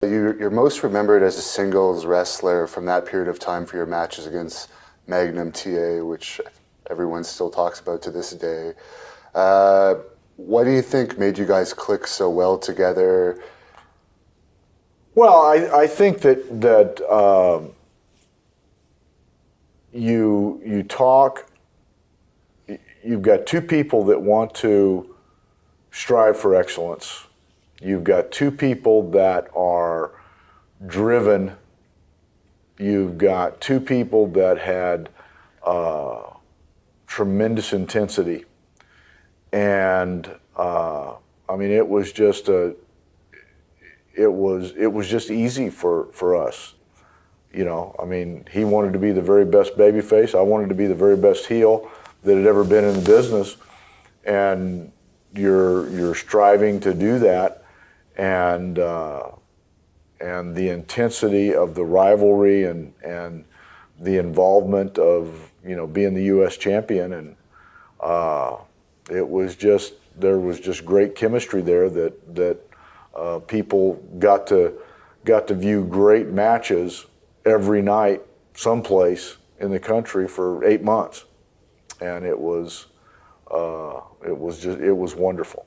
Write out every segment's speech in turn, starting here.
You're most remembered as a singles wrestler from that period of time for your matches against Magnum TA, which everyone still talks about to this day. What do you think made you guys click so well together? Well, I think that you talk. You've got two people that want to strive for excellence. You've got two people that are driven. You've got two people that had tremendous intensity, and I mean, it was just easy for us. You know, I mean, he wanted to be the very best babyface. I wanted to be the very best heel that had ever been in the business, and you're striving to do that, and the intensity of the rivalry and the involvement of being the U.S. champion, and there was just great chemistry there that people got to view great matches every night someplace in the country for 8 months, and it was wonderful.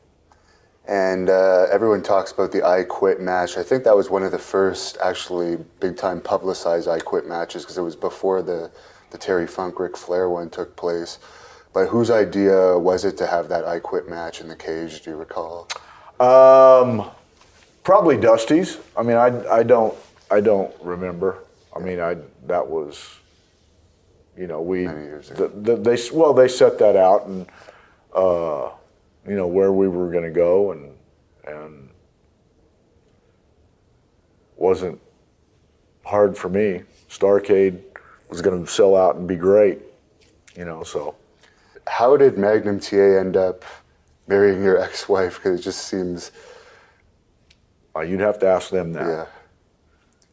And everyone talks about the I Quit match. I think that was one of the first actually big-time publicized I Quit matches, because it was before the Terry Funk Ric Flair one took place. But whose idea was it to have that I Quit match in the cage, do you recall? Probably Dusty's. I mean, I don't remember. I mean, that was, we Many years ago. they set that out, and where we were going to go, and wasn't hard for me. Starcade was going to sell out and be great, so. How did Magnum TA end up marrying your ex-wife? Because it just seems... You'd have to ask them that. Yeah.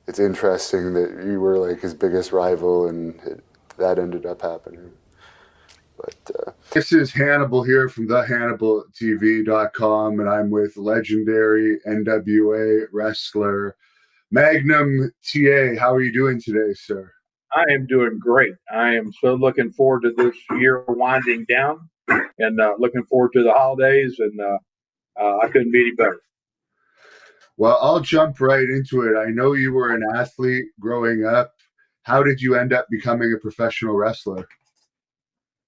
It's interesting that you were like his biggest rival, and that ended up happening. But this is Hannibal here from thehannibaltv.com, and I'm with legendary NWA wrestler Magnum TA. How are you doing today, sir? I am doing great. I am so looking forward to this year winding down, and looking forward to the holidays, and I couldn't be any better. Well, I'll jump right into it. I know you were an athlete growing up. How did you end up becoming a professional wrestler?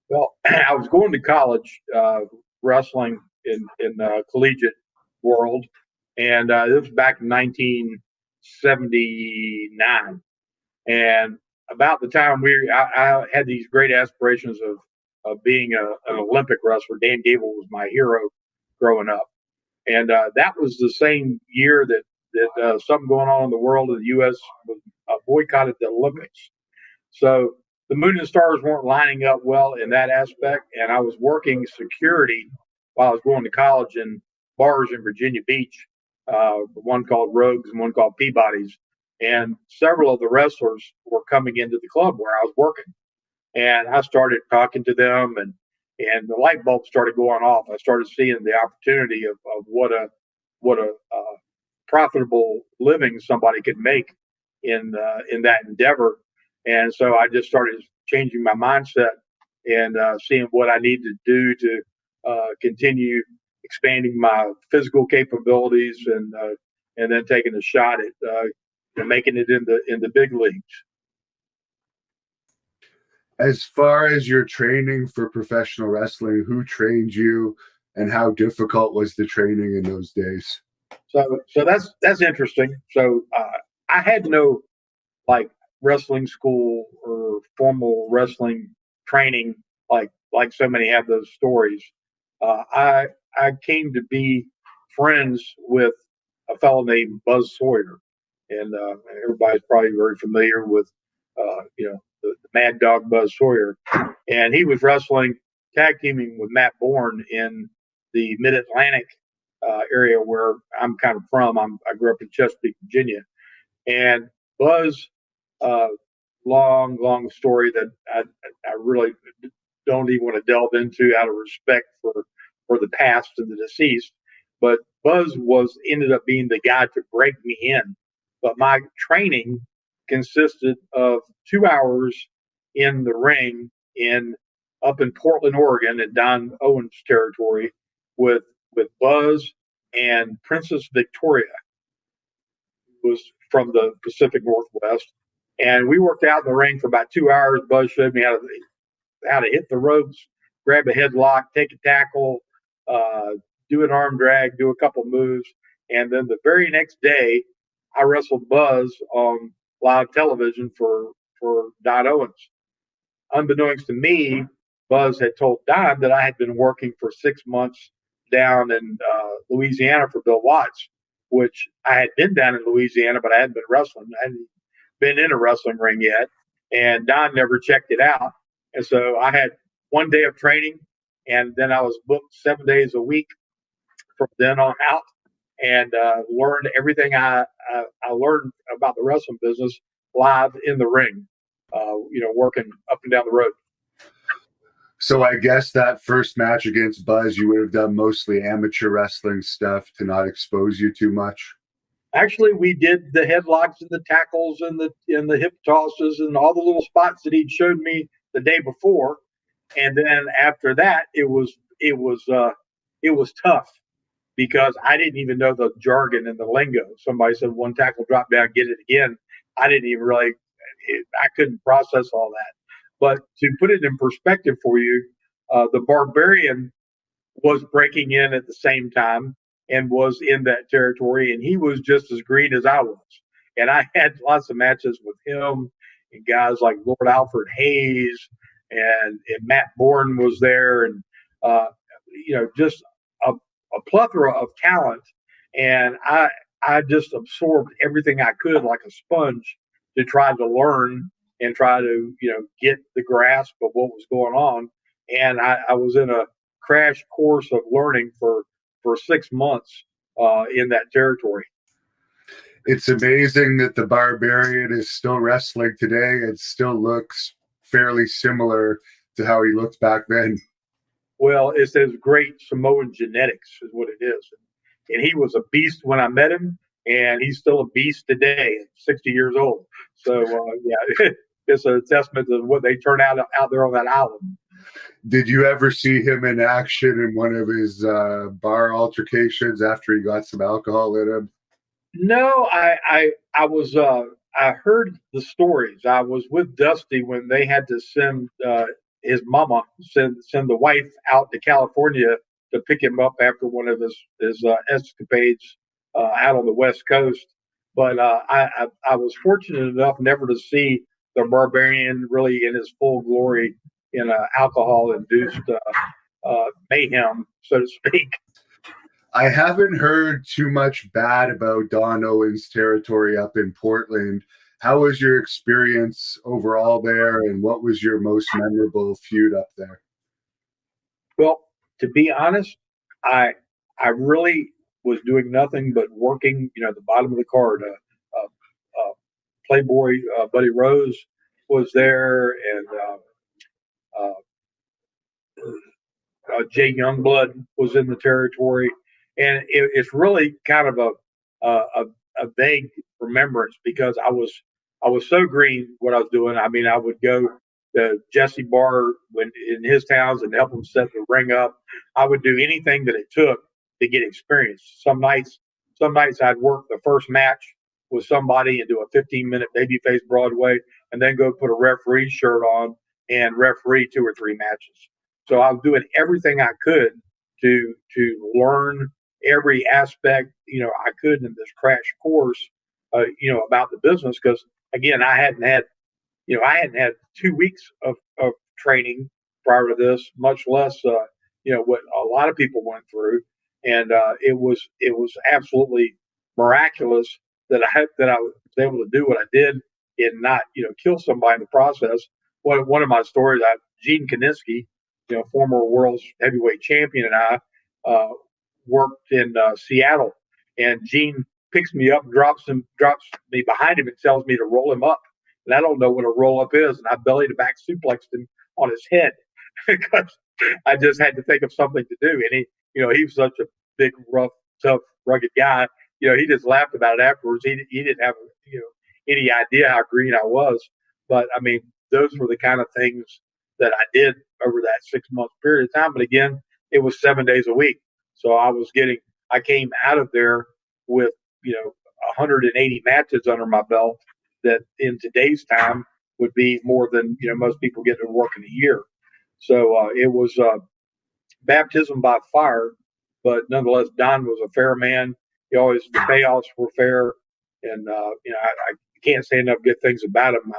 Well, I was going to college, wrestling in collegiate world, and this was back in 1979. And about the time I had these great aspirations of being an Olympic wrestler. Dan Gable was my hero growing up. And that was the same year that something going on in the world of the U.S. was boycotted the Olympics. So the moon and stars weren't lining up well in that aspect. And I was working security while I was going to college in bars in Virginia Beach, one called Rogues and one called Peabody's. And several of the wrestlers were coming into the club where I was working. And I started talking to them, and the light bulb started going off. I started seeing the opportunity of what a profitable living somebody could make in that endeavor. And so I just started changing my mindset and seeing what I needed to do to continue expanding my physical capabilities, and then taking a shot at making it in the big leagues. As far as your training for professional wrestling, who trained you, and how difficult was the training in those days? So that's interesting. So I had no like wrestling school or formal wrestling training like so many have those stories. I came to be friends with a fellow named Buzz Sawyer, and everybody's probably very familiar with the Mad Dog Buzz Sawyer, and he was wrestling tag teaming with Matt Bourne in the Mid Atlantic area where I'm kind of from. I grew up in Chesapeake, Virginia, and Buzz. Long story that I really don't even want to delve into out of respect for the past and the deceased. But Buzz ended up being the guy to break me in but my training consisted of 2 hours in the ring in up in Portland, Oregon, in Don Owens territory, with Buzz and Princess Victoria, who was from the Pacific Northwest. And we worked out in the ring for about 2 hours. Buzz showed me how to hit the ropes, grab a headlock, take a tackle, uh, do an arm drag, do a couple moves. And then the very next day, I wrestled Buzz on live television for Don Owens. Unbeknownst to me, Buzz had told Don that I had been working for 6 months down in Louisiana for Bill Watts, which I had been down in Louisiana, but I hadn't been wrestling. I hadn't been in a wrestling ring yet. And Don never checked it out. And so I had one day of training, and then I was booked 7 days a week from then on out, and learned everything I learned about the wrestling business live in the ring, working up and down the road. So I guess that first match against Buzz, you would have done mostly amateur wrestling stuff to not expose you too much. Actually, we did the headlocks and the tackles and the hip tosses and all the little spots that he'd showed me the day before. And then after that, it was tough because I didn't even know the jargon and the lingo. Somebody said one tackle, drop down, get it again. I didn't even really, I couldn't process all that. But to put it in perspective for you, the Barbarian was breaking in at the same time and was in that territory, and he was just as green as I was. And I had lots of matches with him and guys like Lord Alfred Hayes and Matt Bourne was there, and just a plethora of talent. And I just absorbed everything I could like a sponge to try to learn and try to get the grasp of what was going on. And I was in a crash course of learning for 6 months in that territory. It's amazing that the Barbarian is still wrestling today and still looks fairly similar to how he looked back then. Well, it's his great Samoan genetics is what it is. And he was a beast when I met him, and he's still a beast today at 60 years old. So, yeah, it's a testament to what they turn out there on that island. Did you ever see him in action in one of his bar altercations after he got some alcohol in him? No, I was I heard the stories. I was with Dusty when they had to send his mama send the wife out to California to pick him up after one of his escapades out on the West Coast. But I was fortunate enough never to see the Barbarian really in his full glory in alcohol induced mayhem, so to speak. I haven't heard too much bad about Don Owens' territory up in Portland. How was your experience overall there, and what was your most memorable feud up there? Well, to be honest, I really was doing nothing but working, at the bottom of the card. Playboy Buddy Rose was there, and Jay Youngblood was in the territory, and it's really kind of a vague remembrance because I was so green what I was doing. I mean, I would go to Jesse Bar when in his towns and help him set the ring up. I would do anything that it took to get experience. Some nights I'd work the first match with somebody and do a 15-minute babyface Broadway, and then go put a referee shirt on and referee 2 or 3 matches. So I was doing everything I could to learn every aspect I could in this crash course about the business because again I hadn't had 2 weeks of training prior to this, much less what a lot of people went through, and it was absolutely miraculous that I was able to do what I did and not kill somebody in the process. One of my stories, Gene Kaninsky, former world's heavyweight champion, and I worked in Seattle, and Gene picks me up, drops me behind him, and tells me to roll him up. And I don't know what a roll up is, and I belly to back suplexed him on his head because I just had to think of something to do. And he was such a big, rough, tough, rugged guy he just laughed about it afterwards. He didn't have any idea how green I was. But I mean, those were the kind of things that I did over that 6 month period of time. But again, it was 7 days a week, so I came out of there with 180 matches under my belt. That in today's time would be more than most people get to work in a year. So it was baptism by fire, but nonetheless, Don was a fair man. The payouts were fair, and I can't say enough good things about him.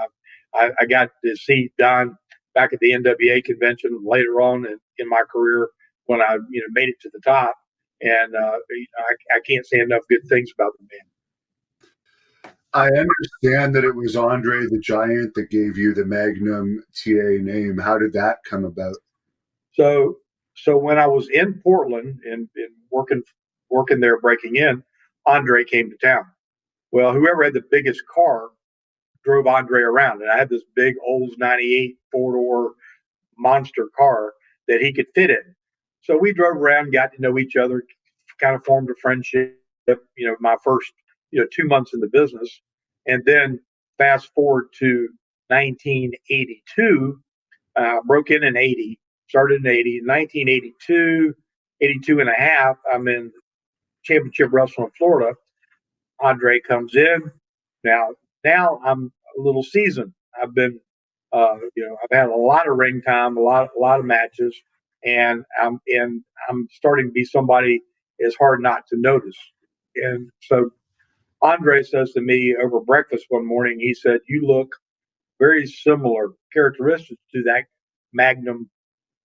I got to see Don back at the NWA convention later on in my career when I made it to the top, and I can't say enough good things about the man. I understand that it was Andre the Giant that gave you the Magnum TA name. How did that come about? So when I was in Portland and working there breaking in, Andre came to town. Well, whoever had the biggest car drove Andre around, and I had this big Olds 98 4-door monster car that he could fit in. So we drove around, got to know each other, kind of formed a friendship. My first 2 months in the business, and then fast forward to 1982. Broke in 80, started in 80, 1982, 82 and a half. I'm in championship wrestling in Florida. Andre comes in. Now I'm a little seasoned. I've been, I've had a lot of ring time, a lot of matches, and I'm starting to be somebody it's hard not to notice. And so Andre says to me over breakfast one morning, he said, "You look very similar characteristics to that Magnum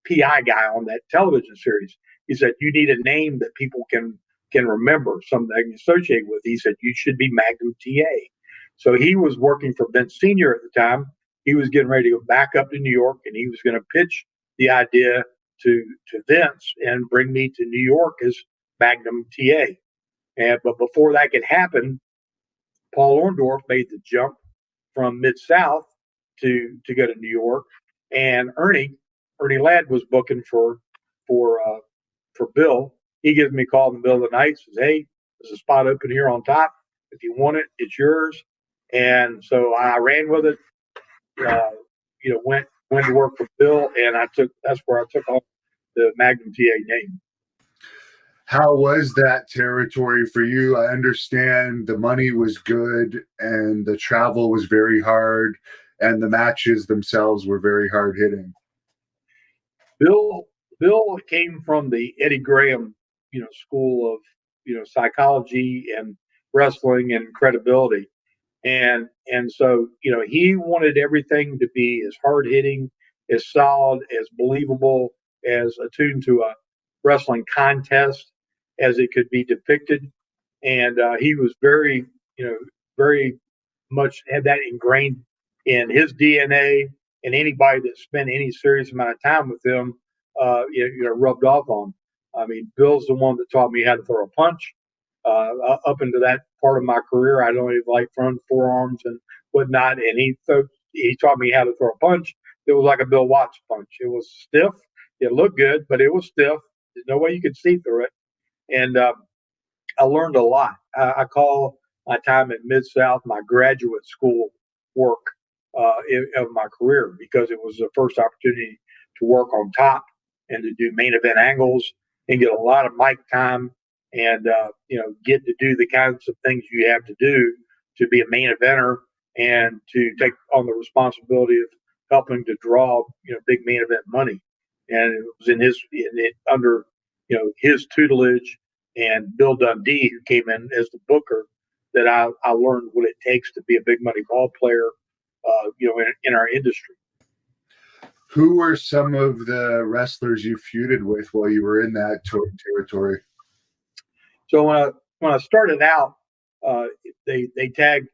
PI guy on that television series." He said, "You need a name that people can remember, something they can associate with." He said, "You should be Magnum TA." So he was working for Vince Sr. at the time. He was getting ready to go back up to New York, and he was going to pitch the idea to Vince and bring me to New York as Magnum TA. But before that could happen, Paul Orndorff made the jump from Mid South to go to New York, and Ernie Ladd was booking for Bill. He gives me a call in the middle of the night, says, "Hey, there's a spot open here on top. If you want it, it's yours." And so I ran with it. Went to work for Bill, and that's where I took on the Magnum TA name. How was that territory for you? I understand the money was good and the travel was very hard and the matches themselves were very hard hitting. Bill Bill came from the Eddie Graham, school of psychology and wrestling and credibility, and so he wanted everything to be as hard hitting, as solid, as believable, as attuned to a wrestling contest as it could be depicted, and he was very much had that ingrained in his DNA, and anybody that spent any serious amount of time with him, rubbed off on. I mean, Bill's the one that taught me how to throw a punch. Up into that part of my career, I don't even like throwing forearms and whatnot, and he taught me how to throw a punch. It was like a Bill Watts punch. It was stiff. It looked good, but it was stiff. There's no way you could see through it, and I learned a lot. I call my time at Mid South my graduate school work of my career, because it was the first opportunity to work on top and to do main event angles and get a lot of mic time, and get to do the kinds of things you have to do to be a main eventer and to take on the responsibility of helping to draw big main event money. And it was under his tutelage and Bill Dundee, who came in as the booker, that I learned what it takes to be a big money ball player, in our industry. Who were some of the wrestlers you feuded with while you were in that territory? So when I started out, they tagged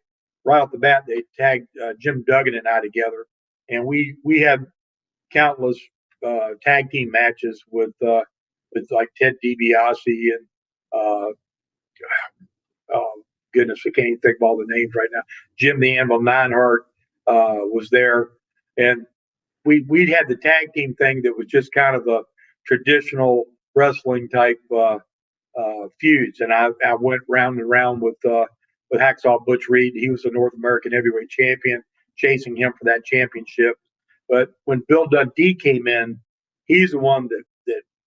right off the bat. They tagged Jim Duggan and I together, and we had countless tag team matches with like Ted DiBiase and oh goodness, I can't even think of all the names right now. Jim the Anvil Neidhart was there, and we had the tag team thing that was just kind of a traditional wrestling type feuds, and I went round and round with Hacksaw Butch Reed. He was the North American heavyweight champion, chasing him for that championship. But when Bill Dundee came in, he's the one that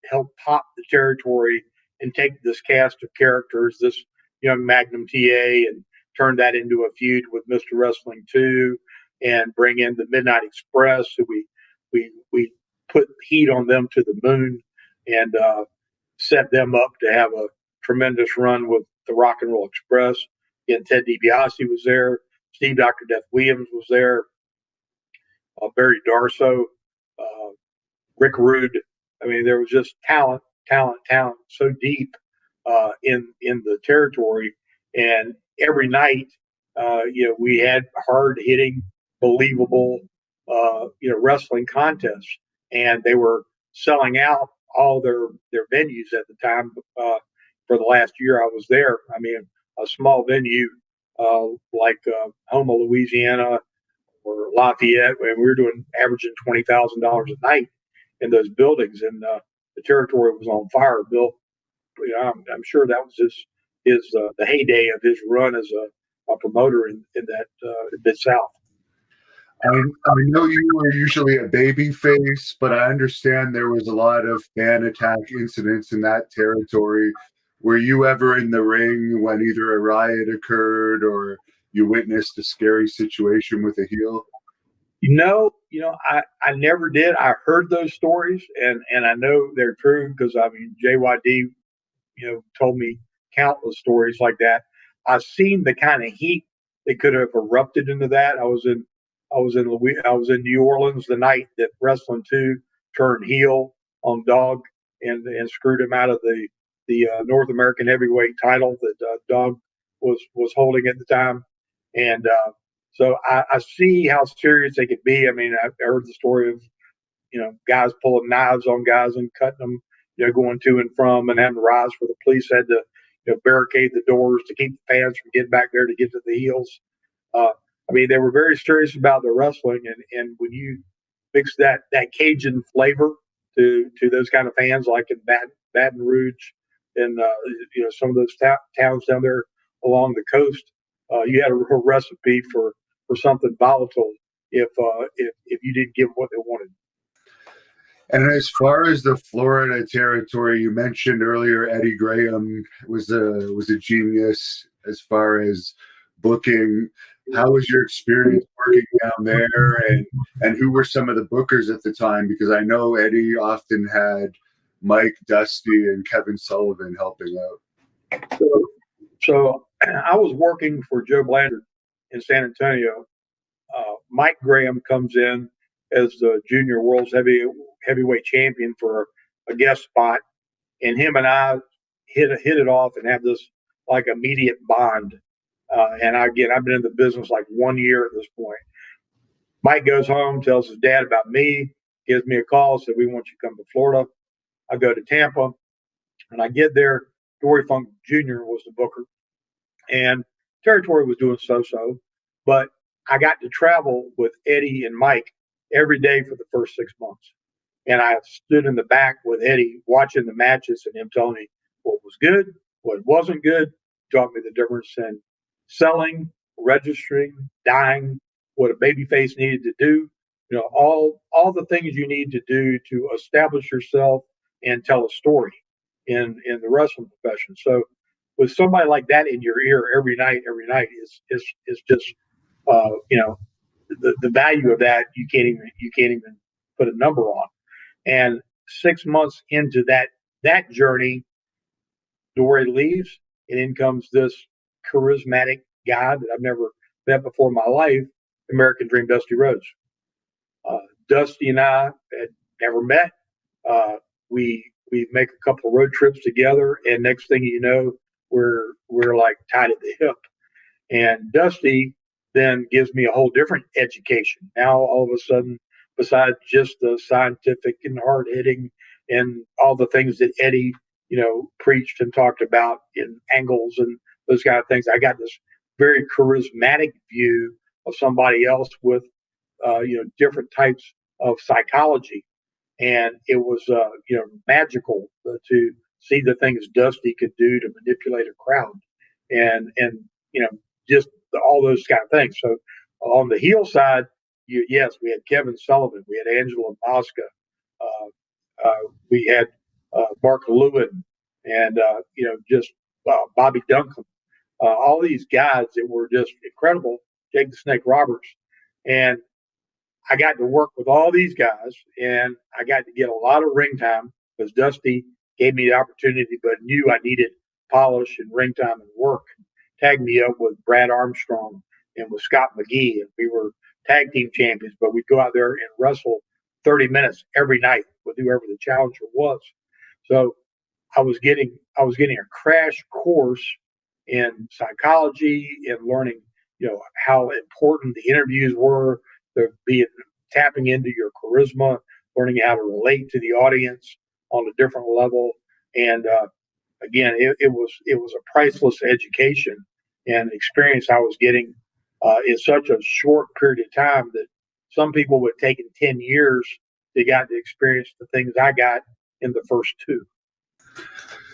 helped pop the territory and take this cast of characters, this young Magnum TA, and turn that into a feud with Mr. Wrestling 2, and bring in the Midnight Express, who we put heat on them to the moon, and set them up to have a tremendous run with the Rock and Roll Express. Again, Ted DiBiase was there, Steve Dr. Death Williams was there, Barry Darso, uh, Rick Rude. I mean, there was just talent, so deep in the territory. And every night, we had hard hitting, believable, wrestling contests, and they were selling out all their venues at the time. For the last year I was there, I mean, a small venue like Houma, Louisiana, or Lafayette, and we were doing averaging $20,000 a night in those buildings, and the territory was on fire. Bill, I'm sure that was his the heyday of his run as a promoter in that Mid South. I know you were usually a baby face, but I understand there was a lot of fan attack incidents in that territory. Were you ever in the ring when either a riot occurred or you witnessed a scary situation with a heel? I never did. I heard those stories, and I know they're true because I mean JYD, told me countless stories like that. I've seen the kind of heat that could have erupted into that. I was in New Orleans the night that Wrestling 2 turned heel on Dog and screwed him out of the North American heavyweight title that Dog was holding at the time, and so I see how serious they could be. I mean, I heard the story of guys pulling knives on guys and cutting them, going to and from, and having riots where the police had to barricade the doors to keep the fans from getting back there to get to the heels. I mean, they were very serious about their wrestling, and when you mix that Cajun flavor to those kind of fans, like in Baton Rouge and some of those towns down there along the coast, you had a real recipe for something volatile if you didn't give them what they wanted. And as far as the Florida territory, you mentioned earlier Eddie Graham was a genius as far as booking. How was your experience working down there, and who were some of the bookers at the time? Because I know Eddie often had Mike, Dusty, and Kevin Sullivan helping out. So I was working for Joe Blandard in San Antonio. Mike Graham comes in as the junior world's heavyweight champion for a guest spot, and him and I hit it off and have this like immediate bond. And again, I've been in the business like 1 year at this point. Mike goes home, tells his dad about me, gives me a call, said, "We want you to come to Florida." I go to Tampa, and I get there. Dory Funk Jr. was the booker, and territory was doing so, but I got to travel with Eddie and Mike every day for the first 6 months. And I stood in the back with Eddie watching the matches and him telling me what was good, what wasn't good, taught me the difference in selling, registering, dying, what a babyface needed to do, all the things you need to do to establish yourself and tell a story in the wrestling profession. So with somebody like that in your ear every night is just the value of that you can't even put a number on. And 6 months into that journey, Dory leaves, and in comes this charismatic guy that I've never met before in my life, American Dream Dusty Rhodes. Dusty and I had never met. We make a couple of road trips together, and next thing you know, we're like tied at the hip. And Dusty then gives me a whole different education. Now all of a sudden, besides just the scientific and hard hitting and all the things that Eddie, preached and talked about in angles and those kind of things, I got this very charismatic view of somebody else with, different types of psychology. And it was, magical to see the things Dusty could do to manipulate a crowd, and just all those kind of things. So on the heel side, yes, we had Kevin Sullivan, we had Angela Mosca, we had Mark Lewin, and just Bobby Duncan, all these guys that were just incredible. Jake the Snake Roberts, and I got to work with all these guys, and I got to get a lot of ring time because Dusty gave me the opportunity, but knew I needed polish and ring time and work. Tagged me up with Brad Armstrong and with Scott McGee, and we were tag team champions. But we'd go out there and wrestle 30 minutes every night with whoever the challenger was. So I was getting a crash course in psychology and learning, how important the interviews were, the being tapping into your charisma, learning how to relate to the audience on a different level. And again, it was a priceless education and experience I was getting in such a short period of time that some people would have taken 10 years to get to experience the things I got in the first two.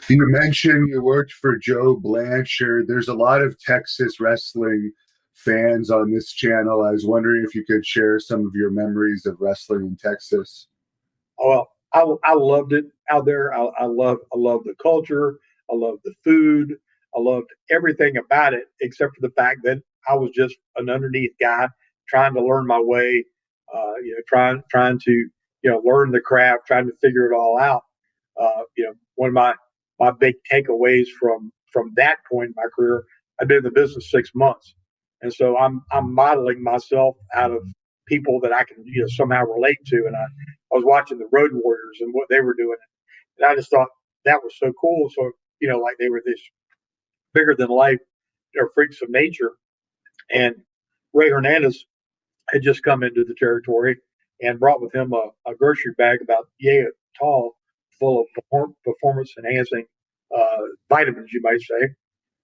You mentioned you worked for Joe Blanchard. There's a lot of Texas wrestling fans on this channel. I was wondering if you could share some of your memories of wrestling in Texas. Well, I loved it out there. I love the culture. I love the food. I loved everything about it, except for the fact that I was just an underneath guy trying to learn my way. Trying to learn the craft, trying to figure it all out. One of my big takeaways from that point in my career, I've been in the business 6 months, and so I'm modeling myself out of people that I can somehow relate to. And I was watching the Road Warriors and what they were doing, and I just thought that was so cool. So like they were this bigger than life, freaks of nature. And Ray Hernandez had just come into the territory and brought with him a grocery bag about yay tall, full of performance enhancing vitamins, you might say,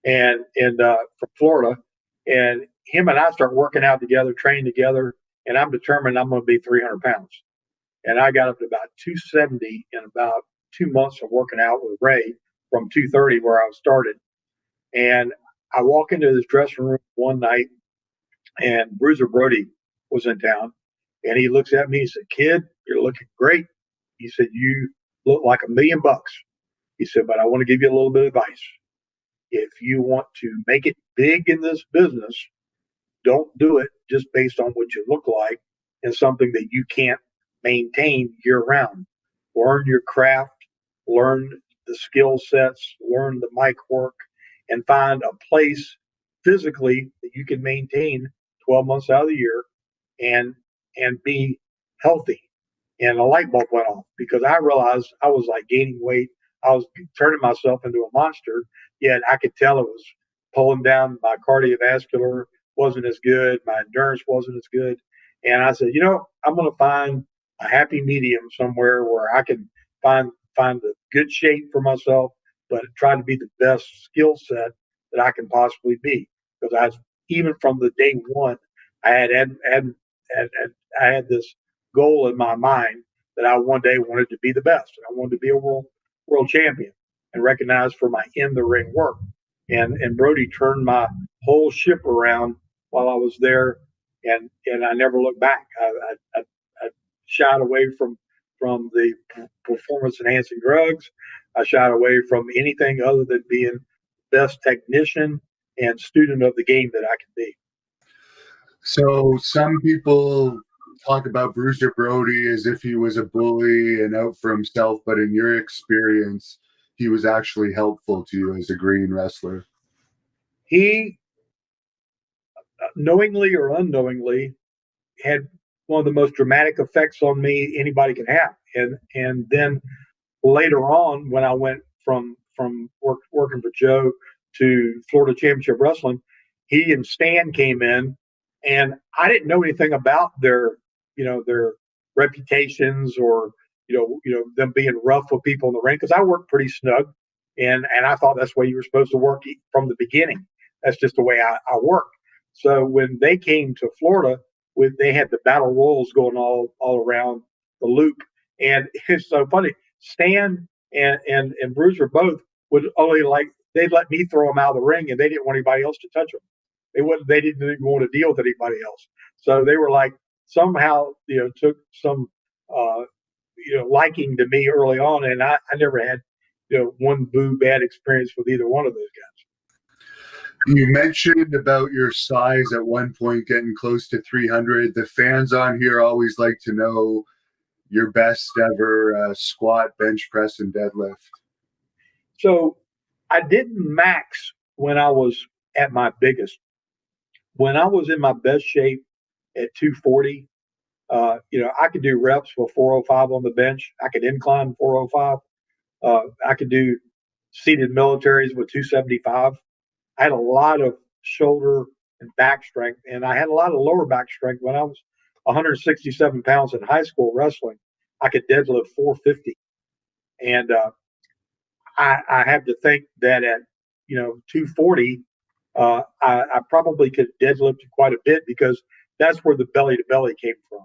and from Florida. And him and I start working out together, training together, and I'm determined I'm going to be 300 pounds. And I got up to about 270 in about 2 months of working out with Ray from 230 where I started. And I walk into this dressing room one night, and Bruiser Brody was in town, and he looks at me and said, "Kid, you're looking great." He said, "You look like $1,000,000." He said, "But I want to give you a little bit of advice. If you want to make it big in this business, don't do it just based on what you look like and something that you can't maintain year round. Learn your craft, learn the skill sets, learn the mic work, and find a place physically that you can maintain 12 months out of the year and be healthy." And a light bulb went off because I realized I was like gaining weight. I was turning myself into a monster, yet I could tell it was pulling down my cardiovascular wasn't as good. My endurance wasn't as good. And I said, I'm going to find a happy medium somewhere where I can find the good shape for myself, but try to be the best skill set that I can possibly be. Because even from the day one, I had this goal in my mind that I one day wanted to be the best. I wanted to be a world champion and recognized for my in the ring work. And Brody turned my whole ship around while I was there, and I never looked back. I shied away from the performance enhancing drugs. I shied away from anything other than being best technician and student of the game that I can be. So some people talk about Bruiser Brody as if he was a bully and out for himself, but in your experience, he was actually helpful to you as a green wrestler. He, knowingly or unknowingly, had one of the most dramatic effects on me anybody can have. And then later on, when I went from working for Joe to Florida Championship Wrestling, he and Stan came in, and I didn't know anything about their reputations or them being rough with people in the ring because I worked pretty snug, and I thought that's the way you were supposed to work from the beginning. That's just the way I work. So when they came to Florida, they had the battle royals going all around the loop, and it's so funny. Stan and Bruiser both would only they'd let me throw them out of the ring, and they didn't want anybody else to touch them. They didn't even want to deal with anybody else. So they were like somehow took some liking to me early on, and I never had one bad experience with either one of those guys. You mentioned about your size at one point getting close to 300. The fans on here always like to know your best ever squat, bench press, and deadlift. So I didn't max when I was at my biggest. When I was in my best shape at 240, I could do reps with 405 on the bench. I could incline 405. I could do seated militaries with 275. I had a lot of shoulder and back strength, and I had a lot of lower back strength when I was 167 pounds in high school wrestling. I could deadlift 450, and I have to think that at 240, I probably could deadlift quite a bit because that's where the belly to belly came from.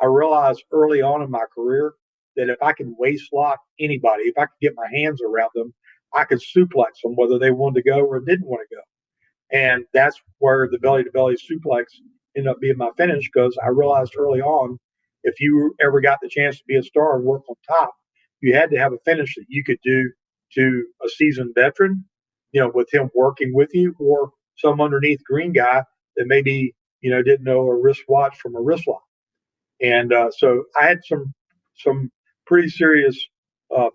I realized early on in my career that if I can waist lock anybody, if I could get my hands around them, I could suplex them whether they wanted to go or didn't want to go. And that's where the belly to belly suplex ended up being my finish, because I realized early on, if you ever got the chance to be a star and work on top, you had to have a finish that you could do to a seasoned veteran, with him working with you, or some underneath green guy that maybe, didn't know a wristwatch from a wrist lock. And so I had some pretty serious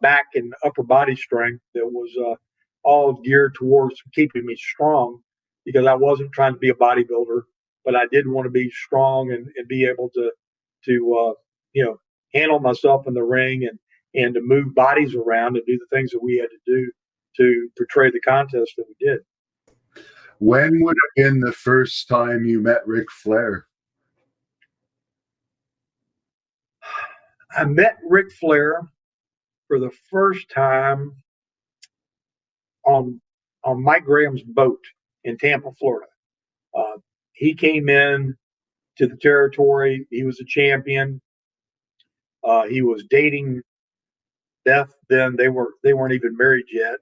back and upper body strength that was all geared towards keeping me strong, because I wasn't trying to be a bodybuilder, but I did want to be strong and be able to handle myself in the ring and to move bodies around and do the things that we had to do to portray the contest that we did. When would have been the first time you met Ric Flair? I met Ric Flair for the first time on Mike Graham's boat in Tampa, Florida. He came in to the territory. He was a champion. He was dating Beth then. They weren't even married yet,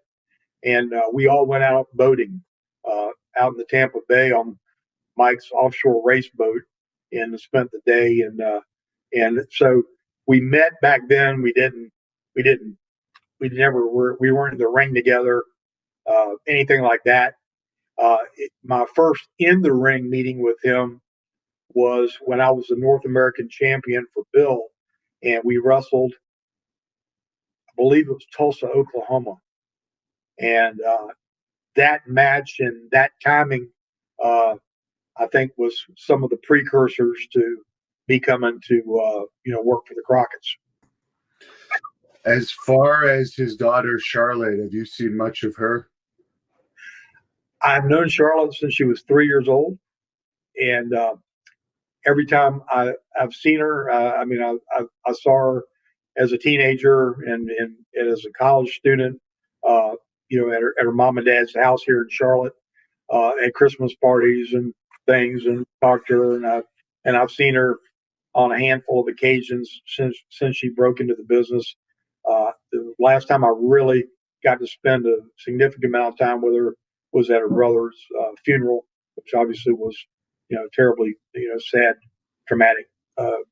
and we all went out boating out in the Tampa Bay on Mike's offshore race boat and spent the day. And so we met back then. We weren't in the ring together, anything like that. My first in the ring meeting with him was when I was the North American champion for Bill, and we wrestled, I believe it was Tulsa, Oklahoma. And that match and that timing, I think, was some of the precursors to me coming to work for the Crockett's. As far as his daughter Charlotte, have you seen much of her? I've known Charlotte since she was 3 years old, and every time I've seen her, I saw her as a teenager and as a college student, at her mom and dad's house here in Charlotte, at Christmas parties and things, and talked to her, and I've seen her on a handful of occasions since she broke into the business. The last time I really got to spend a significant amount of time with her was at her brother's funeral, which obviously was, terribly, sad, traumatic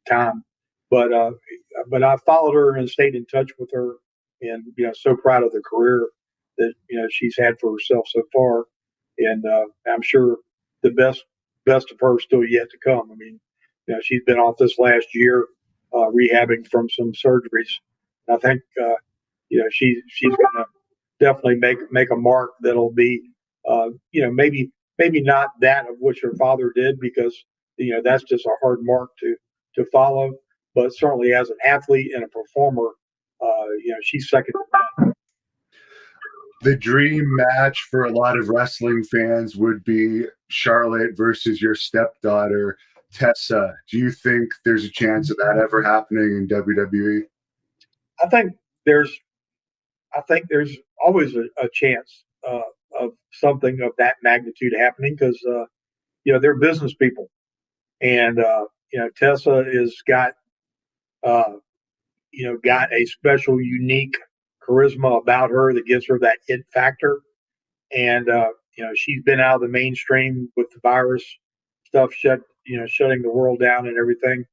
time. But I followed her and stayed in touch with her, and so proud of the career that she's had for herself so far, and I'm sure the best of her is still yet to come. I mean, she's been off this last year rehabbing from some surgeries. I think she's going to definitely make a mark that'll be maybe not that of which her father did, because that's just a hard mark to follow. But certainly as an athlete and a performer, she's second to none. The dream match for a lot of wrestling fans would be Charlotte versus your stepdaughter, Tessa. Do you think there's a chance of that ever happening in WWE? I think there's always a chance of something of that magnitude happening, because they're business people, and Tessa has got got a special, unique charisma about her that gives her that it factor. And she's been out of the mainstream with the virus stuff shutting the world down and everything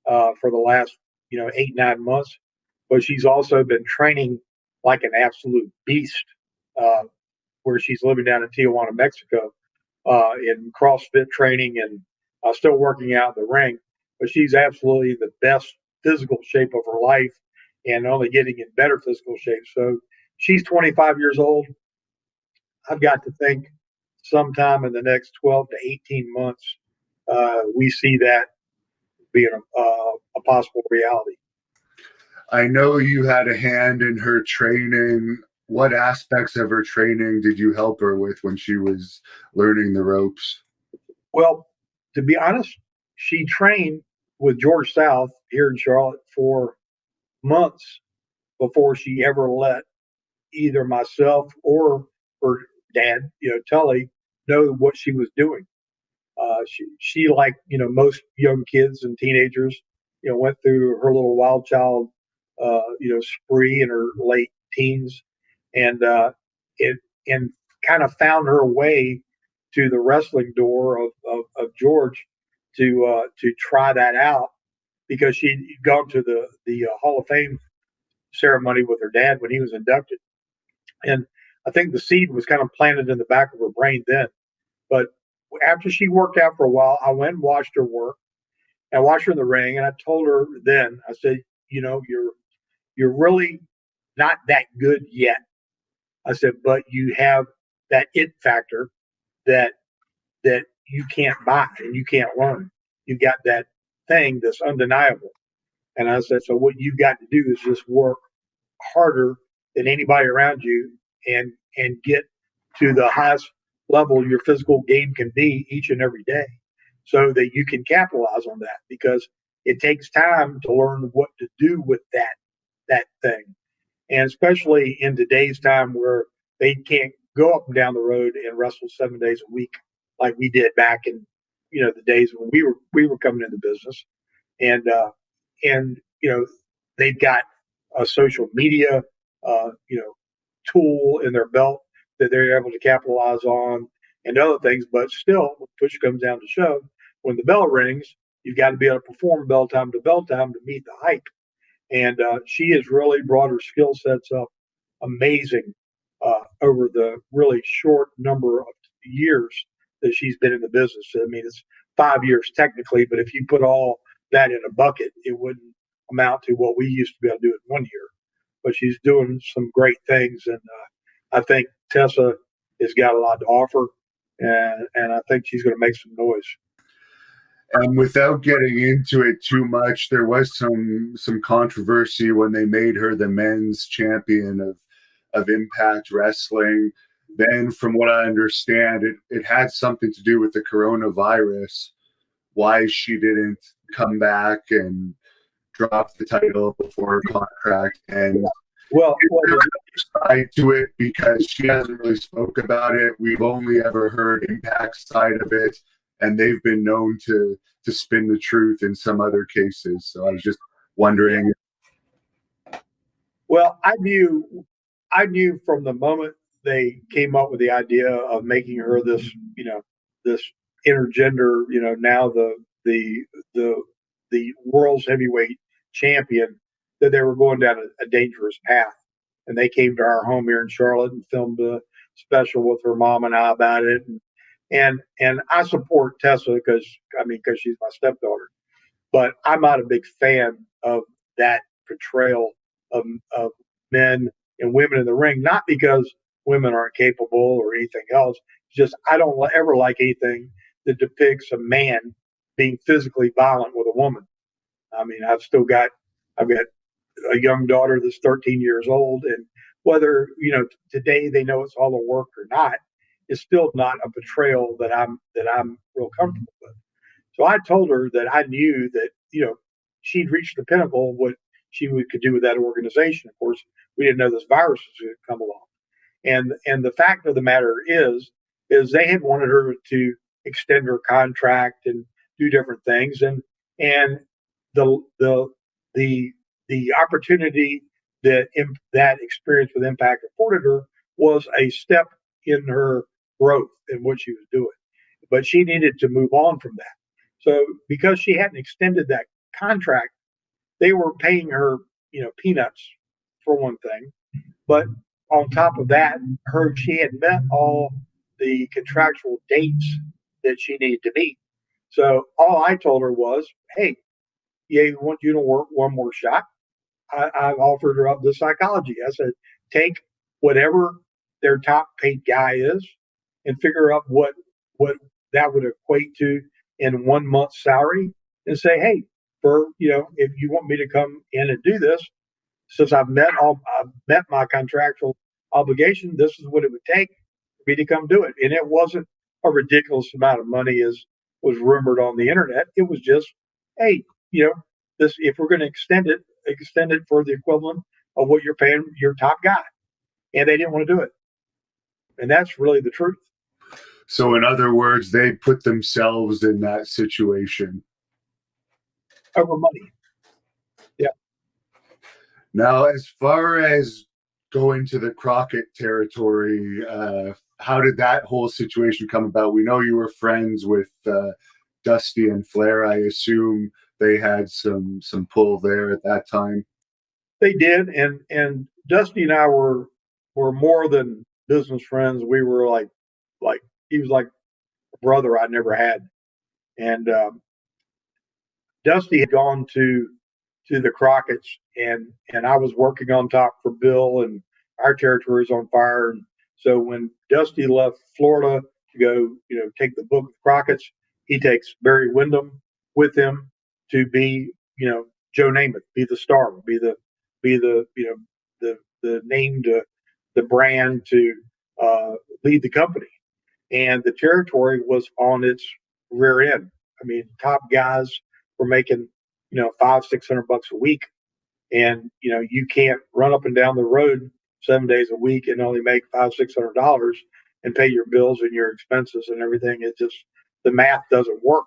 for the last 8-9 months. But she's also been training like an absolute beast, uh, where she's living down in Tijuana, Mexico, in CrossFit training and still working out in the ring. But she's absolutely the best physical shape of her life and only getting in better physical shape. So she's 25 years old. I've got to think sometime in the next 12 to 18 months, we see that being a possible reality. I know you had a hand in her training. What aspects of her training did you help her with when she was learning the ropes? Well, to be honest, she trained with George South here in Charlotte for months before she ever let either myself or her dad, Tully, know what she was doing. She like most young kids and teenagers, went through her little wild child, spree in her late teens, and it and kind of found her way to the wrestling door of George to try that out because she'd gone to the Hall of Fame ceremony with her dad when he was inducted, and I think the seed was kind of planted in the back of her brain then. But after she worked out for a while, I went and watched her work. I watched her in the ring, and I told her then, I said, you're really not that good yet. I said, but you have that it factor that you can't buy and you can't learn. You got that thing that's undeniable. And I said, so what you've got to do is just work harder than anybody around you and get to the highest level your physical game can be each and every day so that you can capitalize on that because it takes time to learn what to do with that thing. And especially in today's time where they can't go up and down the road and wrestle 7 days a week like we did back in the days when we were coming into business. And they've got a social media uh, you know tool in their belt that they're able to capitalize on and other things. But still, when push comes down to shove, when the bell rings, you've got to be able to perform bell time to meet the hype. And she has really brought her skill sets up amazing over the really short number of years that she's been in the business. I mean, it's 5 years technically, but if you put all that in a bucket, it wouldn't amount to what we used to be able to do in 1 year. But she's doing some great things, and I think Tessa has got a lot to offer, and I think she's going to make some noise. Without getting into it too much, there was some controversy when they made her the men's champion of Impact Wrestling. Then, from what I understand, it had something to do with the coronavirus, why she didn't come back and drop the title before her contract. And Well, side to it because she hasn't really spoke about it. We've only ever heard Impact's side of it, and they've been known to spin the truth in some other cases. So I was just wondering. well, I knew from the moment they came up with the idea of making her this intergender, now the the world's heavyweight champion, that they were going down a dangerous path. And they came to our home here in Charlotte and filmed a special with her mom and I about it. And I support Tessa because she's my stepdaughter, but I'm not a big fan of that portrayal of men and women in the ring. Not because women aren't capable or anything else. It's just I don't ever like anything that depicts a man being physically violent with a woman. I mean, I've got a young daughter that's 13 years old, and whether today they know it's all a work or not, it's still not a portrayal that I'm real comfortable with. So I told her that I knew that she'd reached the pinnacle of what could do with that organization. Of course, we didn't know this virus was going to come along, and the fact of the matter is they had wanted her to extend her contract and do different things, and the the the opportunity that experience with Impact afforded her was a step in her growth in what she was doing. But she needed to move on from that. So because she hadn't extended that contract, they were paying her, peanuts for one thing. But on top of that, she had met all the contractual dates that she needed to meet. So all I told her was, "Hey, yeah, we want you to work one more shot." I offered her up the psychology. I said, "Take whatever their top paid guy is, and figure out what that would equate to in 1 month's salary, and say, hey, if you want me to come in and do this, since I've met my contractual obligation, this is what it would take for me to come do it." And it wasn't a ridiculous amount of money as was rumored on the internet. It was just, hey, this, if we're going to extend it for the equivalent of what you're paying your top guy. And they didn't want to do it. And that's really the truth. So, in other words, they put themselves in that situation. Over money. Yeah. Now, as far as going to the Crockett territory, how did that whole situation come about? We know you were friends with Dusty and Flair. I assume they had some pull there at that time. They did, and Dusty and I were more than business friends. We were like he was like a brother I never had. And Dusty had gone to the Crockett's, and I was working on top for Bill, and our territory was on fire. And so when Dusty left Florida to go, take the book of Crockett's, he takes Barry Windham with him to be, Joe Namath, be the star, be the the name to the brand to lead the company. And the territory was on its rear end. I mean, top guys were making, $500-600 a week, and you can't run up and down the road 7 days a week and only make $500-600 and pay your bills and your expenses and everything. It just, the math doesn't work.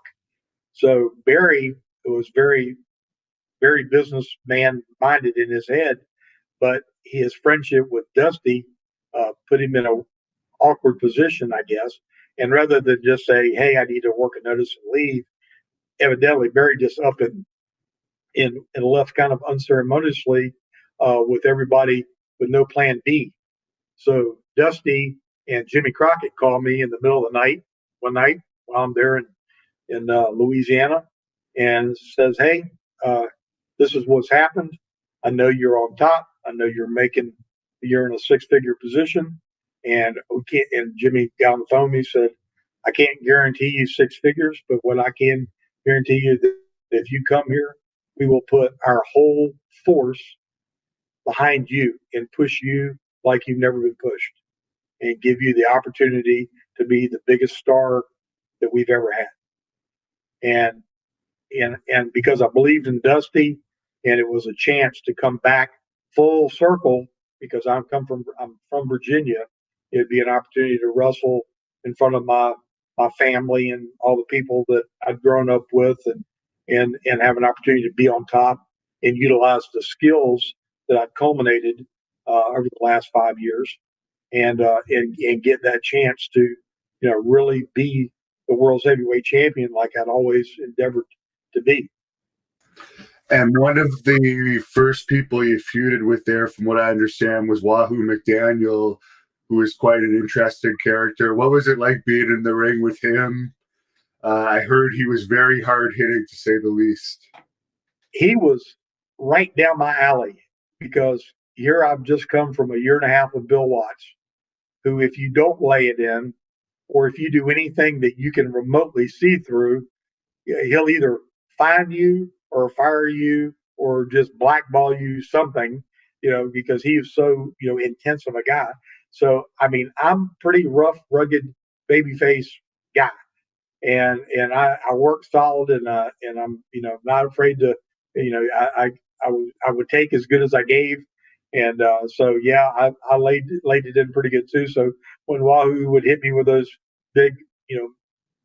So Barry was very, very businessman minded in his head, but his friendship with Dusty put him in a awkward position, I guess. And rather than just say, "Hey, I need to work a notice and leave," evidently Barry just up and left kind of unceremoniously with everybody with no plan B. So Dusty and Jimmy Crockett called me in the middle of the night one night while I'm there in Louisiana, and says, "Hey, this is what's happened. I know you're on top. I know you're in a six-figure position, and we can't." And Jimmy got on the phone. He said, "I can't guarantee you six figures, but what I can guarantee you that if you come here, we will put our whole force behind you and push you like you've never been pushed, and give you the opportunity to be the biggest star that we've ever had." And because I believed in Dusty, and it was a chance to come back full circle, because I'm from Virginia, it'd be an opportunity to wrestle in front of my family and all the people that I'd grown up with, and have an opportunity to be on top and utilize the skills that I've culminated over the last 5 years, and get that chance to really be the world's heavyweight champion like I'd always endeavored to be. And one of the first people you feuded with there, from what I understand, was Wahoo McDaniel, who is quite an interesting character. What was it like being in the ring with him? I heard he was very hard hitting, to say the least. He was right down my alley, because here I've just come from a year and a half with Bill Watts, who, if you don't lay it in, or if you do anything that you can remotely see through, he'll either fine you or fire you or just blackball you, something, because he is so, intense of a guy. So, I mean, I'm pretty rough, rugged, babyface guy, and I work solid, and I'm, not afraid to, I would take as good as I gave. And so, yeah, I laid it in pretty good too. So when Wahoo would hit me with those big,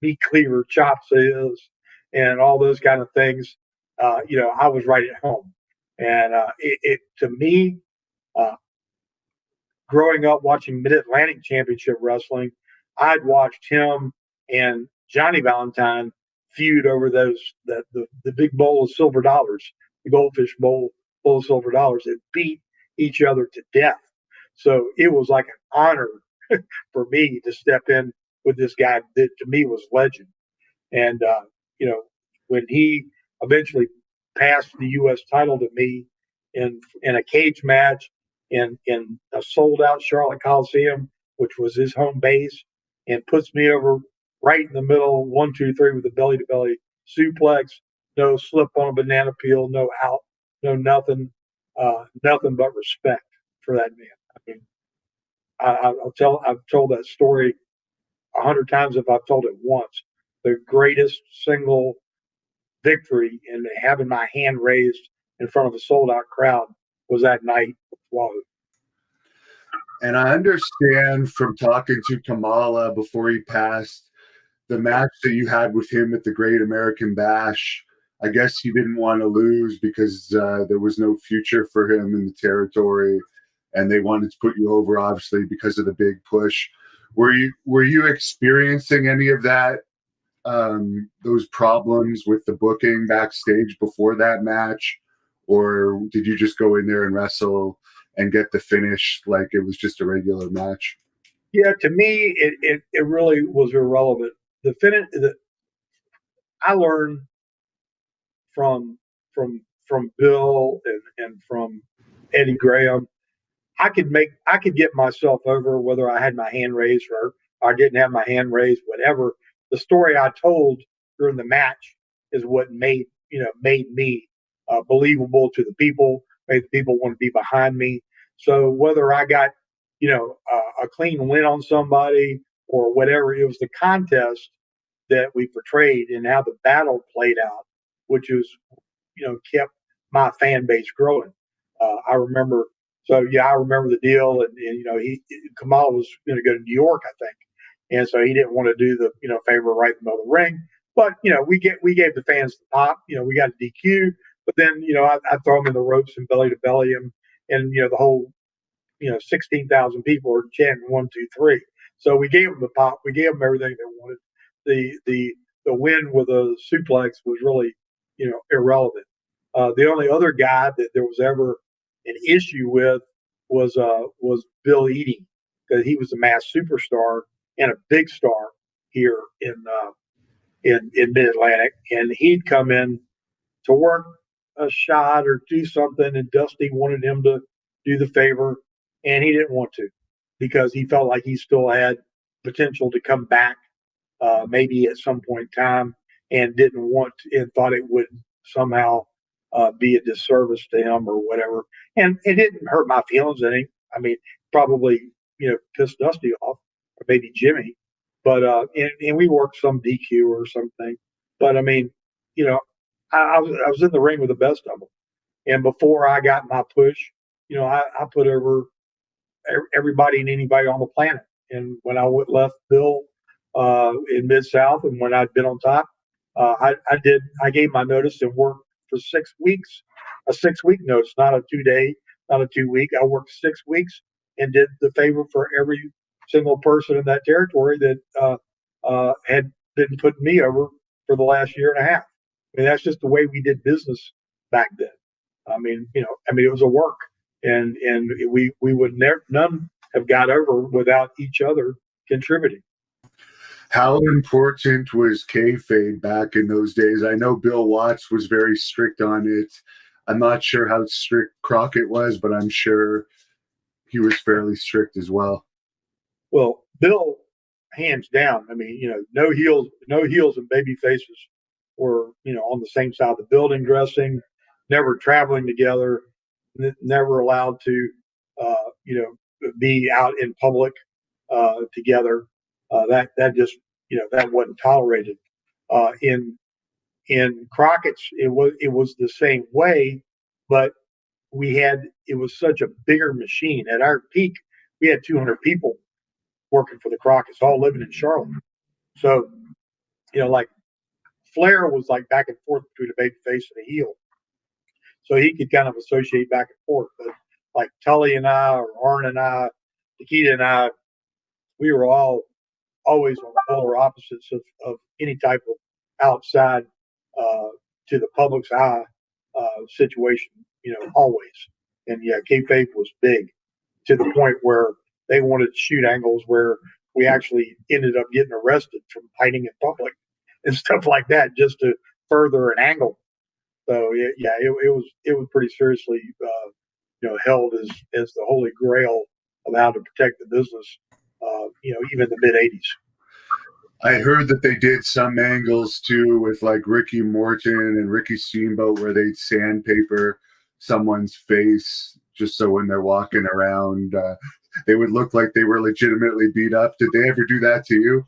meat cleaver chops is, and all those kind of things, I was right at home. And it to me, Uh, Growing up watching Mid Atlantic Championship Wrestling, I'd watched him and Johnny Valentine feud over the big bowl of silver dollars, the goldfish bowl full of silver dollars, that beat each other to death. So it was like an honor for me to step in with this guy that to me was legend. And you know, when he eventually passed the U.S. title to me in a cage match in a sold out Charlotte Coliseum, which was his home base, and puts me over right in the middle, 1, 2, 3, with a belly to belly suplex, no slip on a banana peel, no out, no nothing, nothing but respect for that man. I mean, I've told that story 100 times if I've told it once. The greatest single victory in having my hand raised in front of a sold out crowd was that night with Wahoo. And I understand from talking to Kamala before he passed, the match that you had with him at the Great American Bash, I guess he didn't want to lose because there was no future for him in the territory, and they wanted to put you over, obviously, because of the big push. Were you experiencing any of that, those problems with the booking backstage before that match, or did you just go in there and wrestle and get the finish like it was just a regular match? Yeah, to me, it really was irrelevant. I learned from from Bill and from Eddie Graham. I could get myself over whether I had my hand raised or I didn't have my hand raised, whatever. The story I told during the match is what made me believable to the people, made the people want to be behind me. So whether I got a clean win on somebody or whatever, it was the contest that we portrayed and how the battle played out, which is kept my fan base growing. I remember, so yeah, I remember the deal, and Kamal was going to go to New York, I think, and so he didn't want to do the favor right in the middle of the ring. But we gave the fans the pop. We got a DQ, but then I throw them in the ropes and belly to belly him, and the whole 16,000 people are chanting 1, 2, 3. So we gave them the pop. We gave them everything they wanted. The win with a suplex was really irrelevant. The only other guy that there was ever an issue with was Bill Eadie, because he was a mass superstar and a big star here in Mid Atlantic, and he'd come in to work a shot or do something, and Dusty wanted him to do the favor, and he didn't want to because he felt like he still had potential to come back, maybe at some point in time, and didn't want to, and thought it would somehow be a disservice to him or whatever. And it didn't hurt my feelings any. I mean, probably pissed Dusty off, or maybe Jimmy, but and we worked some DQ or something. But I mean, you know, I was in the ring with the best of them. And before I got my push, I put over everybody and anybody on the planet. And when I left Bill in Mid South, and when I'd been on top, I gave my notice and worked for 6 weeks, a 6 week notice, not a 2 day, not a 2 week. I worked 6 weeks and did the favor for every single person in that territory that had been putting me over for the last year and a half. I mean, that's just the way we did business back then. It was a work, and we would never none have got over without each other contributing. How important was kayfabe back in those days? I know Bill Watts was very strict on it. I'm not sure how strict Crockett was, but I'm sure he was fairly strict as well. Well, Bill, hands down. I mean, no heels and baby faces were on the same side of the building dressing, never traveling together, never allowed to be out in public together. That wasn't tolerated. In Crockett's, it was the same way, but it was such a bigger machine. At our peak, we had 200 people working for the Crockett's, all living in Charlotte. So, like Flair was like back and forth between a baby face and a heel. So he could kind of associate back and forth. But like Tully and I, or Arn and I, Nikita and I, we were all always on polar opposites of any type of outside uh, to the public's eye situation, always. And yeah, kayfabe was big to the point where they wanted to shoot angles where we actually ended up getting arrested from hiding in public and stuff like that just to further an angle. So yeah, it was pretty seriously held as the holy grail of how to protect the business. Even the mid '80s. I heard that they did some angles too with like Ricky Morton and Ricky Steamboat where they'd sandpaper someone's face just so when they're walking around, they would look like they were legitimately beat up. Did they ever do that to you?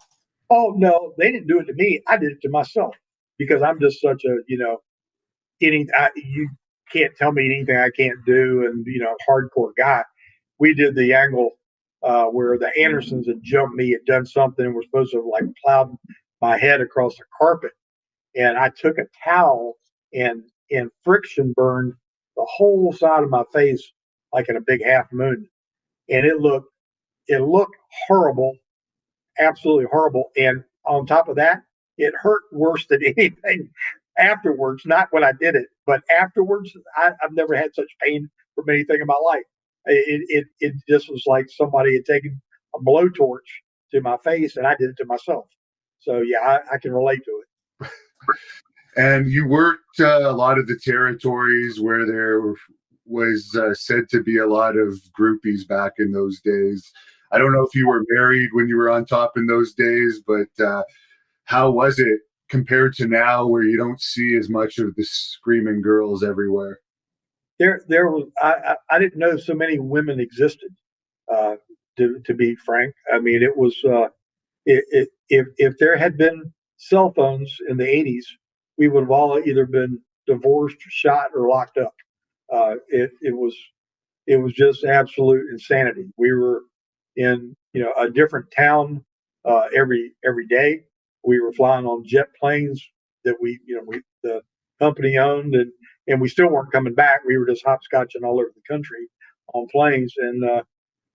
Oh no, they didn't do it to me. I did it to myself because I'm just such a you can't tell me anything I can't do, and hardcore guy. We did the angle where the Andersons had jumped me, had done something, and were supposed to have like plowed my head across the carpet, and I took a towel and friction burned the whole side of my face like in a big half moon, and it looked horrible, absolutely horrible. And on top of that, it hurt worse than anything afterwards. Not when I did it, but afterwards, I've never had such pain from anything in my life. It just was like somebody had taken a blowtorch to my face, and I did it to myself. So yeah, I can relate to it. And you worked a lot of the territories where there was said to be a lot of groupies back in those days. I don't know if you were married when you were on top in those days, but how was it compared to now where you don't see as much of the screaming girls everywhere? There was I didn't know so many women existed. Uh, to be frank, I mean it was if there had been cell phones in the '80s, we would have all either been divorced, shot, or locked up. It was just absolute insanity. We were in a different town every day. We were flying on jet planes that we the company owned, and we still weren't coming back. We were just hopscotching all over the country on planes, and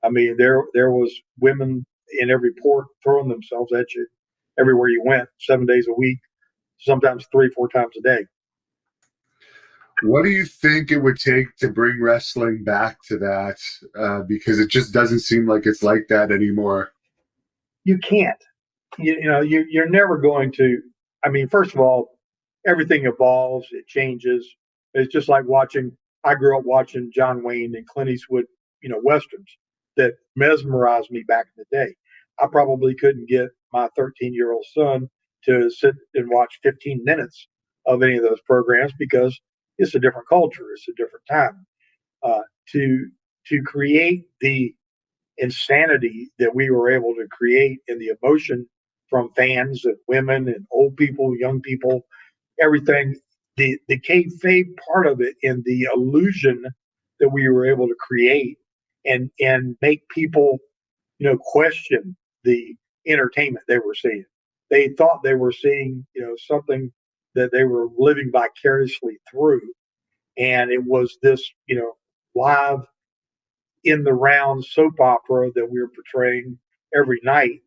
I mean there was women in every port throwing themselves at you everywhere you went, 7 days a week, sometimes 3, 4 times a day. What do you think it would take to bring wrestling back to that? Because it just doesn't seem like it's like that anymore. You can't. You're never going to. I mean, first of all, everything evolves, it changes. It's just like watching. I grew up watching John Wayne and Clint Eastwood, westerns that mesmerized me back in the day. I probably couldn't get my 13-year-old son to sit and watch 15 minutes of any of those programs because it's a different culture, it's a different time. Uh, to to create the insanity that we were able to create and the emotion from fans and women and old people, young people, everything, the kayfabe part of it and the illusion that we were able to create and make people, question the entertainment they were seeing. They thought they were seeing, something that they were living vicariously through, and it was this, live in the round soap opera that we were portraying every night.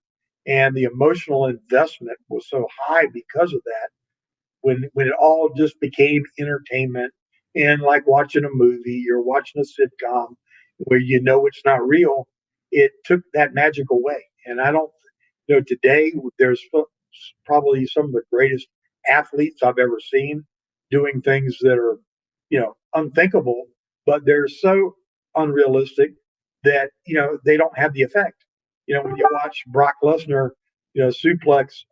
And the emotional investment was so high because of that. When it all just became entertainment and like watching a movie or watching a sitcom where it's not real, it took that magic away. And I don't, today there's probably some of the greatest athletes I've ever seen doing things that are, unthinkable, but they're so unrealistic that, they don't have the effect. When you watch Brock Lesnar, suplex,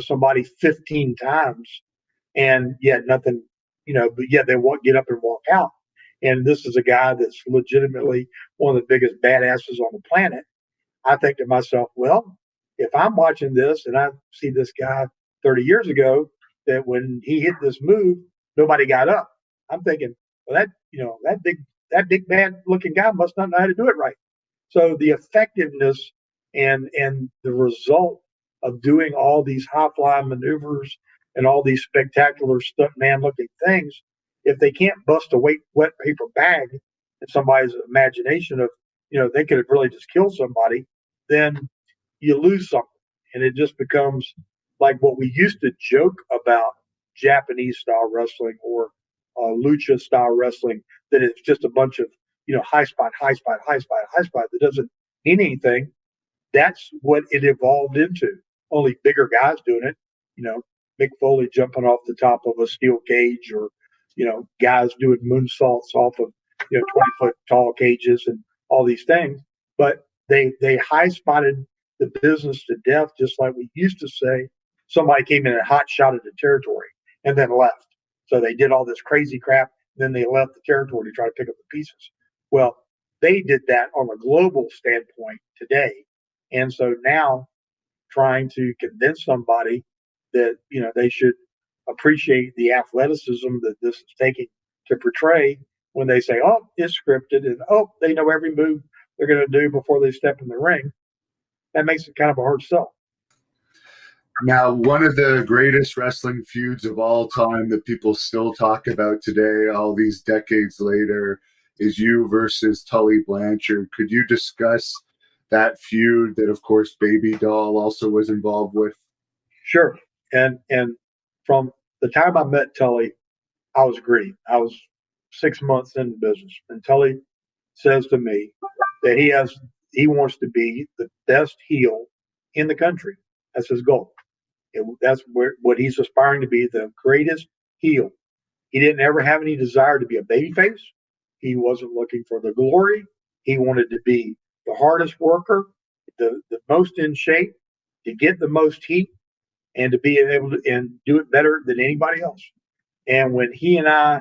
somebody 15 times and yet nothing, but yet they won't get up and walk out. And this is a guy that's legitimately one of the biggest badasses on the planet. I think to myself, well, if I'm watching this and I see this guy 30 years ago that when he hit this move, nobody got up. I'm thinking, well, that big bad looking guy must not know how to do it right. So the effectiveness and the result of doing all these high flying maneuvers and all these spectacular stuntman looking things, if they can't bust a wet paper bag somebody's imagination of, they could have really just killed somebody, then you lose something. And it just becomes like what we used to joke about Japanese style wrestling or lucha style wrestling, that it's just a bunch of, high spot, high spot, high spot, high spot that doesn't mean anything. That's what it evolved into. Only bigger guys doing it. Mick Foley jumping off the top of a steel cage, or guys doing moonsaults off of 20-foot tall cages and all these things. But they high spotted the business to death, just like we used to say. Somebody came in and hot shotted the territory and then left. So they did all this crazy crap, then they left the territory to try to pick up the pieces. Well, they did that on a global standpoint today. And so now trying to convince somebody that, they should appreciate the athleticism that this is taking to portray, when they say, oh, it's scripted, and oh, they know every move they're going to do before they step in the ring, that makes it kind of a hard sell. Now, one of the greatest wrestling feuds of all time that people still talk about today, all these decades later, is you versus Tully Blanchard. Could you discuss that feud that, of course, Baby Doll also was involved with? Sure. And from the time I met Tully, I was green. I was 6 months in the business, and Tully says to me that he wants to be the best heel in the country. That's his goal. That's what he's aspiring to be, the greatest heel. He didn't ever have any desire to be a babyface. He wasn't looking for the glory. He wanted to be the hardest worker, the most in shape, to get the most heat, and to be able to and do it better than anybody else. And when he and I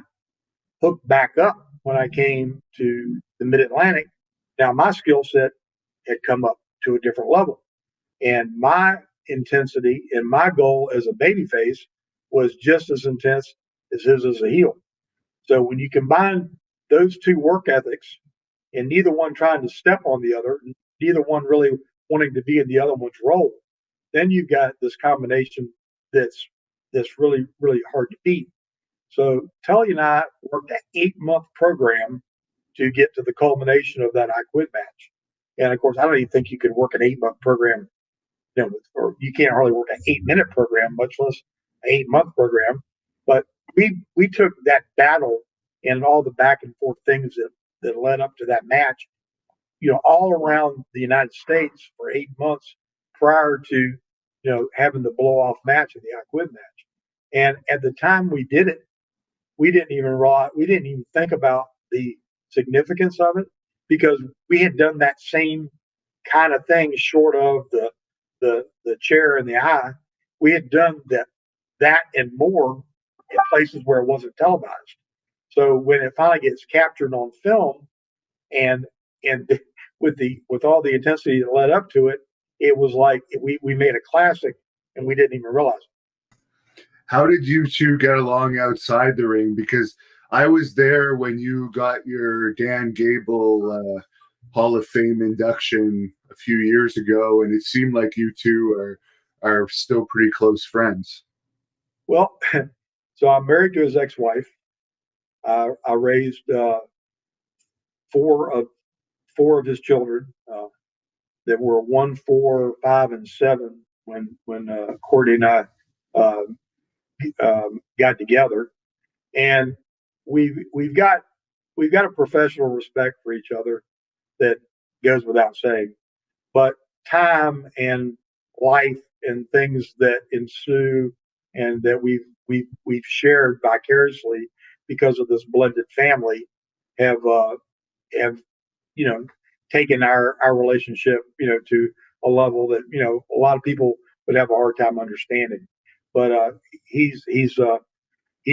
hooked back up, when I came to the Mid Atlantic, now my skill set had come up to a different level, and my intensity and my goal as a babyface was just as intense as his as a heel. So when you combine those two work ethics, and neither one trying to step on the other, neither one really wanting to be in the other one's role, then you've got this combination that's really, really hard to beat. So Tully and I worked an 8-month program to get to the culmination of that I Quit match. And of course, I don't even think you could work an 8-month program, or you can't hardly work an 8-minute program, much less an 8-month program. But we took that battle and all the back and forth things that led up to that match, all around the United States for 8 months prior to, having the blow off match of the I Quit match. And at the time we did it, we didn't even think about the significance of it, because we had done that same kind of thing, short of the chair and the eye. We had done that and more in places where it wasn't televised. So when it finally gets captured on film, and with all the intensity that led up to it, it was like we made a classic, and we didn't even realize it. How did you two get along outside the ring? Because I was there when you got your Dan Gable Hall of Fame induction a few years ago, and it seemed like you two are still pretty close friends. Well, so I'm married to his ex-wife. I raised four of his children that were 1, 4, 5, and 7 when Courtney and I got together, and we've got a professional respect for each other that goes without saying. But time and life and things that ensue, and that we've shared vicariously because of this blended family, have taken our relationship to a level that a lot of people would have a hard time understanding. But he's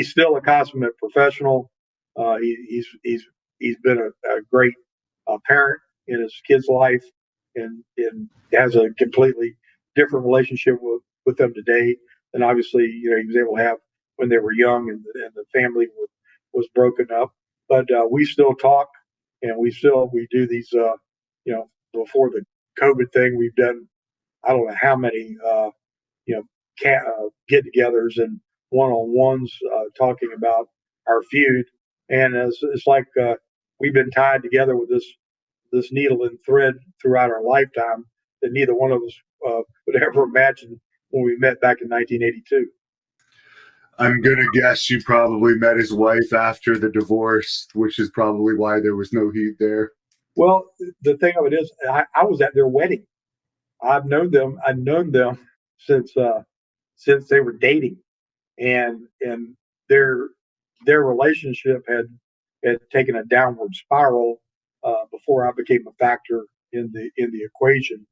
still a consummate professional. He's been a great parent in his kid's life, and has a completely different relationship with them today than obviously he was able to have when they were young, and the family was broken up. But we still talk, and we do these before the COVID thing, we've done I don't know how many you know get-togethers and one-on-ones talking about our feud. And it's like we've been tied together with this needle and thread throughout our lifetime that neither one of us would ever imagine when we met back in 1982. I'm going to guess you probably met his wife after the divorce, which is probably why there was no heat there. Well, the thing of it is, I was at their wedding. I've known them. I've known them since they were dating, and their their relationship had taken a downward spiral before I became a factor in the equation.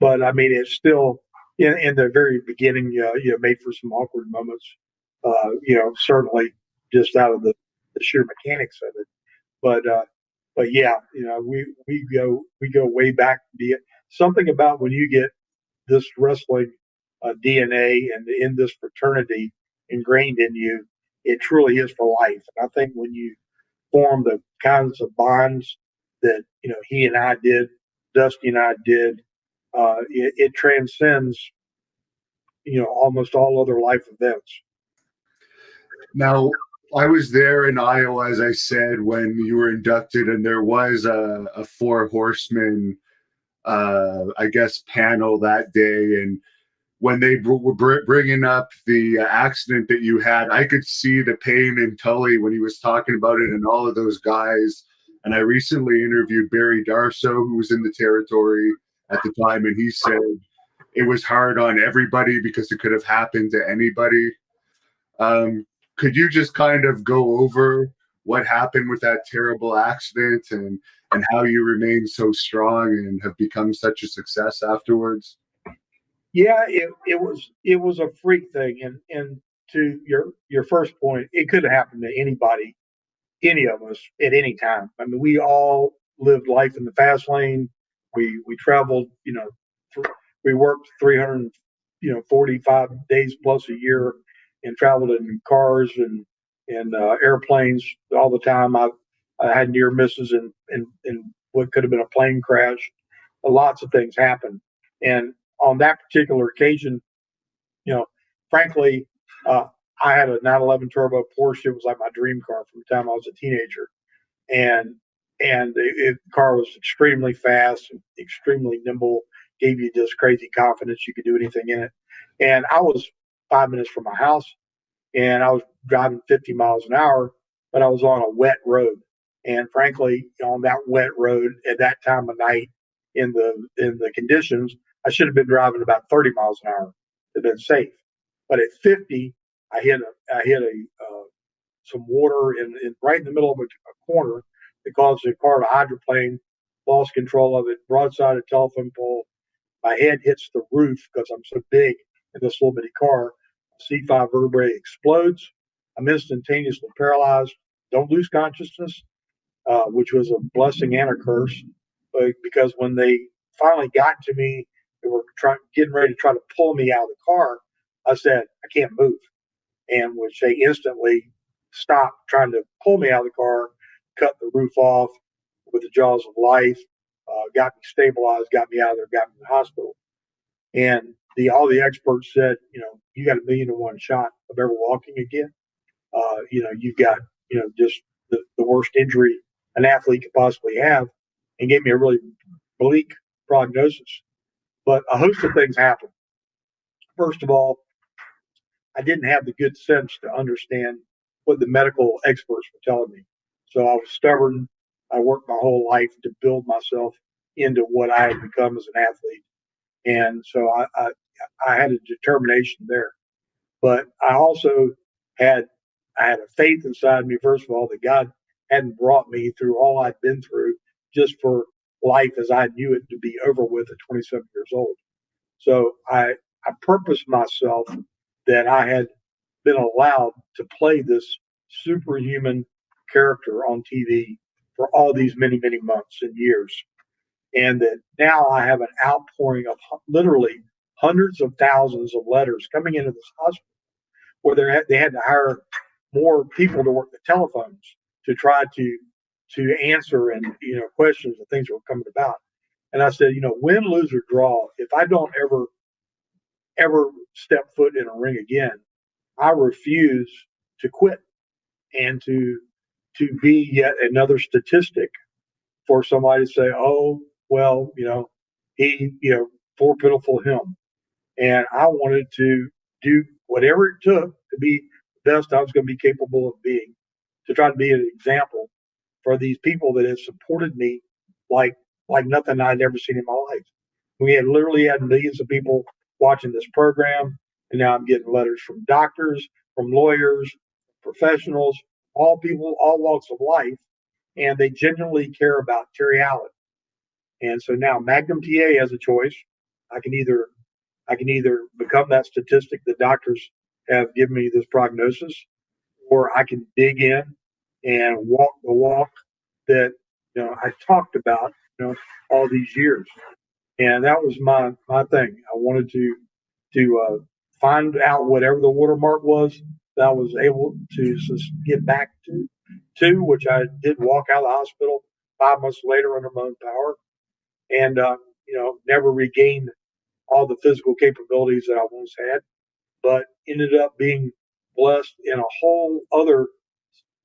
But I mean, it's still in the very beginning. Made for some awkward moments. Certainly just out of the sheer mechanics of it. But but yeah, we go way back. Something about when you get this wrestling DNA and in this fraternity ingrained in you, it truly is for life. And I think when you form the kinds of bonds that he and I did, Dusty and I did, it transcends almost all other life events. Now, I was there in Iowa, as I said, when you were inducted, and there was a Four Horsemen, I guess, panel that day. And when they were bringing up the accident that you had, I could see the pain in Tully when he was talking about it and all of those guys. And I recently interviewed Barry Darso, who was in the territory at the time, and he said it was hard on everybody because it could have happened to anybody. Um, could you just kind of go over what happened with that terrible accident and how you remained so strong and have become such a success afterwards? Yeah, it was a freak thing, and to your first point, it could have happened to anybody, any of us at any time. I mean, we all lived life in the fast lane. We traveled, we worked 300, 45 days plus a year, and traveled in cars and airplanes all the time. I had near misses and what could have been a plane crash. Lots of things happened, and on that particular occasion, you know, frankly, uh, I had a 911 turbo Porsche. It was like my dream car from the time I was a teenager, and the car was extremely fast, extremely nimble, gave you this crazy confidence you could do anything in it. And I was 5 minutes from my house, and I was driving 50 miles an hour, but I was on a wet road. And frankly, on that wet road at that time of night, in the conditions, I should have been driving about 30 miles an hour to have been safe. But at 50, I hit some water in right in the middle of a corner that caused the car to hydroplane, lost control of it, broadside a telephone pole. My head hits the roof because I'm so big in this little bitty car. C5 vertebrae explodes. I'm instantaneously paralyzed. Don't lose consciousness, which was a blessing and a curse. Because when they finally got to me, they were getting ready to try to pull me out of the car. I said, I can't move. And which they instantly stopped trying to pull me out of the car, cut the roof off with the jaws of life, got me stabilized, got me out of there, got me to the hospital. And all the experts said, you got 1,000,000 to 1 shot of ever walking again. You've got, just the worst injury an athlete could possibly have, and gave me a really bleak prognosis. But a host of things happened. First of all, I didn't have the good sense to understand what the medical experts were telling me. So I was stubborn. I worked my whole life to build myself into what I had become as an athlete. And so I had a determination there. But I also had I had a faith inside me, first of all, that God hadn't brought me through all I'd been through just for life as I knew it to be over with at 27 years old. So I purposed myself that I had been allowed to play this superhuman character on TV for all these many, many months and years. And that now I have an outpouring of literally hundreds of thousands of letters coming into this hospital where they had to hire more people to work the telephones to try to answer and questions and things that were coming about. And I said, win, lose, or draw, if I don't ever step foot in a ring again, I refuse to quit and to to be yet another statistic for somebody to say, oh, well, he, poor pitiful him. And I wanted to do whatever it took to be the best I was going to be capable of being, to try to be an example for these people that have supported me like nothing I'd ever seen in my life. We had literally had millions of people watching this program, and now I'm getting letters from doctors, from lawyers, professionals, all people, all walks of life, and they genuinely care about Terry Allen. And so now Magnum TA has a choice. I can either become that statistic the doctors have given me this prognosis, or I can dig in and walk the walk that I talked about all these years. And that was my thing. I wanted to find out whatever the watermark was that I was able to get back to which I did walk out of the hospital 5 months later under my own power, and never regained all the physical capabilities that I once had, but ended up being blessed in a whole other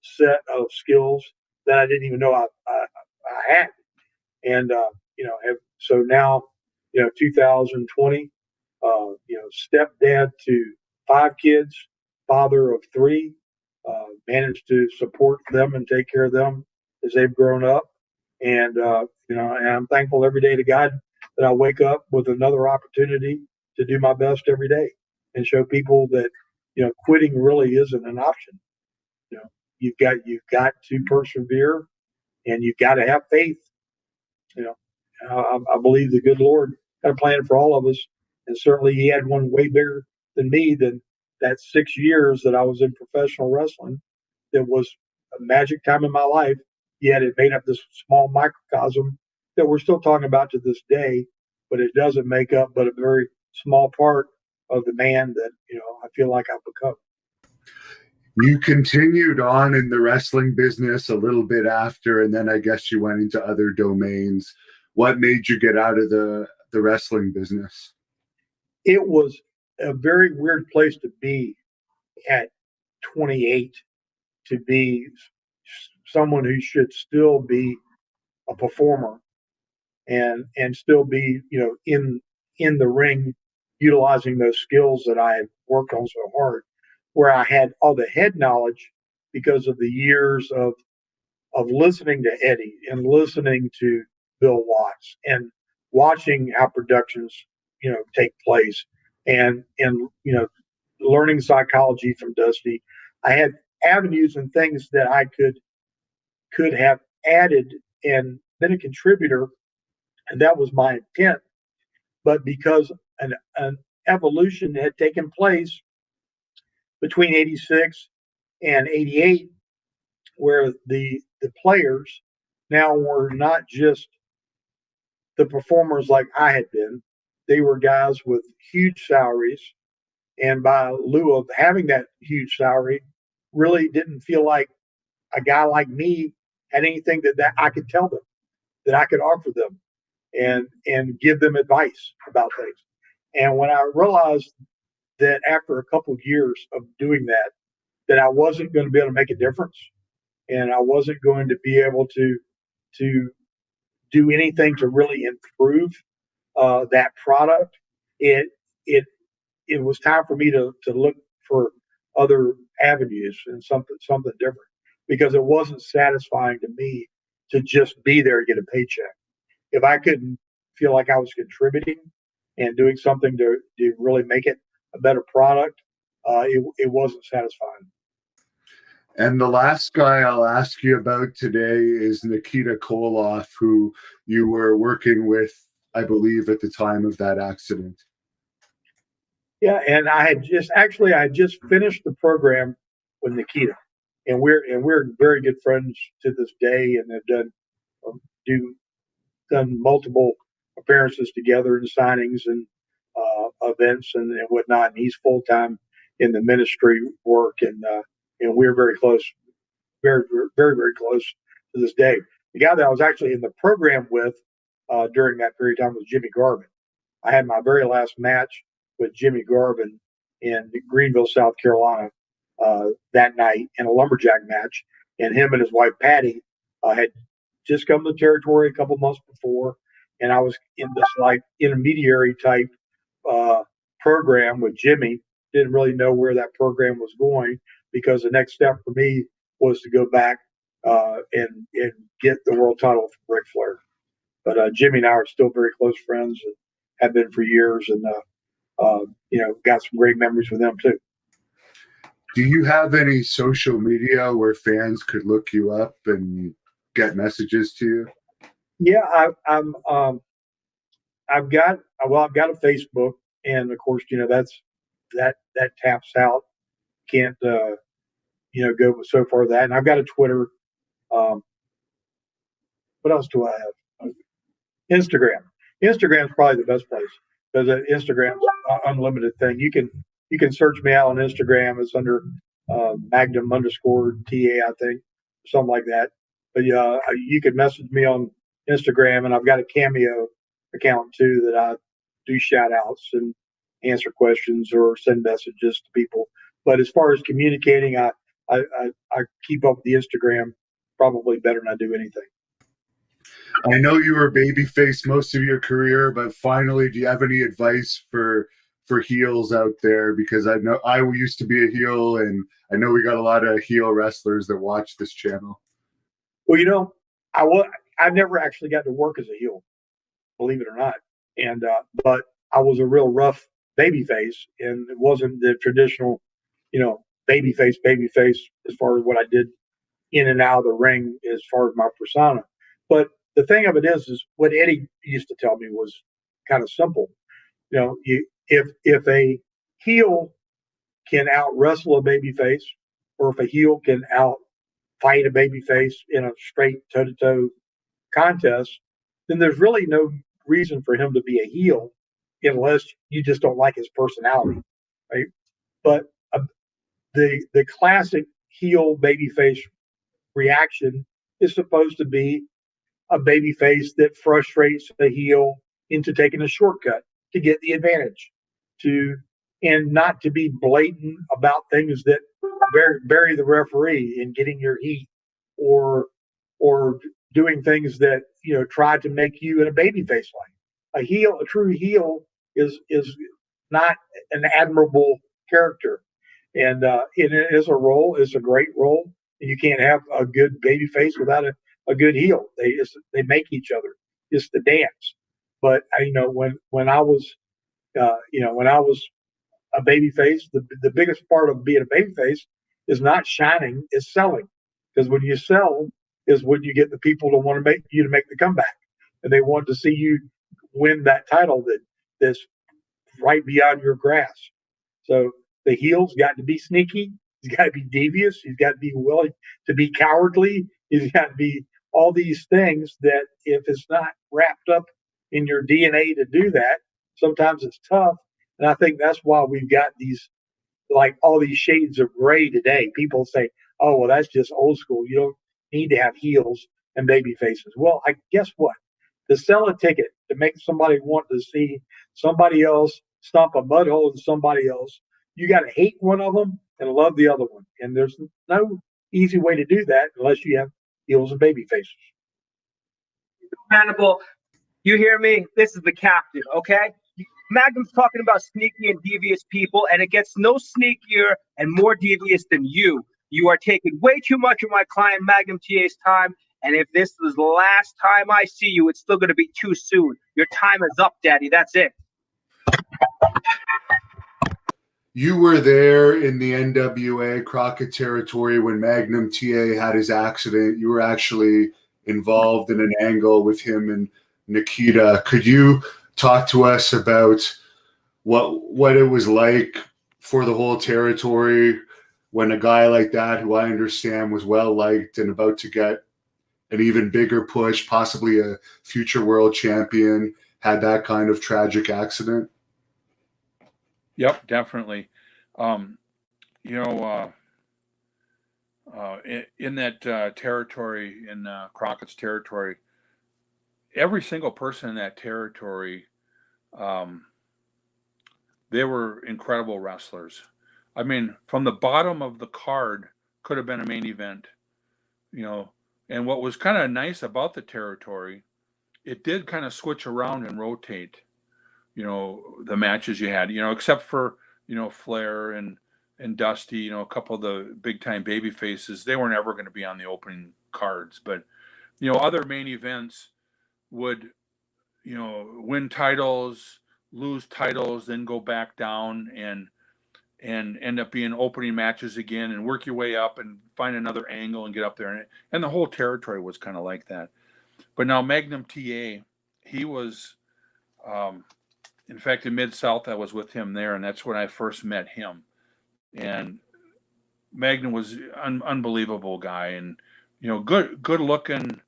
set of skills that I didn't even know I had. And, so now, 2020, stepdad to 5 kids, father of 3, managed to support them and take care of them as they've grown up. And, and I'm thankful every day to God that I wake up with another opportunity to do my best every day and show people that, quitting really isn't an option. You know, you've got to persevere, and you've got to have faith. You know, I believe the good Lord had a plan for all of us, and certainly He had one way bigger than me. Than that 6 years that I was in professional wrestling, that was a magic time in my life. Yet it made up this small microcosm that we're still talking about to this day, but it doesn't make up but a very small part of the man that I feel like I've become. You continued on in the wrestling business a little bit after, and then I guess you went into other domains. What made you get out of the wrestling business? It was a very weird place to be at 28, to be someone who should still be a performer and still be in the ring, utilizing those skills that I had worked on so hard, where I had all the head knowledge because of the years of listening to Eddie and listening to Bill Watts and watching how productions take place, and learning psychology from Dusty. I had avenues and things that I could have added and been a contributor, and that was my intent. But because an evolution had taken place between 86 and 88, where the players now were not just the performers like I had been. They were guys with huge salaries, and by lieu of having that huge salary, really didn't feel like a guy like me had anything that I could tell them, that I could offer them, and give them advice about things. And when I realized that after a couple of years of doing that I wasn't going to be able to make a difference, and I wasn't going to be able to do anything to really improve that product, it it it was time for me to look for other avenues and something different, because it wasn't satisfying to me to just be there and get a paycheck. If I couldn't feel like I was contributing and doing something to really make it a better product, it wasn't satisfying. And the last guy I'll ask you about today is Nikita Koloff, who you were working with, I believe, at the time of that accident. Yeah, and I had just finished the program with Nikita, and we're very good friends to this day, and have um, do done multiple appearances together and signings and events and whatnot. And he's full time in the ministry work, and we're very close, very very very close to this day. The guy that I was actually in the program with during that period of time was Jimmy Garvin. I had my very last match with Jimmy Garvin in Greenville, South Carolina, that night in a lumberjack match. and him and his wife Patty had just come to the territory a couple months before, and I was in this like intermediary type uh, program with Jimmy. Didn't really know where that program was going because the next step for me was to go back and get the world title from Ric Flair. But Jimmy and I are still very close friends and have been for years, and got some great memories with them too. Do you have any social media where fans could look you up and get messages to you? Yeah, I've got I've got a Facebook, and of course, that taps out. Can't go so far with that. And I've got a Twitter. Um, what else do I have? Instagram. Instagram's probably the best place because Instagram's an unlimited thing. You can search me out on Instagram. It's under Magnum underscore TA, I think, something like that. But yeah, you can message me on Instagram, and I've got a Cameo account too that I do shout outs and answer questions or send messages to people. But as far as communicating, I keep up with the Instagram probably better than I do anything. I know you were babyface most of your career, but finally, do you have any advice for heels out there? Because I know I used to be a heel, and I know we got a lot of heel wrestlers that watch this channel. Well, I never actually got to work as a heel, believe it or not, and but I was a real rough baby face, and it wasn't the traditional, baby face as far as what I did in and out of the ring as far as my persona. But the thing of it is what Eddie used to tell me was kind of simple. If a heel can out wrestle a baby face, or if a heel can out fight a baby face in a straight toe to toe contest, then there's really no reason for him to be a heel unless you just don't like his personality, right? But the classic heel babyface reaction is supposed to be a babyface that frustrates the heel into taking a shortcut to get the advantage, to and not to be blatant about things that bury the referee in getting your heat, or or doing things that try to make you in a babyface line. A true heel is not an admirable character, and it is a role. It's a great role, and you can't have a good baby face without a good heel. They make each other. It's the dance. But when I was a baby face, the biggest part of being a baby face is not shining, it's selling. Because when you sell is when you get the people to want to make you to make the comeback, and they want to see you win that title that's right beyond your grasp. So the heel's got to be sneaky. He's got to be devious. He's got to be willing to be cowardly. He's got to be all these things that if it's not wrapped up in your DNA to do that, sometimes it's tough. And I think that's why we've got these, like all these shades of gray today. People say, oh, well, that's just old school. You don't need to have heels and baby faces. Well, I guess what? To sell a ticket, to make somebody want to see somebody else stomp a mud hole in somebody else, you got to hate one of them and love the other one. And there's no easy way to do that unless you have heels and baby faces. Hannibal, you hear me? This is the captain, okay? Magnum's talking about sneaky and devious people, and it gets no sneakier and more devious than you. You are taking way too much of my client Magnum TA's time, and if this is the last time I see you, it's still going to be too soon. Your time is up, Daddy. That's it. You were there in the NWA Crockett territory when Magnum TA had his accident. You were actually involved in an angle with him and Nikita. Could you talk to us about what it was like for the whole territory when a guy like that, who I understand was well liked and about to get an even bigger push, possibly a future world champion, had that kind of tragic accident? Yep, definitely. Um, you know, in that territory, in Crockett's territory, every single person in that territory, um, they were incredible wrestlers. I mean, from the bottom of the card, could have been a main event. you know, and what was kind of nice about the territory, it did kind of switch around and rotate, you know, the matches you had, you know, except for, you know, Flair and Dusty, you know, a couple of the big time baby faces, they were never going to be on the opening cards. But, you know, other main events would, you know, win titles, lose titles, then go back down and end up being opening matches again and work your way up and find another angle and get up there. And the whole territory was kind of like that. But now Magnum TA, he was, in fact, in Mid-South, I was with him there, and that's when I first met him. And Magnum was an unbelievable guy, and you know, good looking,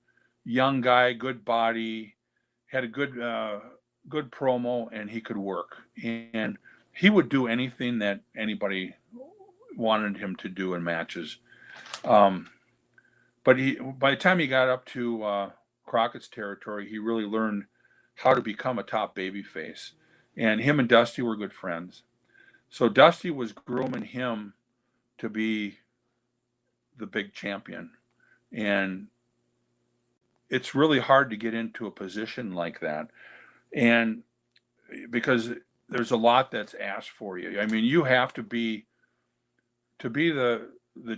young guy, good body, had a good promo, and he could work. And he would do anything that anybody wanted him to do in matches. Um, but by the time he got up to Crockett's territory, he really learned how to become a top baby face. And him and Dusty were good friends. So Dusty was grooming him to be the big champion. And it's really hard to get into a position like that. And because there's a lot that's asked for you. I mean, you have to be the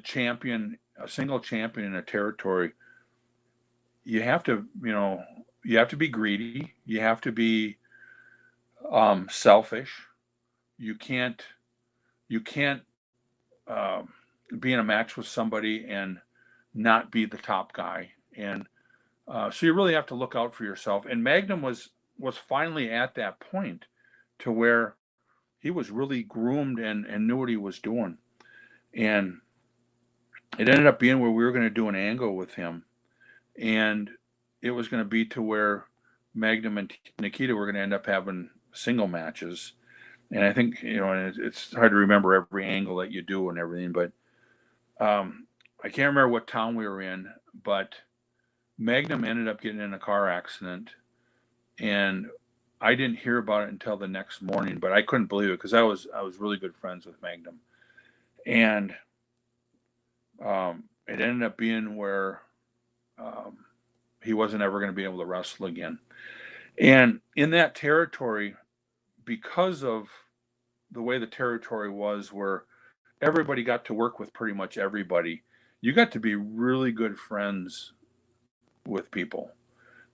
champion, a single champion in a territory. You have to, you know, you have to be greedy. You have to be selfish. You can't be in a match with somebody and not be the top guy. And so you really have to look out for yourself. And Magnum was finally at that point to where he was really groomed and knew what he was doing. And it ended up being where we were going to do an angle with him. And it was going to be to where Magnum and Nikita were going to end up having single matches. And I think, you know, and it's hard to remember every angle that you do and everything, but I can't remember what town we were in, but Magnum ended up getting in a car accident, and I didn't hear about it until the next morning, but I couldn't believe it because I was really good friends with Magnum. And it ended up being where he wasn't ever going to be able to wrestle again. And in that territory, because of the way the territory was, where everybody got to work with pretty much everybody, you got to be really good friends with people.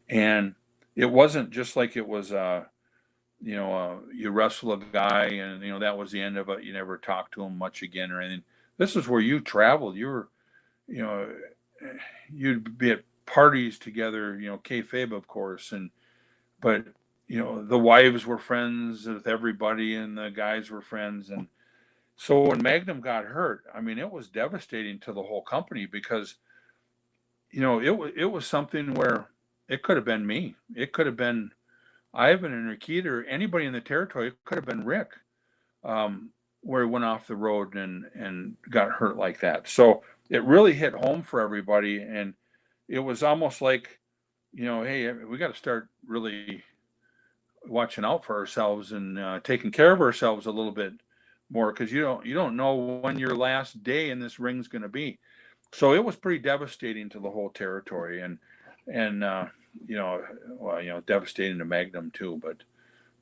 And it wasn't just like it was, you know, you wrestle a guy and, you know, that was the end of it. You never talked to him much again or anything. This is where you traveled. You were, you know, you'd be at parties together, you know, kayfabe, of course. But, you know, the wives were friends with everybody and the guys were friends. And so when Magnum got hurt, I mean, it was devastating to the whole company because, you know, it was something where it could have been me. It could have been Ivan and Nikita or anybody in the territory. It could have been Rick, where he went off the road and got hurt like that. So it really hit home for everybody. And it was almost like, you know, hey, we got to start really watching out for ourselves and taking care of ourselves a little bit more, because you don't know when your last day in this ring's going to be. So it was pretty devastating to the whole territory, and you know, well, you know, devastating to Magnum too, but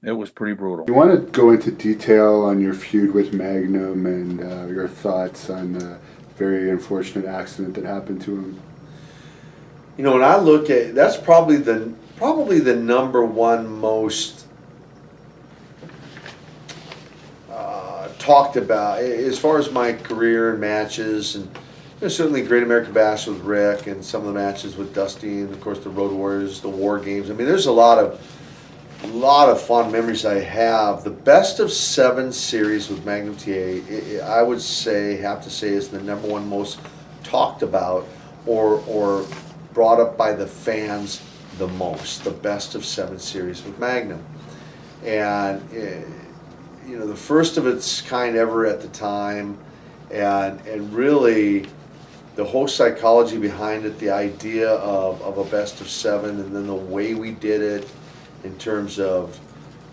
it was pretty brutal. You want to go into detail on your feud with Magnum and your thoughts on the very unfortunate accident that happened to him? You know, when I look at, that's probably the number one most talked about as far as my career and matches, and there's certainly Great American Bash with Rick and some of the matches with Dusty, and of course the Road Warriors, the War Games. I mean, there's a lot of fond memories I have. The best of 7 series with Magnum TA, I would have to say is the number one most talked about or brought up by the fans the most. The best of 7 series with Magnum, and you know, the first of its kind ever at the time, and really the whole psychology behind it, the idea of a best of 7, and then the way we did it in terms of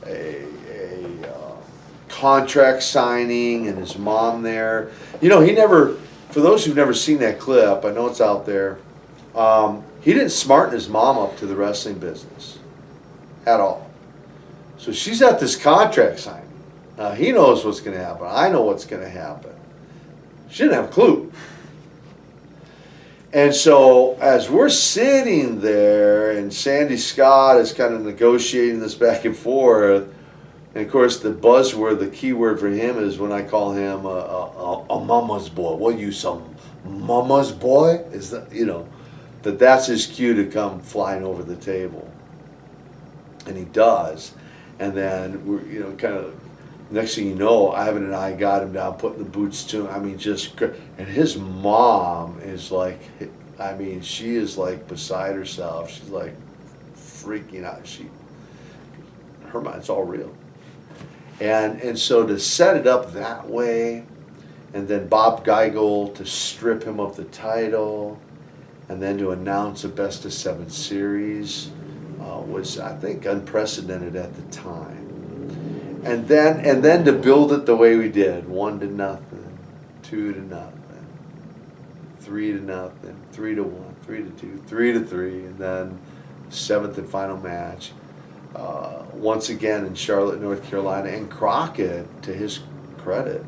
a contract signing and his mom there. You know, he never, for those who've never seen that clip, I know it's out there, He didn't smarten his mom up to the wrestling business at all. So she's at this contract signing. Now he knows what's going to happen. I know what's going to happen. She didn't have a clue. And so as we're sitting there and Sandy Scott is kind of negotiating this back and forth, and of course the buzzword, the key word for him is when I call him a mama's boy. What, you some mama's boy? Is that, that's his cue to come flying over the table. And he does. And then we're, kind of, next thing you know, Ivan and I got him down, putting the boots to him. I mean, and his mom is like, she is like beside herself. She's like freaking out. Her mind's all real. And so to set it up that way, and then Bob Geigel to strip him of the title, and then to announce a best of 7 series was, I think, unprecedented at the time. And then to build it the way we did, 1-0, 2-0, 3-0, 3-1, 3-2, 3-3, and then 7th and final match. Once again in Charlotte, North Carolina, and Crockett, to his credit,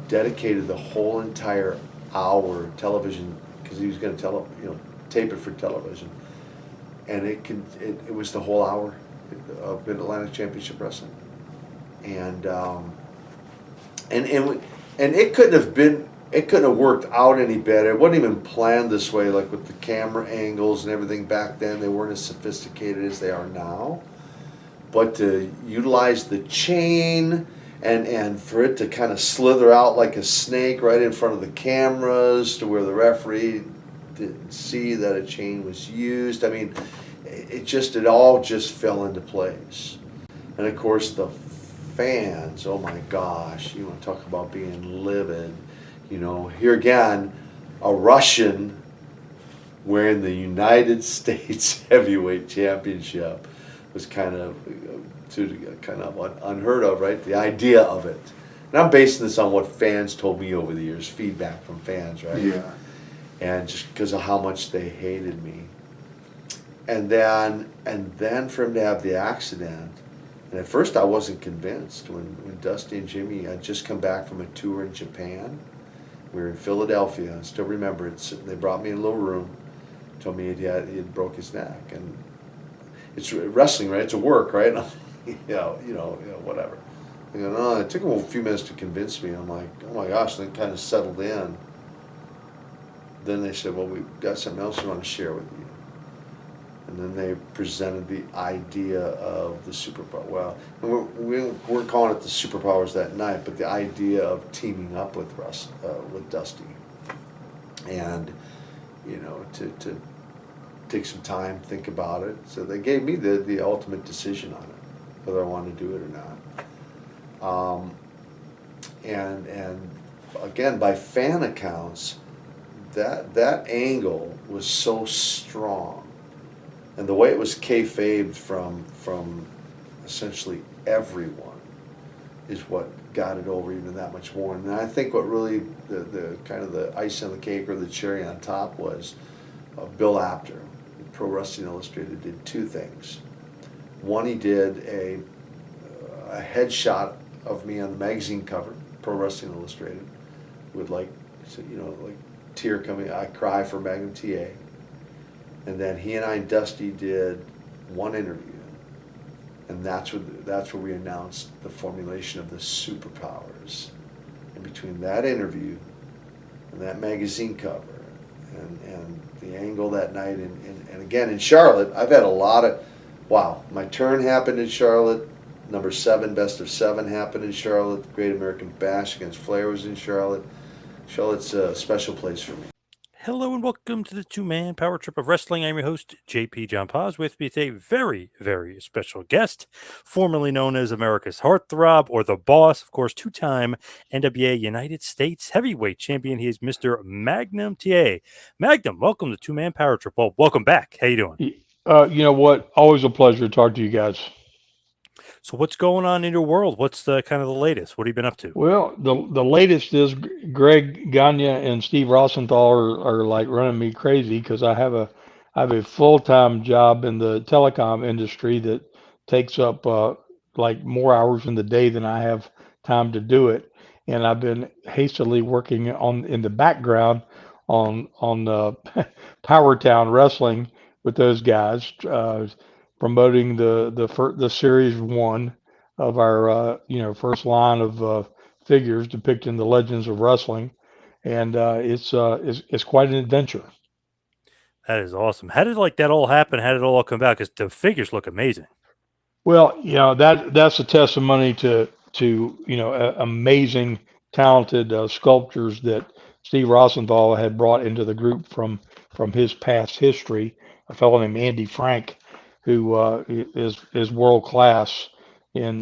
dedicated the whole entire hour television, because he was going to tape it for television, and it was the whole hour of Mid-Atlantic Championship Wrestling, and it couldn't have worked out any better. It wasn't even planned this way, like with the camera angles and everything back then. They weren't as sophisticated as they are now. But to utilize the chain and for it to kind of slither out like a snake right in front of the cameras to where the referee didn't see that a chain was used. I mean, it all just fell into place. And of course the fans, oh my gosh, you want to talk about being livid. Here again, a Russian wearing the United States Heavyweight Championship was kind of unheard of, right? The idea of it. And I'm basing this on what fans told me over the years, feedback from fans, right? Yeah. And just because of how much they hated me. And then for him to have the accident, and at first I wasn't convinced when Dusty and Jimmy had just come back from a tour in Japan. We were in Philadelphia. I still remember it. They brought me in a little room, told me he had broke his neck, and it's wrestling, right? It's a work, right? Whatever. They go, no, it took them a few minutes to convince me. I'm like, oh my gosh, and then kind of settled in. Then they said, well, we've got something else we want to share with you. And then they presented the idea of the superpower. Well, we weren't calling it the superpowers that night, but the idea of teaming up with Dusty, and to take some time, think about it. So they gave me the ultimate decision on it, whether I wanted to do it or not. And again, by fan accounts, that angle was so strong. And the way it was kayfabed from essentially everyone is what got it over even that much more. And I think what really the kind of the ice on the cake or the cherry on top was Bill Apter, Pro Wrestling Illustrated, did 2 things. One, he did a headshot of me on the magazine cover, Pro Wrestling Illustrated, with like tear coming, I cry for Magnum TA. And then he and I and Dusty did one interview, and that's where we announced the formulation of the superpowers. And between that interview and that magazine cover and the angle that night, and again in Charlotte, I've had a lot of, my turn happened in Charlotte, number 7, best of 7 happened in Charlotte, the Great American Bash against Flair was in Charlotte. Charlotte's a special place for me. Hello and welcome to the 2-Man Power Trip of Wrestling. I'm your host, JP John Paz. With me today, very, very special guest, formerly known as America's Heartthrob or The Boss, of course, 2-time NWA United States Heavyweight Champion. He is Mr. Magnum TA. Magnum, welcome to 2-Man Power Trip. Well, welcome back. How you doing? You know what? Always a pleasure to talk to you guys. So what's going on in your world? What's the kind of the latest? What have you been up to? Well, the latest is Greg Gagne and Steve Rosenthal are like running me crazy because I have a full-time job in the telecom industry that takes up like more hours in the day than I have time to do it, and I've been hastily working on in the background on Power Town Wrestling with those guys, promoting the series one of our first line of figures depicting the legends of wrestling, and it's quite an adventure. That is awesome. How did like that all happen? How did it all come about? Because the figures look amazing. Well, that's a testimony to amazing, talented sculptors that Steve Rosenthal had brought into the group from his past history. A fellow named Andy Frank, who is world class in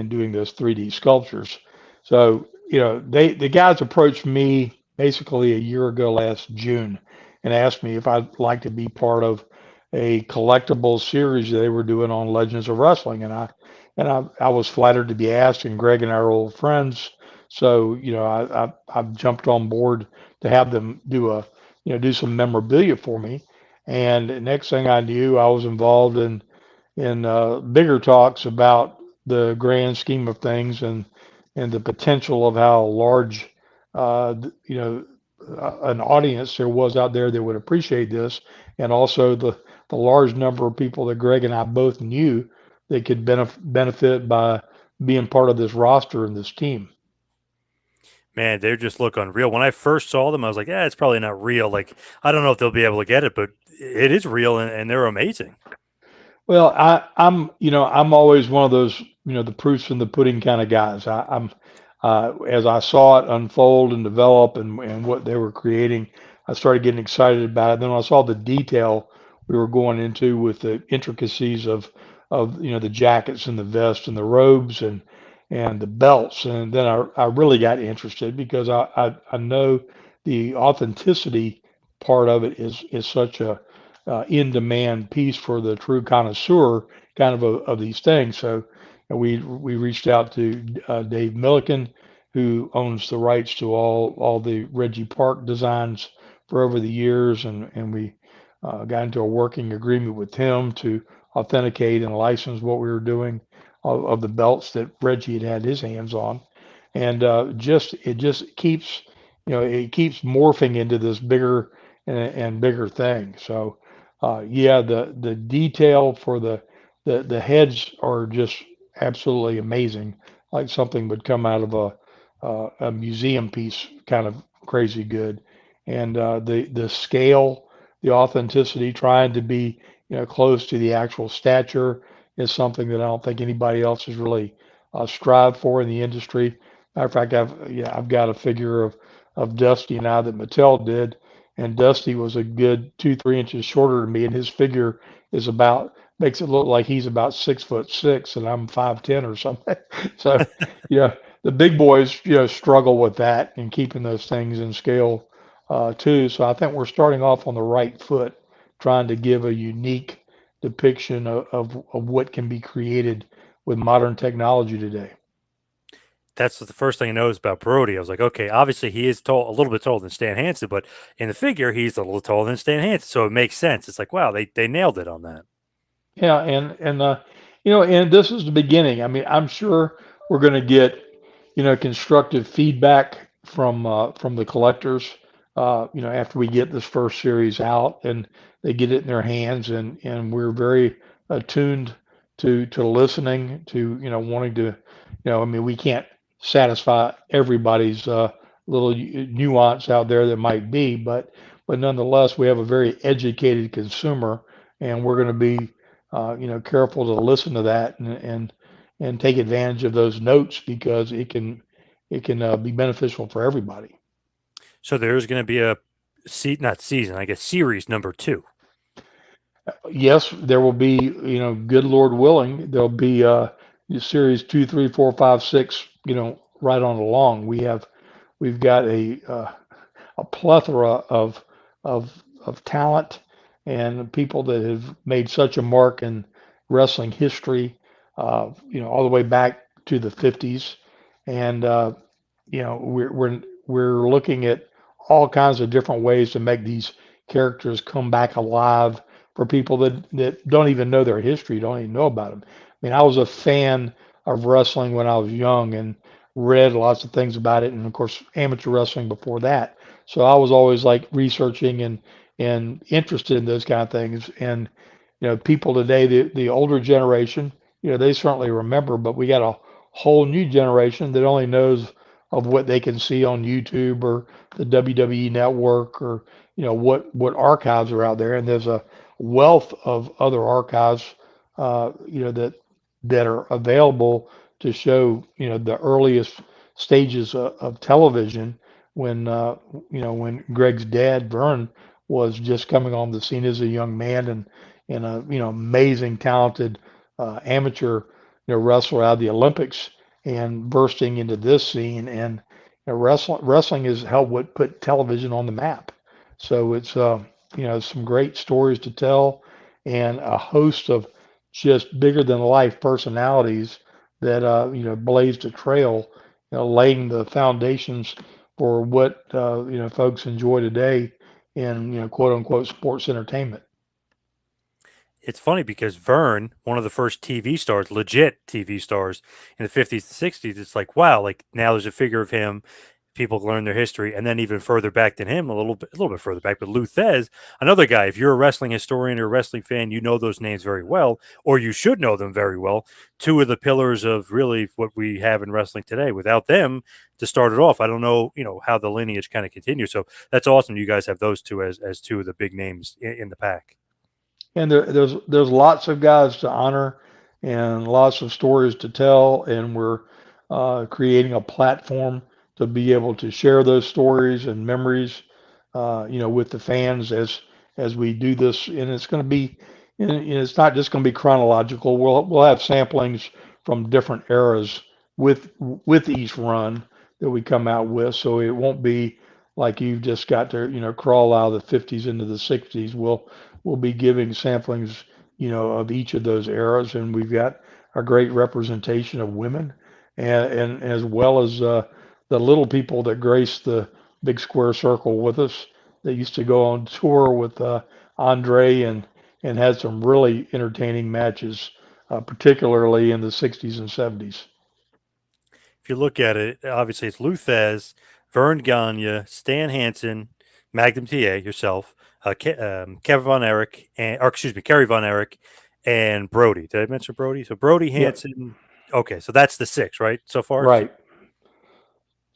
doing those 3D sculptures. So the guys approached me basically a year ago last June and asked me if I'd like to be part of a collectible series they were doing on Legends of Wrestling, and I was flattered to be asked. And Greg and I are old friends, so I've jumped on board to have them do some memorabilia for me. And the next thing I knew, I was involved in bigger talks about the grand scheme of things and the potential of how large uh, you know an audience there was out there that would appreciate this, and also the large number of people that Greg and I both knew that could benefit by being part of this roster and this team. Man, they just look unreal. When I first saw them, I was like, "Yeah, it's probably not real." Like, I don't know if they'll be able to get it, but it is real, and they're amazing. Well, I'm always one of those, the proofs in the pudding kind of guys. As I saw it unfold and develop and what they were creating, I started getting excited about it. Then when I saw the detail we were going into with the intricacies of the jackets and the vests and the robes and the belts, and then I really got interested because I know the authenticity part of it is such a in-demand piece for the true connoisseur kind of these things. So we reached out to Dave Milliken, who owns the rights to all the Reggie Park designs for over the years, and we got into a working agreement with him to authenticate and license what we were doing of the belts that Reggie had his hands on, and just it just keeps it keeps morphing into this bigger and bigger thing. So yeah, the detail for the heads are just absolutely amazing, like something would come out of a museum piece, kind of crazy good. And the scale, the authenticity, trying to be close to the actual stature is something that I don't think anybody else has really strived for in the industry. Matter of fact, I've got a figure of Dusty and I that Mattel did, and Dusty was a good 2, 3 inches shorter than me, and his figure is about makes it look like he's about 6'6" and I'm 5'10" or something. So, the big boys, struggle with that and keeping those things in scale too. So I think we're starting off on the right foot, trying to give a unique depiction of what can be created with modern technology today. That's the first thing I noticed about Brody. I was like, okay, obviously he is tall, a little bit taller than Stan Hansen, but in the figure, he's a little taller than Stan Hansen, so it makes sense. It's like, wow, they nailed it on that. Yeah, and this is the beginning. I mean, I'm sure we're going to get constructive feedback from the collectors. After we get this first series out and they get it in their hands, and we're very attuned to listening to wanting to I mean, we can't satisfy everybody's little nuance out there that might be, but nonetheless, we have a very educated consumer, and we're going to be careful to listen to that and take advantage of those notes because it can be beneficial for everybody. So there's going to be a not season, I guess series number 2. Yes, there will be, good Lord willing, there'll be series 2, 3, 4, 5, 6, right on along. We've got a plethora of talent and people that have made such a mark in wrestling history all the way back to the 50s, and we're looking at all kinds of different ways to make these characters come back alive for people that don't even know their history, don't even know about them. I mean, I was a fan of wrestling when I was young and read lots of things about it, and of course, amateur wrestling before that. So I was always like researching and interested in those kind of things. And people today, the older generation, they certainly remember, but we got a whole new generation that only knows of what they can see on YouTube or the WWE network, or what archives are out there. And there's a wealth of other archives that are available to show the earliest stages of television when when Greg's dad Vern was just coming on the scene as a young man, and a amazing talented amateur wrestler out of the Olympics, and bursting into this scene. And wrestling has helped what put television on the map. So it's some great stories to tell, and a host of just bigger than life personalities that blazed a trail, laying the foundations for what folks enjoy today in quote unquote sports entertainment. It's funny because Vern, one of the first TV stars, legit TV stars in the 50s and 60s, it's like, wow, like now there's a figure of him. People learn their history. And then even further back than him, a little bit further back, but Lou Thez, another guy, if you're a wrestling historian or a wrestling fan, you know those names very well, or you should know them very well. Two of the pillars of really what we have in wrestling today. Without them to start it off, I don't know, how the lineage kind of continues. So that's awesome. You guys have those two as two of the big names in the pack. And there's lots of guys to honor and lots of stories to tell, and we're creating a platform to be able to share those stories and memories, with the fans as we do this. And it's going to be, it's not just going to be chronological. We'll have samplings from different eras with each run that we come out with, so it won't be like you've just got to crawl out of the 50s into the 60s. We'll be giving samplings, of each of those eras, and we've got a great representation of women, and as well as the little people that grace the big square circle with us. That used to go on tour with Andre, and had some really entertaining matches, particularly in the 60s and 70s. If you look at it, obviously it's Lou Thez, Vern Gagne, Stan Hansen, Magnum TA, yourself, Kevin Von Erich, or excuse me, Kerry Von Erich, and Brody. Did I mention Brody? So Brody, Yep. Hansen. Okay, so that's the six, right? So far. Right.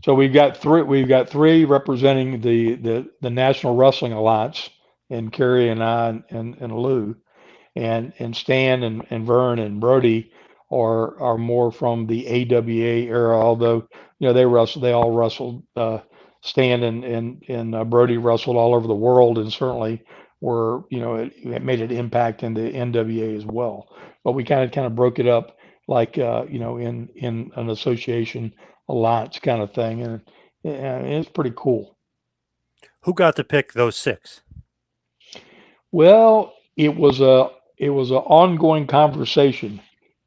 So we've got three. We've got three representing the National Wrestling Alliance, and Kerry and I and Lou, and Stan and Vern and Brody are more from the AWA era. Although they all wrestled. Stan and Brody wrestled all over the world, and certainly were it made an impact in the NWA as well. But we kind of broke it up like in an association alliance kind of thing, and it's pretty cool. Who got to pick those six? Well, it was a ongoing conversation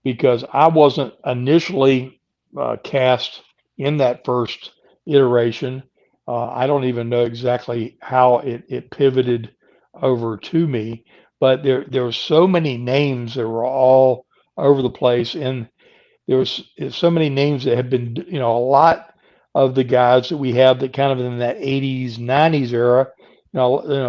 because I wasn't initially cast in that first iteration. I don't even know exactly how it pivoted over to me, but there were so many names that were all over the place, and there was so many names that have been, a lot of the guys that we have that kind of in that 80s, 90s era,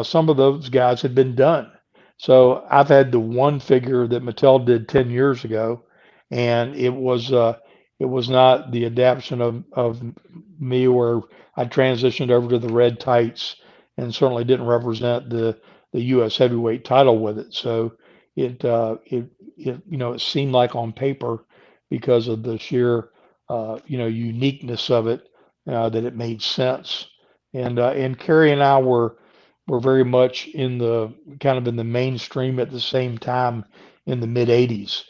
some of those guys had been done. So I've had the one figure that Mattel did 10 years ago, and it was not the adaptation of me where I transitioned over to the red tights and certainly didn't represent the U.S. heavyweight title with it. So it seemed like on paper, because of the sheer uniqueness of it, that it made sense. And Carrie and I were very much in the kind of in the mainstream at the same time in the mid '80s.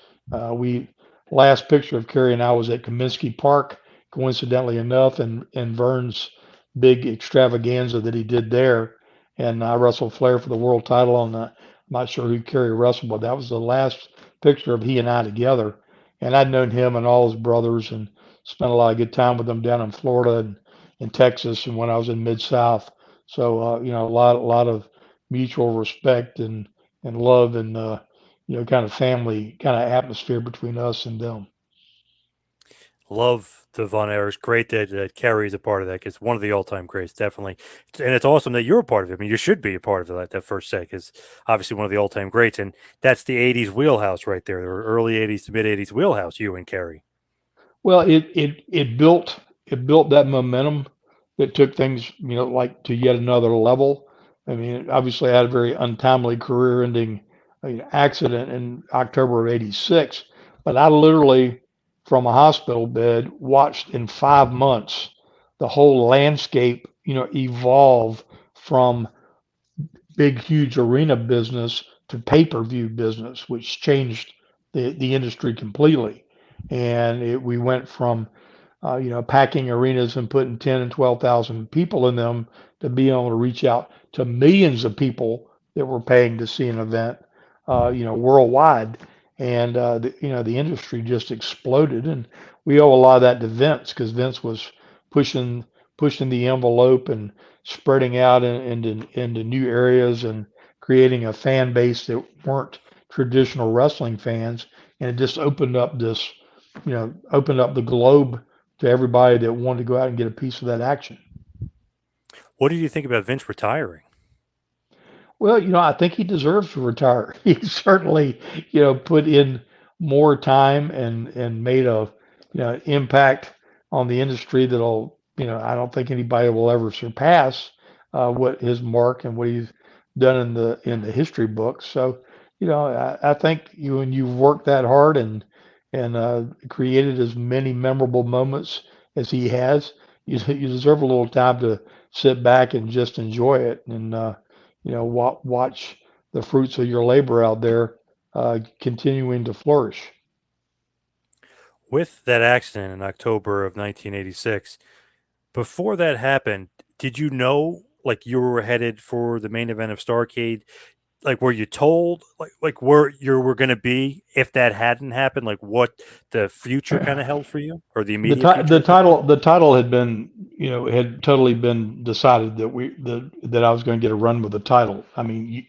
We Last picture of Carrie and I was at Comiskey Park, coincidentally enough, and Vern's big extravaganza that he did there. And I wrestled Flair for the world title, and I'm not sure who Carrie wrestled, but that was the last picture of he and I together. and I'd known him and all his brothers and spent a lot of good time with them down in Florida and in Texas and when I was in Mid South. So a lot of mutual respect and love and kind of family kind of atmosphere between us and them. Love the Von Erich. Great that Kerry is a part of that because one of the all-time greats, definitely. And it's awesome that you're a part of it. I mean, you should be a part of that first set because obviously one of the all-time greats, and that's the '80s wheelhouse right there, or early '80s to mid '80s wheelhouse. You and Kerry. Well, it built that momentum that took things, like to yet another level. I mean, obviously, I had a very untimely career-ending accident in October of '86, but I literally, from a hospital bed, watched in 5 months the whole landscape, evolve from big, huge arena business to pay-per-view business, which changed the industry completely. And we went from packing arenas and putting 10 and 12,000 people in them to be able to reach out to millions of people that were paying to see an event, worldwide. And the industry just exploded. And we owe a lot of that to Vince because Vince was pushing pushing the envelope and spreading out into new areas and creating a fan base that weren't traditional wrestling fans. And it just opened up the globe to everybody that wanted to go out and get a piece of that action. What did you think about Vince retiring? Well, I think he deserves to retire. He certainly, put in more time and made a, impact on the industry that'll, I don't think anybody will ever surpass what his mark and what he's done in the history books. So, I think when you've worked that hard and created as many memorable moments as he has, you deserve a little time to sit back and just enjoy it and watch the fruits of your labor out there continuing to flourish. With that accident in October of 1986, before that happened, did you know like you were headed for the main event of Starcade? Like, were you told like where you were going to be if that hadn't happened? Like, what the future kind of held for you, or the The immediate ti- future? the title the title had been had totally been decided that I was going to get a run with the title. I mean,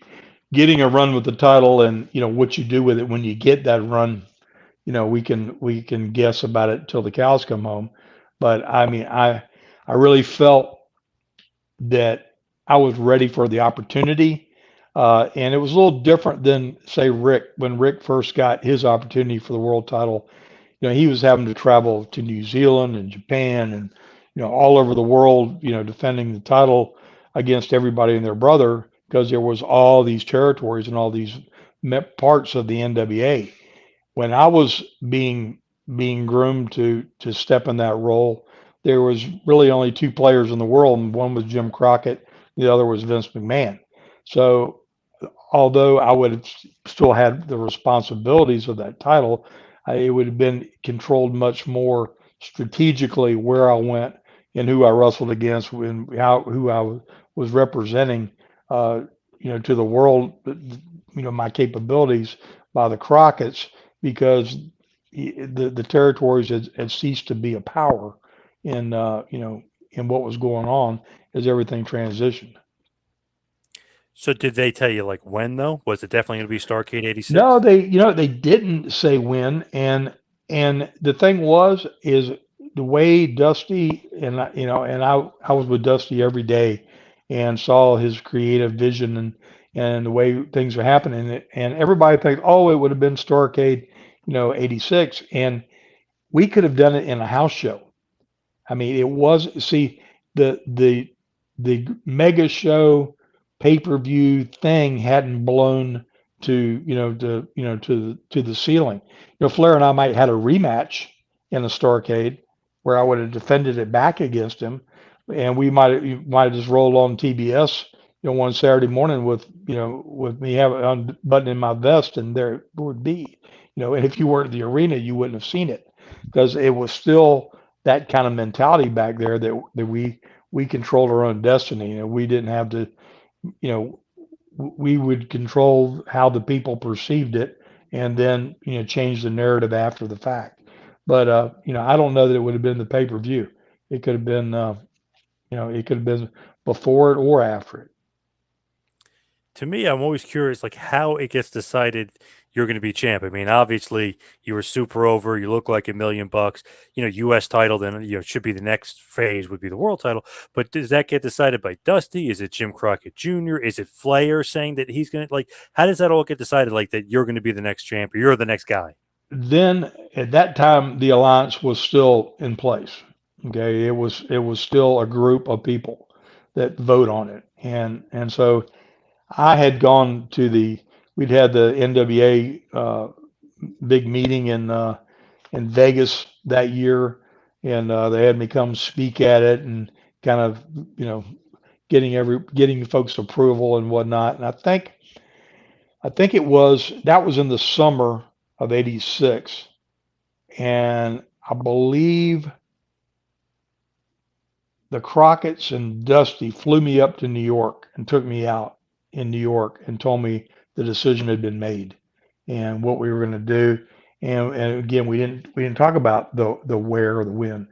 getting a run with the title and what you do with it when you get that run, we can guess about it till the cows come home. But I mean, I really felt that I was ready for the opportunity. And it was a little different than, say, Rick. When Rick first got his opportunity for the world title, he was having to travel to New Zealand and Japan and, all over the world, defending the title against everybody and their brother because there was all these territories and all these parts of the NWA. When I was being groomed to step in that role, there was really only two players in the world, and one was Jim Crockett, the other was Vince McMahon. So although I would have still had the responsibilities of that title, it would have been controlled much more strategically where I went and who I wrestled against and who I was representing, to the world, my capabilities by the Crockett's because the territories had ceased to be a power in, in what was going on as everything transitioned. So did they tell you like when though? Was it definitely going to be Starcade No, '86? they didn't say when, and the thing is the way Dusty and I was with Dusty every day, and saw his creative vision and the way things are happening, and everybody thinks, oh, it would have been Starcade, '86, and we could have done it in a house show. I mean, it was see the mega show pay-per-view thing hadn't blown to the ceiling. Flair and I might had a rematch in a Starcade where I would have defended it back against him, and we might have just rolled on TBS, one Saturday morning with me having unbuttoning my vest, and there it would be, and if you weren't in the arena, you wouldn't have seen it because it was still that kind of mentality back there that we controlled our own destiny and we didn't have to, we would control how the people perceived it and then change the narrative after the fact. But I don't know that it would have been the pay-per-view. It could have been it could have been before it or after it. To me, I'm always curious, like how it gets decided you're going to be champ. I mean, obviously you were super over. You look like $1 million. U.S. title. Then it should be the next phase would be the world title. But does that get decided by Dusty? Is it Jim Crockett Jr.? Is it Flair saying that he's going to like? How does that all get decided? Like that you're going to be the next champ or you're the next guy? Then at that time, the alliance was still in place. Okay, it was still a group of people that vote on it, and so I had gone to we'd had the NWA big meeting in Vegas that year, and they had me come speak at it and kind of getting folks approval and whatnot. And I think that was in the summer of '86, and I believe the Crockett's and Dusty flew me up to New York and took me out in New York and told me the decision had been made and what we were going to do. And again, we didn't talk about the where or the when.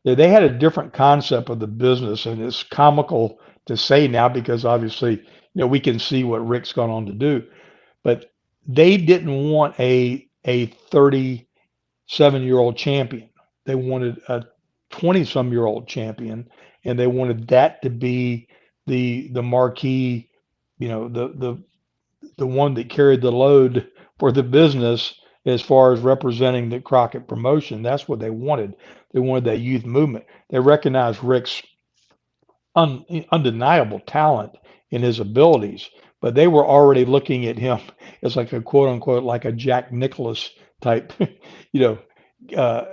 They had a different concept of the business, and it's comical to say now because obviously we can see what Rick's gone on to do, but they didn't want a 37-year-old champion. They wanted a 20-some-year-old champion, and they wanted that to be the marquee, the one that carried the load for the business as far as representing the Crockett promotion. That's what they wanted. They wanted that youth movement. They recognized Rick's undeniable talent in his abilities, but they were already looking at him as like a quote unquote like a Jack Nicholas type, you know, uh,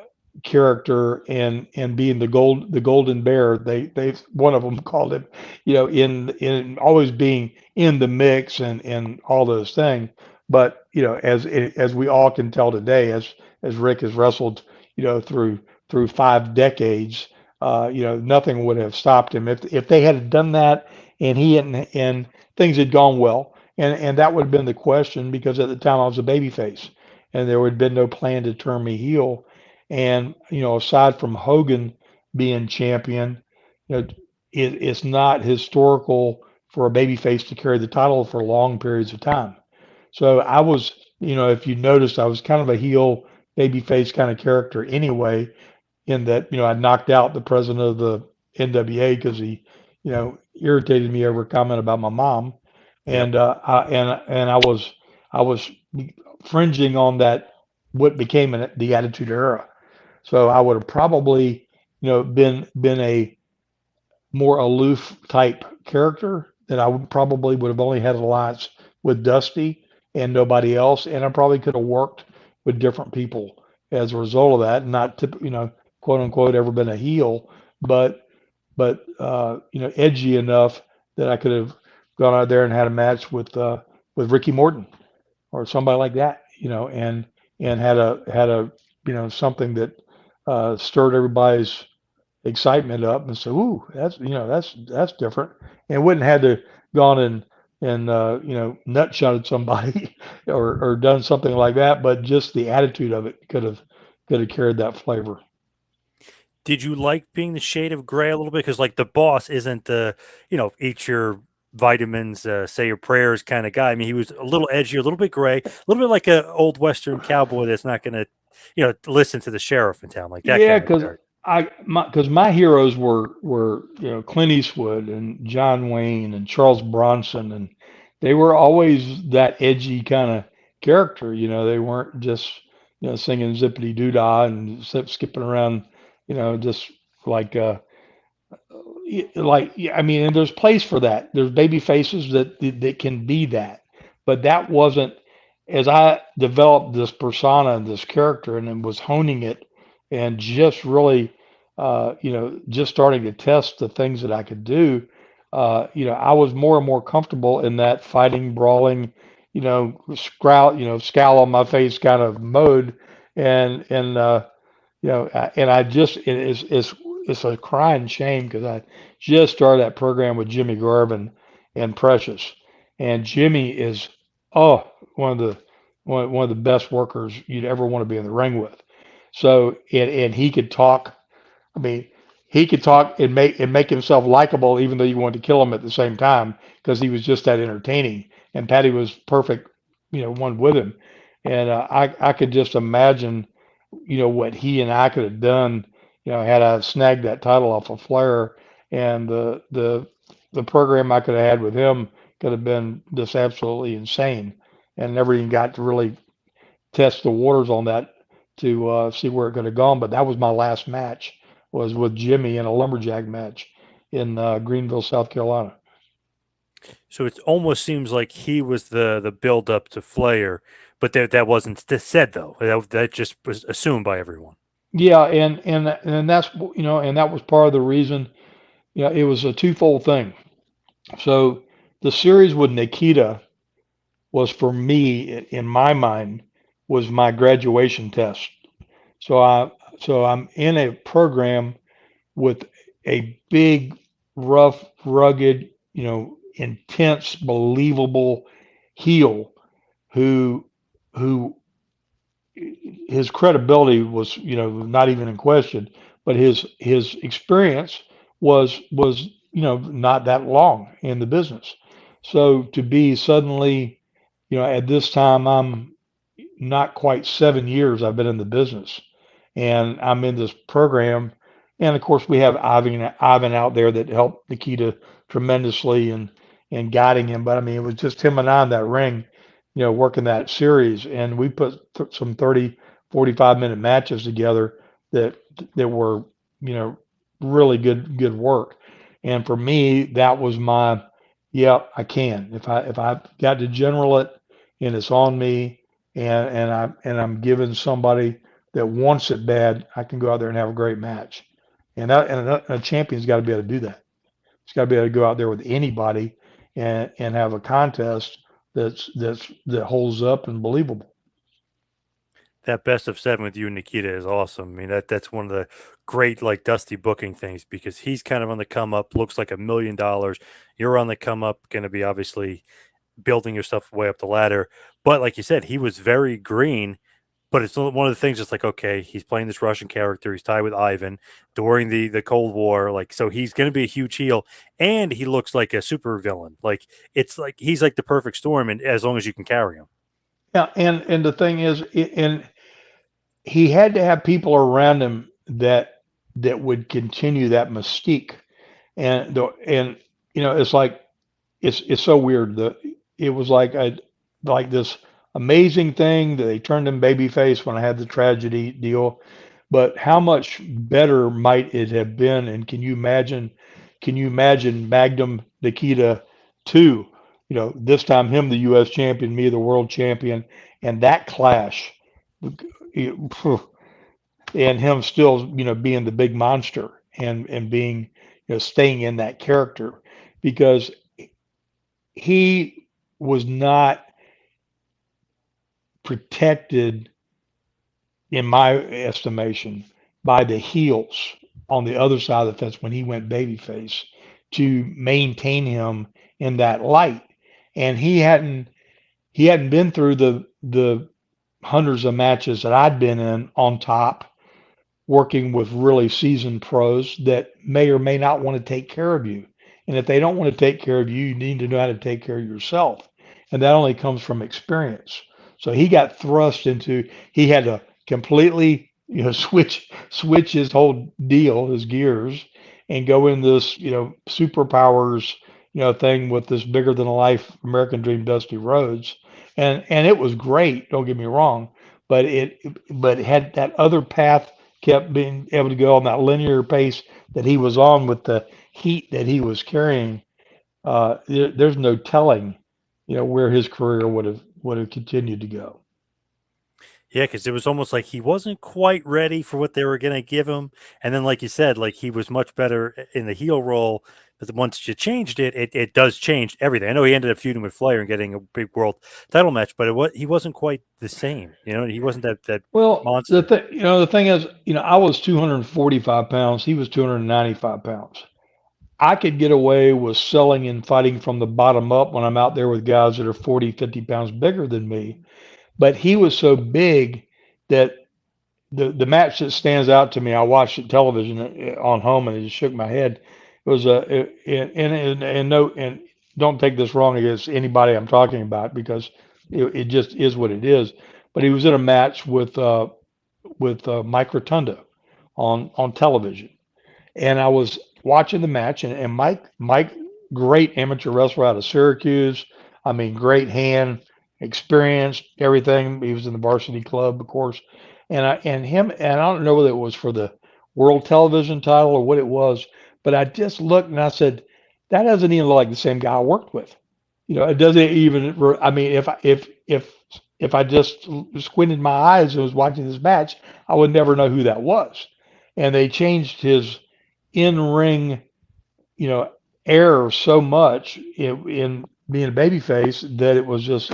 character and being the golden bear. They one of them called him, in always being in the mix and all those things. But as we all can tell today, as Rick has wrestled, through 5 decades, nothing would have stopped him if they had done that and and things had gone well. And that would have been the question because at the time I was a babyface and there would have been no plan to turn me heel. And, aside from Hogan being champion, it's not historical for a babyface to carry the title for long periods of time. So I was, if you noticed, I was kind of a heel babyface kind of character anyway, in that, I knocked out the president of the NWA because he, irritated me over a comment about my mom. Yep. And I was fringing on that, what became the Attitude Era. So I would have probably, been a more aloof type character that I would have only had alliance with Dusty and nobody else, and I probably could have worked with different people as a result of that, and not quote unquote ever been a heel, but edgy enough that I could have gone out there and had a match with Ricky Morton or somebody like that, and had a something that stirred everybody's excitement up and say, "Ooh, that's different," and wouldn't have had to gone and nut shotted somebody or done something like that, but just the attitude of it could have carried that flavor. Did you like being the shade of gray a little bit? Because like the boss isn't the, eat your vitamins, say your prayers kind of guy. I mean, he was a little edgy, a little bit gray, a little bit like a old Western cowboy that's not going to, listen to the sheriff in town, like that Yeah, kind of because character. my heroes were Clint Eastwood and John Wayne and Charles Bronson, and they were always that edgy kind of character. They weren't just singing zippity doo dah and skipping around, just like yeah, I mean, and there's place for that. There's baby faces that can be that, but that wasn't, as I developed this persona and this character and then was honing it and just really, just starting to test the things that I could do. I was more and more comfortable in that fighting, brawling, scowl on my face kind of mode, and I just it's a crying shame because I just started that program with Jimmy Garvin and Precious, and Jimmy is one of one of the best workers you'd ever want to be in the ring with. So and he could talk. I mean, he could talk and make himself likable, even though you wanted to kill him at the same time, because he was just that entertaining. And Patty was perfect, one with him. And I could just imagine, what he and I could have done, had I snagged that title off of Flair, and the program I could have had with him could have been just absolutely insane, and never even got to really test the waters on that to see where it could have gone. But that was my last match, was with Jimmy in a lumberjack match in Greenville, South Carolina. So it almost seems like he was the build up to Flair, but that wasn't said though. That just was assumed by everyone. Yeah, and that's and that was part of the reason. It was a twofold thing. So the series with Nikita was, for me, in my mind, was my graduation test. So I'm in a program with a big, rough, rugged, intense, believable heel who who his credibility was, not even in question, but his experience was, not that long in the business. So to be suddenly, at this time, I'm not quite 7 years I've been in the business, and I'm in this program, and of course we have Ivan out there that helped Nikita tremendously and guiding him. But I mean, it was just him and I in that ring, working that series, and we put some 30, 45 minute matches together that were, you know, really good work. And for me, that was my, yeah, I can. If I got to general it and it's on me, and I'm giving somebody that wants it bad, I can go out there and have a great match. And a champion's got to be able to do that. It's got to be able to go out there with anybody and have a contest that holds up and believable. That best of seven with you and Nikita is awesome. I mean, that's one of the great like Dusty booking things because he's kind of on the come up, looks like $1 million. You're on the come up, going to be obviously building yourself way up the ladder. But like you said, he was very green. But it's one of the things. It's like, okay, he's playing this Russian character. He's tied with Ivan during the Cold War. Like, so he's going to be a huge heel, and he looks like a super villain. Like, it's like he's like the perfect storm, and as long as you can carry him. Yeah, and the thing is, and he had to have people around him that would continue that mystique. And it's like it's so weird. It was like this amazing thing that they turned him babyface when I had the tragedy deal. But how much better might it have been? And can you imagine? Can you imagine Magnum Nikita 2? This time him the U.S. champion, me the world champion, and that clash, and him still being the big monster and being staying in that character because he was not protected, in my estimation, by the heels on the other side of the fence when he went babyface to maintain him in that light. And he hadn't been through the hundreds of matches that I'd been in on top, working with really seasoned pros that may or may not want to take care of you. And if they don't want to take care of you, you need to know how to take care of yourself. And that only comes from experience. So he got thrust into, he had to completely, switch his whole deal, his gears, and go in this, superpowers, thing with this bigger than life American Dream Dusty Rhodes. And it was great, don't get me wrong, but it had that other path, kept being able to go on that linear pace that he was on with the heat that he was carrying. There's no telling, where his career would have continued to go. Yeah, because it was almost like he wasn't quite ready for what they were going to give him. And then, like you said, like he was much better in the heel role. But then once you changed it, it does change everything. I know he ended up feuding with Flair and getting a big world title match, but he wasn't quite the same. He wasn't that Well, monster. the thing is, I was 245 pounds. He was 295 pounds. I could get away with selling and fighting from the bottom up when I'm out there with guys that are 40, 50 pounds bigger than me. but he was so big that the match that stands out to me, I watched it television on home and I just shook my head. It was and no, and don't take this wrong against anybody I'm talking about because it just is what it is. But he was in a match with Mike Rotunda on television, and I was watching the match, and Mike, great amateur wrestler out of Syracuse. I mean, great hand, experienced, everything. He was in the varsity club, of course, and I don't know whether it was for the world television title or what it was, but I just looked and I said, that doesn't even look like the same guy I worked with. It doesn't even. I mean, if I just squinted my eyes and was watching this match, I would never know who that was. And they changed his in-ring, you know, air so much in being a babyface that it was just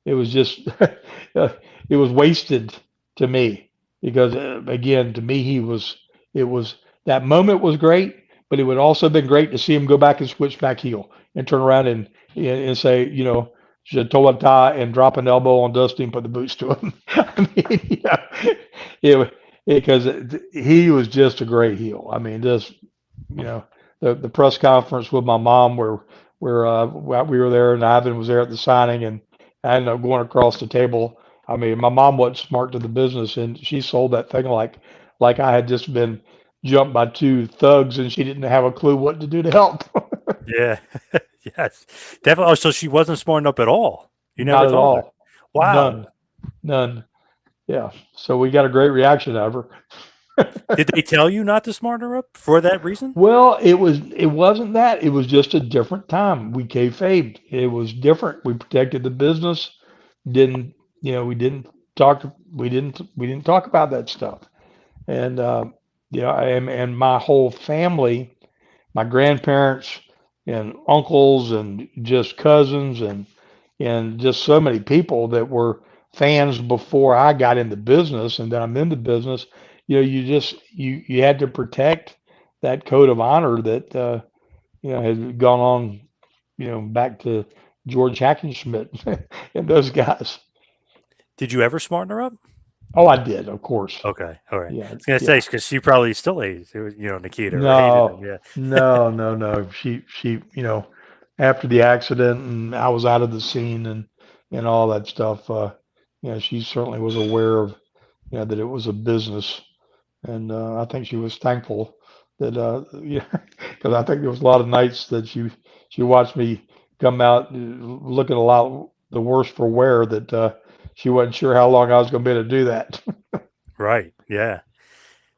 it was wasted to me because again, to me, it was that moment was great, but it would also have been great to see him go back and switch back heel and turn around and say, Tolata and drop an elbow on Dusty and put the boots to him. I mean, because he was just a great heel. I mean, just the press conference with my mom where we were there and Ivan was there at the signing and I ended up going across the table. I mean, my mom wasn't smart to the business and she sold that thing like I had just been jumped by two thugs and she didn't have a clue what to do to help. Yeah. Yes. Definitely. Oh, so she wasn't smart up at all. You never Not at told her. all. Wow. None. Yeah. So we got a great reaction out of her. Did they tell you not to smarten her up for that reason? Well, it wasn't that. It was just a different time. We kayfabed. It was different. We protected the business. Didn't we didn't talk about that stuff. And and my whole family, my grandparents and uncles and just cousins and just so many people that were fans before I got into business and then I'm in the business, you had to protect that code of honor that had gone on, back to George Hackenschmidt and those guys. Did you ever smarten her up? Oh, I did, of course. Okay. All right. I Yeah, was gonna say yeah. because she probably still hated, Nikita or hated him. No, Yeah. no, no, no. She, after the accident and I was out of the scene and all that stuff, she certainly was aware of, that it was a business. And I think she was thankful that, yeah, because I think there was a lot of nights that she watched me come out looking a lot the worse for wear that she wasn't sure how long I was going to be able to do that. Right. Yeah.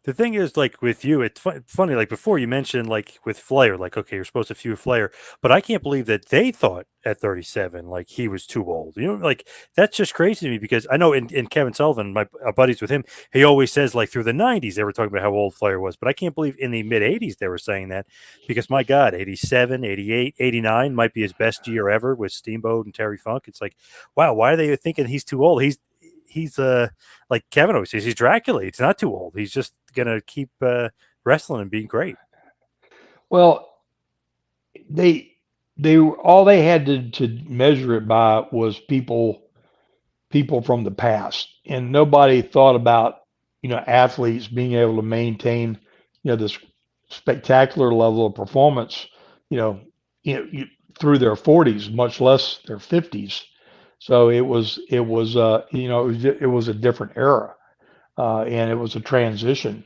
The thing is, like with you, it's funny. Like before, you mentioned like with Flair, like okay, you're supposed to feud Flair, but I can't believe that they thought at 37 like he was too old. Like that's just crazy to me because I know in Kevin Sullivan, my buddies with him, he always says like through the 90s they were talking about how old Flair was, but I can't believe in the mid 80s they were saying that because my God, 87, 88, 89 might be his best year ever with Steamboat and Terry Funk. It's like, wow, why are they thinking he's too old? He's like Kevin always says, he's Dracula. He's not too old. He's just gonna keep wrestling and being great. Well, they all they had to measure it by was people from the past, and nobody thought about athletes being able to maintain this spectacular level of performance, you know, through their 40s, much less their 50s. So it was a different era, and it was a transition,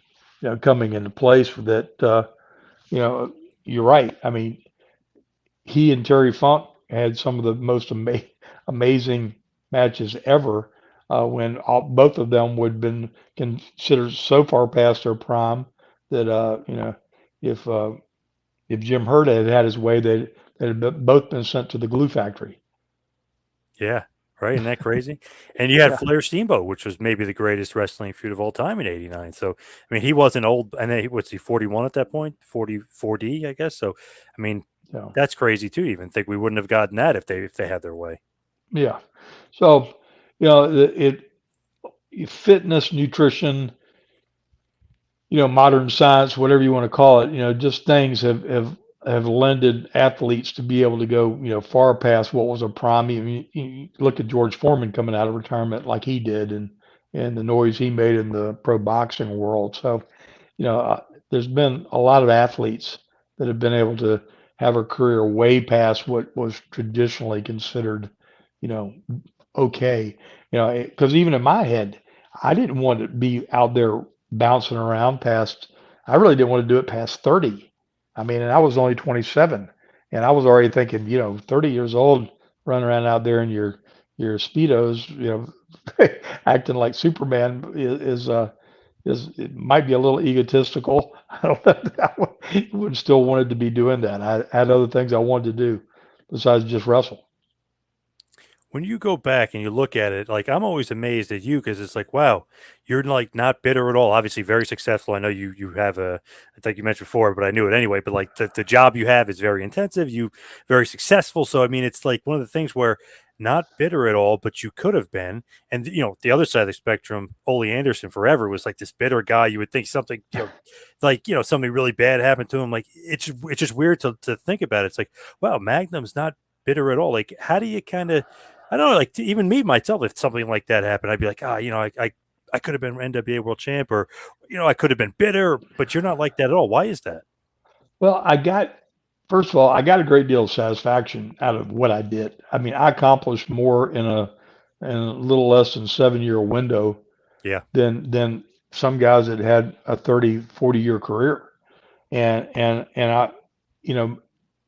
coming into place that you know you're right. I mean, he and Terry Funk had some of the most amazing matches ever when both of them would have been considered so far past their prime that if if Jim Hurt had had his way, they'd have both been sent to the glue factory. Yeah, right. Isn't that crazy? And you had Yeah, Flair Steamboat, which was maybe the greatest wrestling feud of all time in '89. So I mean, he wasn't old, and then what's he 41 at that point? 44D, I guess. So I mean, so that's crazy too. Even think we wouldn't have gotten that if they had their way. yeah. So fitness, nutrition, modern science, whatever you want to call it, just things have have lended athletes to be able to go, far past what was a prime. I mean, you look at George Foreman coming out of retirement like he did, and the noise he made in the pro boxing world. So, there's been a lot of athletes that have been able to have a career way past what was traditionally considered, you know, okay. Because even in my head, I didn't want to be out there bouncing around past, I really didn't want to do it past 30. I mean, and I was only 27, and I was already thinking, 30 years old, running around out there in your Speedos, acting like Superman is it might be a little egotistical. I don't know. I would still wanted to be doing that. I had other things I wanted to do besides just wrestle. When you go back and you look at it, like I'm always amazed at you because it's like, wow, you're like not bitter at all. Obviously, very successful. I know you have a, I think you mentioned before, but I knew it anyway. But like the job you have is very intensive. You very successful. So I mean, it's like one of the things where not bitter at all, but you could have been. And the other side of the spectrum, Ole Anderson forever was like this bitter guy. You would think something, like something really bad happened to him. Like it's just weird to think about it. It's like, wow, Magnum's not bitter at all. Like, how do you kind of I don't know, like even me myself, if something like that happened, I'd be like, I could have been NWA world champ, or I could have been bitter, but you're not like that at all. Why is that? Well, first of all, I got a great deal of satisfaction out of what I did. I mean, I accomplished more in a little less than 7 year window Yeah, than some guys that had a 30, 40 year career. And I, you know,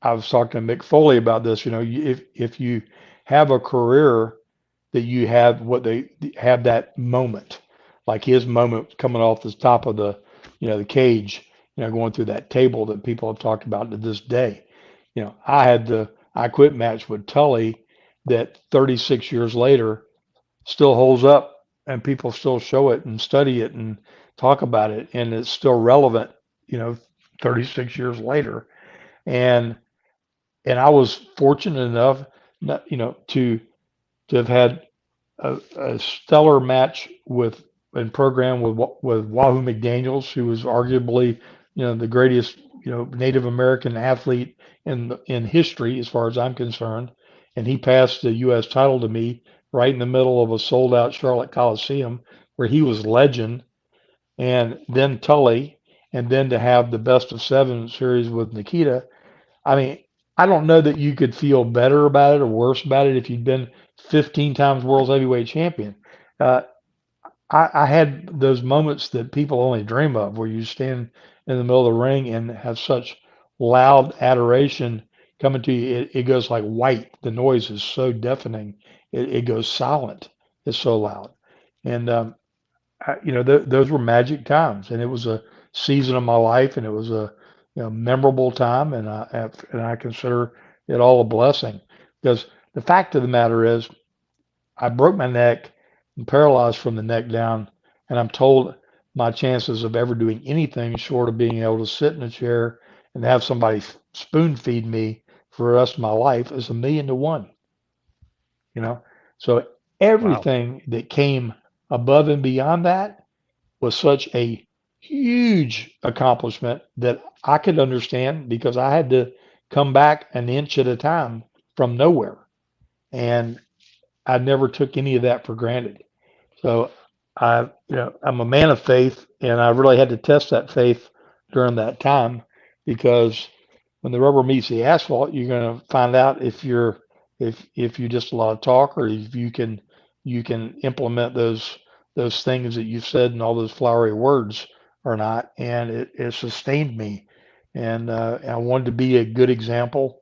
I was talking to Mick Foley about this. If you have a career that you have what they have that moment, like his moment coming off the top of the cage, going through that table that people have talked about to this day. I had the I quit match with Tully that 36 years later still holds up, and people still show it and study it and talk about it, and it's still relevant, you know, 36 years later. And I was fortunate enough, to have had a stellar match with and program with Wahoo McDaniels, who was arguably the greatest Native American athlete in history as far as I'm concerned, and he passed the U.S. title to me right in the middle of a sold out Charlotte Coliseum where he was legend, and then Tully, and then to have the best of seven series with Nikita. I mean, I don't know that you could feel better about it or worse about it if you'd been 15 times world heavyweight champion. Uh, I had those moments that people only dream of, where you stand in the middle of the ring and have such loud adoration coming to you. It goes like white. The noise is so deafening. It goes silent. It's so loud. And those were magic times, and it was a season of my life, and it was a memorable time, and I consider it all a blessing, because the fact of the matter is, I broke my neck and paralyzed from the neck down, and I'm told my chances of ever doing anything short of being able to sit in a chair and have somebody spoon feed me for the rest of my life is 1,000,000 to 1. You know, so wow. everything that came above and beyond that was such a huge accomplishment that I could understand, because I had to come back an inch at a time from nowhere. And I never took any of that for granted. So I'm a man of faith, and I really had to test that faith during that time, because when the rubber meets the asphalt, you're going to find out if you're just a lot of talk, or if you can implement those things that you've said and all those flowery words or not. And it sustained me, and I wanted to be a good example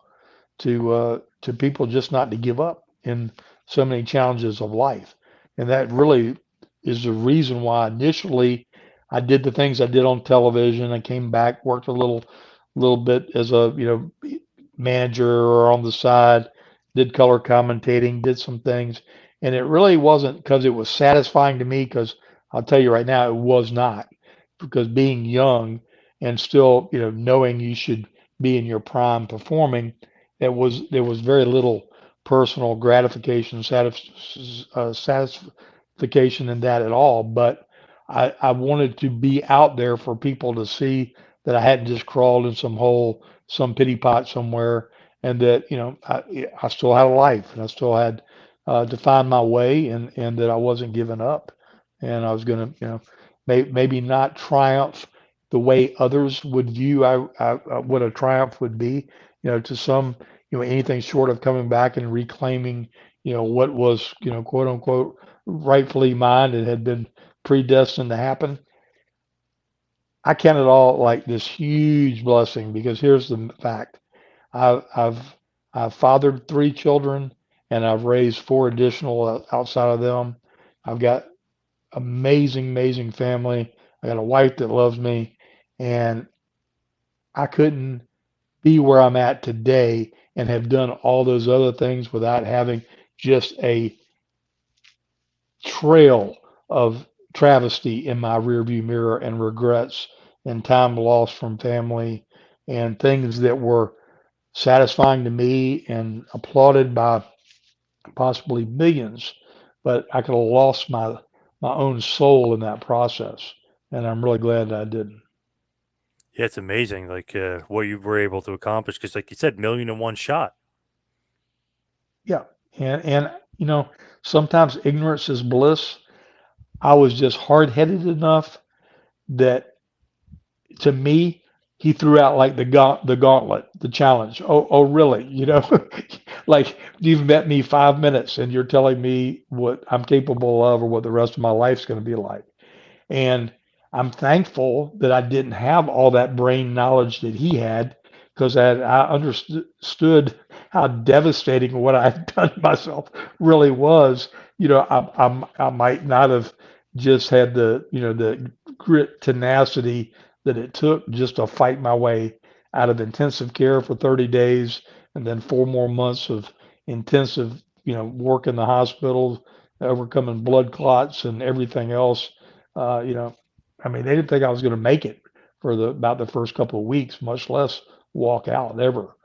to people, just not to give up in so many challenges of life. And that really is the reason why initially I did the things I did on television. I came back, worked a little bit as a manager or on the side, did color commentating, did some things. And it really wasn't because it was satisfying to me, because I'll tell you right now, it was not. Because being young and still, knowing you should be in your prime performing, there was very little personal gratification, satisfaction in that at all. But I wanted to be out there for people to see that I hadn't just crawled in some hole some pity pot somewhere, and that I still had a life, and I still had to find my way, and that I wasn't giving up, and I was gonna maybe not triumph the way others would view what a triumph would be. To some, anything short of coming back and reclaiming, what was, quote unquote, rightfully mine and had been predestined to happen. I count it all like this huge blessing because here's the fact. I've I've I've fathered 3 children and I've raised 4 additional outside of them. I've got amazing, amazing family. I got a wife that loves me, and I couldn't be where I'm at today and have done all those other things without having just a trail of travesty in my rearview mirror and regrets and time lost from family and things that were satisfying to me and applauded by possibly millions, but I could have lost my own soul in that process, and I'm really glad that I didn't. Yeah, it's amazing, like what you were able to accomplish. Because, like you said, million in one shot. Yeah, and sometimes ignorance is bliss. I was just hard headed enough that to me, he threw out like the gauntlet, the challenge. Oh, really? Like you've met me 5 minutes and you're telling me what I'm capable of or what the rest of my life's going to be like. And I'm thankful that I didn't have all that brain knowledge that he had because I understood how devastating what I had done to myself really was. I might not have just had the grit tenacity that it took just to fight my way out of intensive care for 30 days and then 4 more months of intensive, work in the hospital, overcoming blood clots and everything else. uh, you know, I mean, they didn't think I was going to make it for about the first couple of weeks, much less walk out ever.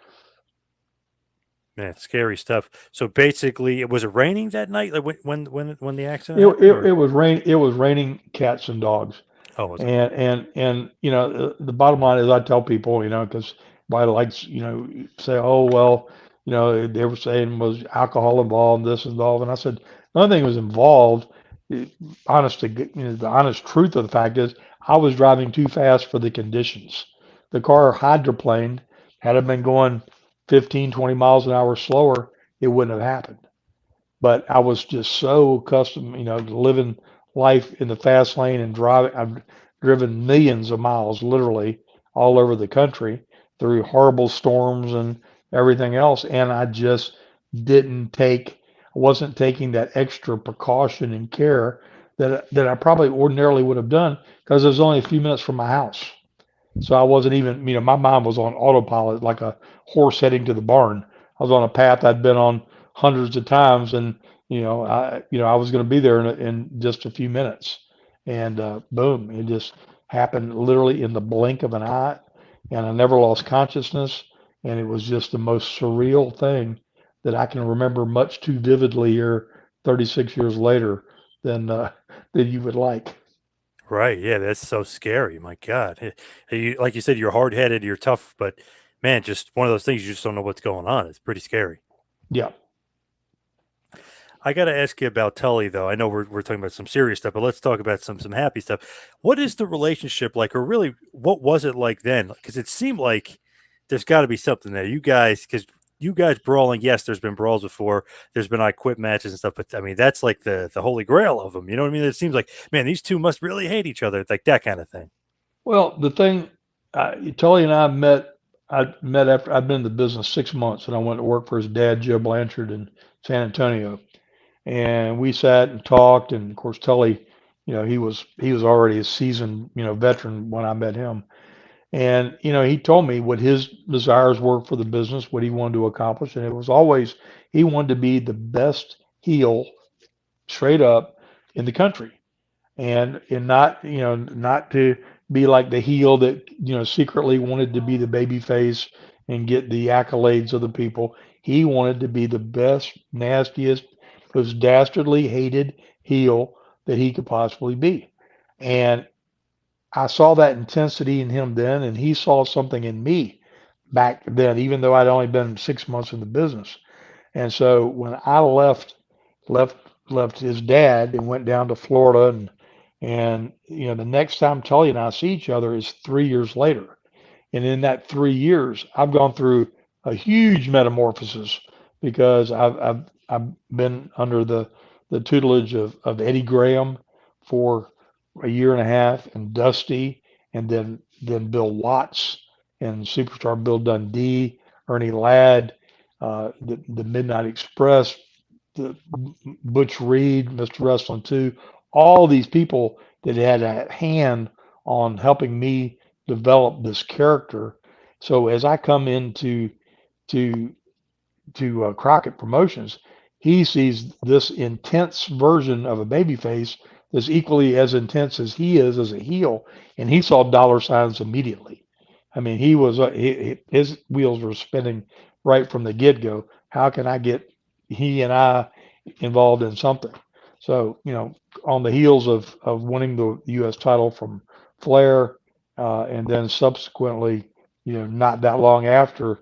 Man, scary stuff. So basically, it was it raining that night, like when the accident It, happened, it, or it was rain. It was raining cats and dogs. oh, was it? And the bottom line is I tell people, because everybody likes, say, oh well, they were saying was alcohol involved, this involved, and I said nothing was involved. Eh, the honest truth of the fact is I was driving too fast for the conditions. The car hydroplaned. Had it been going 15, 20 miles an hour slower, it wouldn't have happened. But I was just so accustomed, to living life in the fast lane and driving. I've driven millions of miles, literally, all over the country through horrible storms and everything else. And I just I wasn't taking that extra precaution and care that I probably ordinarily would have done because it was only a few minutes from my house. So I wasn't even, my mind was on autopilot like a horse heading to the barn. I was on a path I'd been on hundreds of times, and I was going to be there in just a few minutes, and boom, it just happened literally in the blink of an eye, and I never lost consciousness, and it was just the most surreal thing that I can remember much too vividly here, 36 years later, than than you would like. Right? Yeah, that's so scary. My God, you like you said, you're hard headed, you're tough, but man, just one of those things you just don't know what's going on. It's pretty scary. Yeah. I got to ask you about Tully, though. I know we're talking about some serious stuff, but let's talk about some happy stuff. What is the relationship like, or really, what was it like then? Because it seemed like there's got to be something there. Because you guys brawling, yes, there's been brawls before. There's been I quit matches and stuff, but I mean that's like the holy grail of them. You know what I mean? It seems like man, these two must really hate each other, like that kind of thing. Well, the thing, Tully and I met. I met after I'd been in the business 6 months, and I went to work for his dad, Joe Blanchard, in San Antonio. And we sat and talked. And of course, Tully, he was already a seasoned, veteran when I met him. And he told me what his desires were for the business, what he wanted to accomplish, and it was always he wanted to be the best heel, straight up, in the country and not not to be like the heel that secretly wanted to be the baby face and get the accolades of the people. He wanted to be the best, nastiest, most dastardly hated heel that he could possibly be. And I saw that intensity in him then, and he saw something in me back then, even though I'd only been 6 months in the business. And so when I left left his dad and went down to Florida, and the next time Tully and I see each other is 3 years later. And in that 3 years, I've gone through a huge metamorphosis because I've been under the tutelage of Eddie Graham for a year and a half, and Dusty, and then Bill Watts and Superstar Bill Dundee, Ernie Ladd, the Midnight Express, the Butch Reed, Mr. Wrestling 2, all these people that had a hand on helping me develop this character. So as I come into to Crockett Promotions, he sees this intense version of a babyface that's equally as intense as he is as a heel, and he saw dollar signs immediately. I mean, his wheels were spinning right from the get go. How can I get he and I involved in something? So, on the heels of winning the U.S. title from Flair, and then subsequently, not that long after,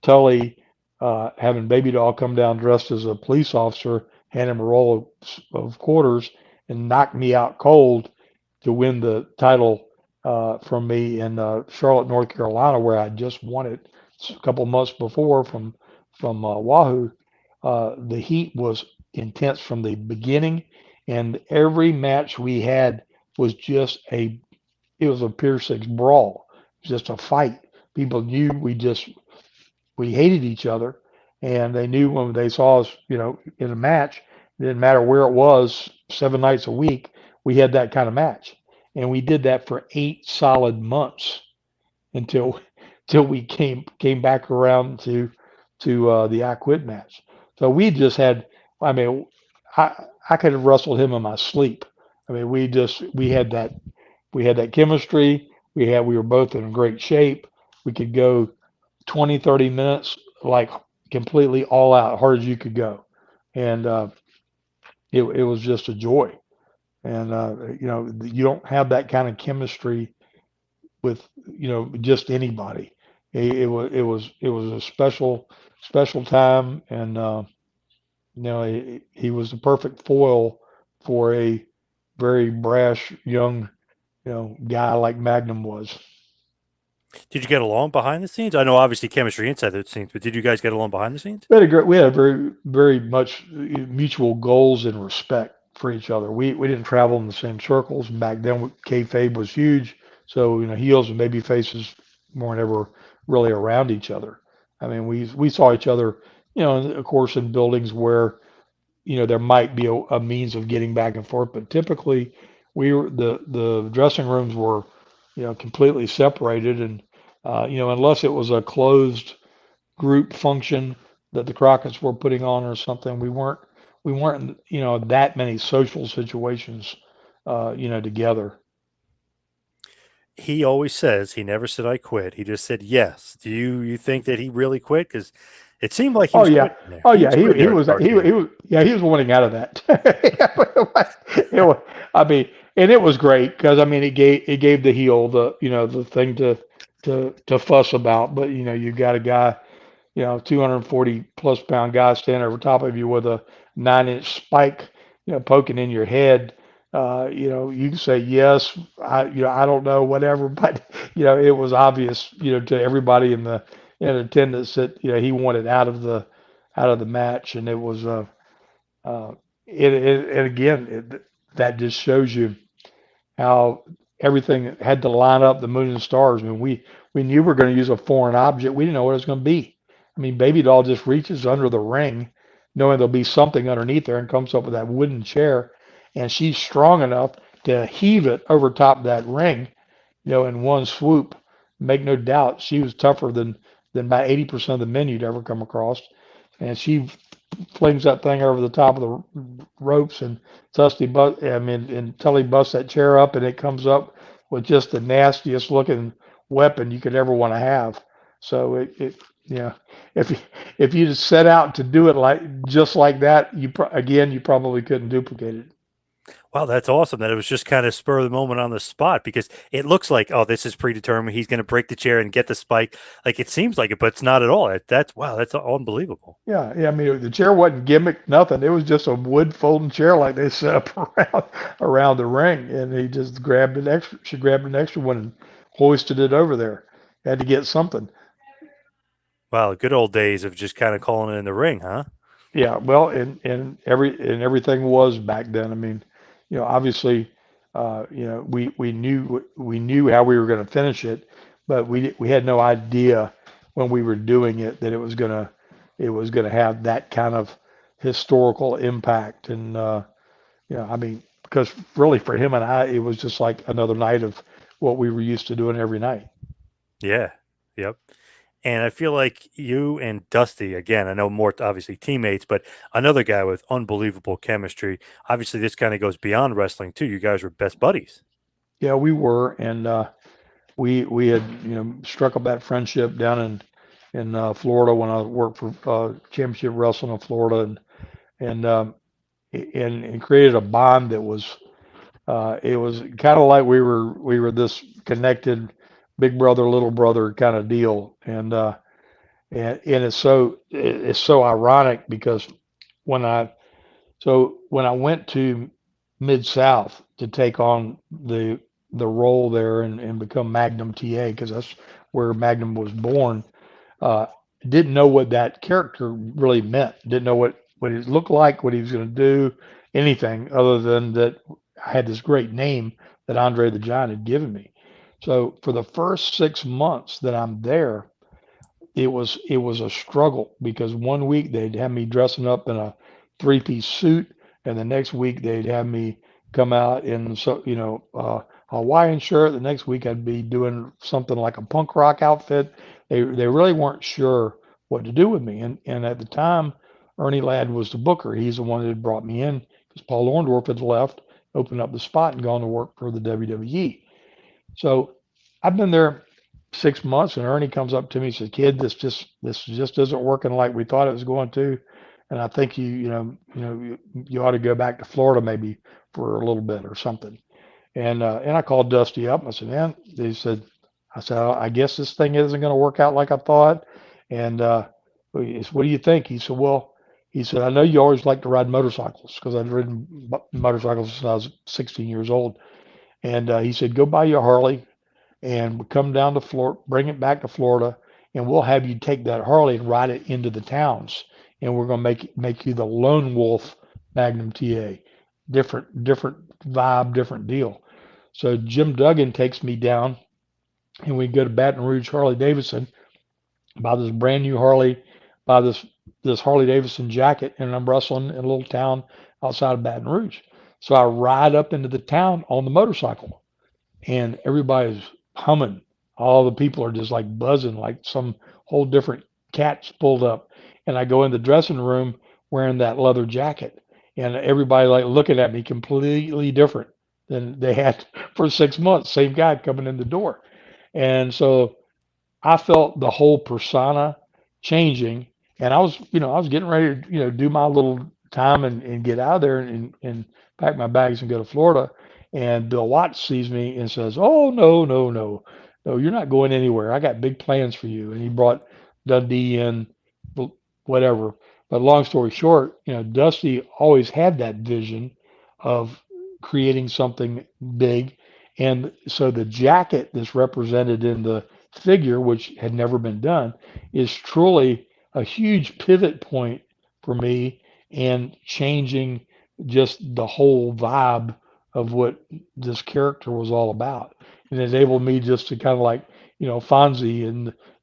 Tully having Baby Doll come down dressed as a police officer, hand him a roll of quarters, and knock me out cold to win the title from me in Charlotte, North Carolina, where I just won it a couple months before from Wahoo. The heat was intense from the beginning, and every match we had was just it was a Pier 6 brawl. It was just a fight. People knew we hated each other, and they knew when they saw us, in a match, it didn't matter where it was, 7 nights a week, we had that kind of match. And we did that for 8 solid months until we came back around to the I Quit match. So we just had, I mean, I could have wrestled him in my sleep. I mean, we had that chemistry. We were both in great shape. We could go 20, 30 minutes, like completely all out, hard as you could go. And it was just a joy. And, you don't have that kind of chemistry with, just anybody. It was a special time. And, he was the perfect foil for a very brash young, guy like Magnum was. Did you get along behind the scenes? I know obviously chemistry inside the scenes, but did you guys get along behind the scenes? We had a very, very much mutual goals and respect for each other. We didn't travel in the same circles. Back then, kayfabe was huge. So, heels and baby faces weren't ever really around each other. I mean, we saw each other, of course, in buildings where, there might be a means of getting back and forth, but typically the dressing rooms were, completely separated, and, unless it was a closed group function that the Crockett's were putting on or something. We weren't that many social situations together. He always says he never said I quit. He just said yes. Do you think that he really quit? Because it seemed like he Oh was yeah, quitting there. oh yeah. He quitting he there at was Dark he, Angel. he was yeah he was wanting out of that. It was, I mean, and it was great because I mean it gave the heel the thing to fuss about. But you got a guy, 240 plus pound guy standing over top of you with a 9-inch spike, poking in your head. You can say yes, I don't know, whatever, but it was obvious, to everybody in attendance that he wanted out of the match, and it was uh, and again, that just shows you how everything had to line up the moon and stars. I mean, we knew we were going to use a foreign object. We didn't know what it was going to be. I mean, Baby Doll just reaches under the ring, knowing there'll be something underneath there, and comes up with that wooden chair, and she's strong enough to heave it over top of that ring, in one swoop. Make no doubt, she was tougher than about 80% of the men you'd ever come across, and she flings that thing over the top of the ropes, and Tully busts that chair up, and it comes up with just the nastiest looking weapon you could ever want to have. So yeah, if you- if you just set out to do it just like that, you probably couldn't duplicate it. Wow, that's awesome that it was just kind of spur of the moment on the spot because it looks like, oh, this is predetermined. He's going to break the chair and get the spike. Like it seems like it, but it's not at all. That's wow, that's unbelievable. Yeah, yeah. I mean, the chair wasn't gimmick, nothing. It was just a wood folding chair like they set up around the ring, and he just grabbed an extra. She grabbed an extra one and hoisted it over there. Had to get something. Wow, good old days of just kind of calling it in the ring, huh? Yeah, well, and everything was back then. I mean, obviously, we knew how we were going to finish it, but we had no idea when we were doing it that it was gonna have that kind of historical impact. And I mean, because really for him and I, it was just like another night of what we were used to doing every night. Yeah. Yep. And I feel like you and Dusty, again, I know more obviously teammates, but another guy with unbelievable chemistry. Obviously, this kind of goes beyond wrestling too. You guys were best buddies. Yeah, we were, and we had struck up that friendship down in Florida when I worked for Championship Wrestling in Florida, and created a bond that was it was kind of like we were this connected big brother little brother kind of deal. And it's so ironic because when I when I went to Mid South to take on the role there and become Magnum TA, because that's where Magnum was born, uh, didn't know what that character really meant. Didn't know what it looked like, what he was going to do, anything other than that I had this great name that Andre the Giant had given me. So for the first 6 months that I'm there, it was a struggle because one week they'd have me dressing up in a three-piece suit, and the next week they'd have me come out in a Hawaiian shirt. The next week I'd be doing something like a punk rock outfit. They really weren't sure what to do with me, and at the time Ernie Ladd was the booker. He's the one that had brought me in because Paul Orndorff had left, opened up the spot, and gone to work for the WWE. So I've been there 6 months, and Ernie comes up to me and says, "Kid, this just isn't working like we thought it was going to, and I think you ought to go back to Florida maybe for a little bit or something." And I called Dusty up and I said, "Man," I said, "I guess this thing isn't going to work out like I thought." And he said, "What do you think?" He said, "Well," he said, "I know you always like to ride motorcycles because I'd ridden motorcycles since I was 16 years old." And he said, "Go buy you a Harley and come down to Florida, bring it back to Florida, and we'll have you take that Harley and ride it into the towns, and we're going to make you the lone wolf Magnum TA, different vibe, different deal." So Jim Duggan takes me down, and we go to Baton Rouge Harley Davidson, buy this brand new Harley, buy this Harley Davidson jacket, and I'm wrestling in a little town outside of Baton Rouge. So I ride up into the town on the motorcycle, and everybody's humming. All the people are just like buzzing, like some whole different cat's pulled up. And I go in the dressing room wearing that leather jacket, and everybody like looking at me completely different than they had for 6 months. Same guy coming in the door, and so I felt the whole persona changing, and I was getting ready to, do my little time and get out of there and pack my bags and go to Florida. And Bill Watts sees me and says, "Oh, no, no, no, no, you're not going anywhere. I got big plans for you." And he brought Dundee in, whatever. But long story short, Dusty always had that vision of creating something big. And so the jacket that's represented in the figure, which had never been done, is truly a huge pivot point for me and changing just the whole vibe of what this character was all about. And it enabled me just to kind of like, Fonzie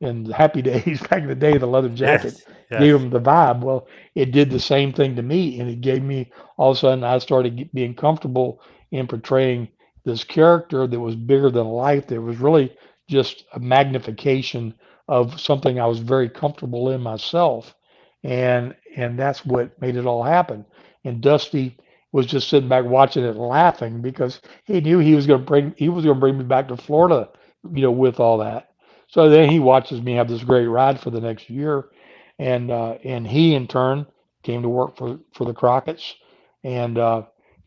and Happy Days back in the day, the leather jacket Yes. gave Yes. him the vibe. Well, it did the same thing to me, and it gave me all of a sudden I started being comfortable in portraying this character that was bigger than life. That was really just a magnification of something I was very comfortable in myself, and that's what made it all happen. And Dusty was just sitting back watching it and laughing because he knew he was going to bring me back to Florida, with all that. So then he watches me have this great ride for the next year, and he in turn came to work for the Crockett's, and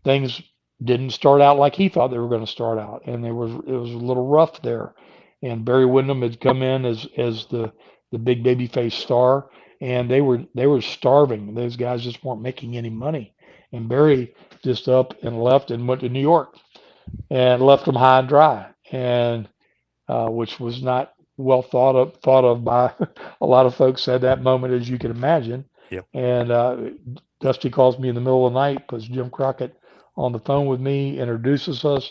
things didn't start out like he thought they were going to start out, and it was a little rough there. And Barry Windham had come in as the big babyface star, and they were starving. Those guys just weren't making any money, and Barry just up and left and went to New York and left them high and dry, and which was not well thought of by a lot of folks at that moment, as you can imagine. Yep. And Dusty calls me in the middle of the night, puts Jim Crockett on the phone with me, introduces us,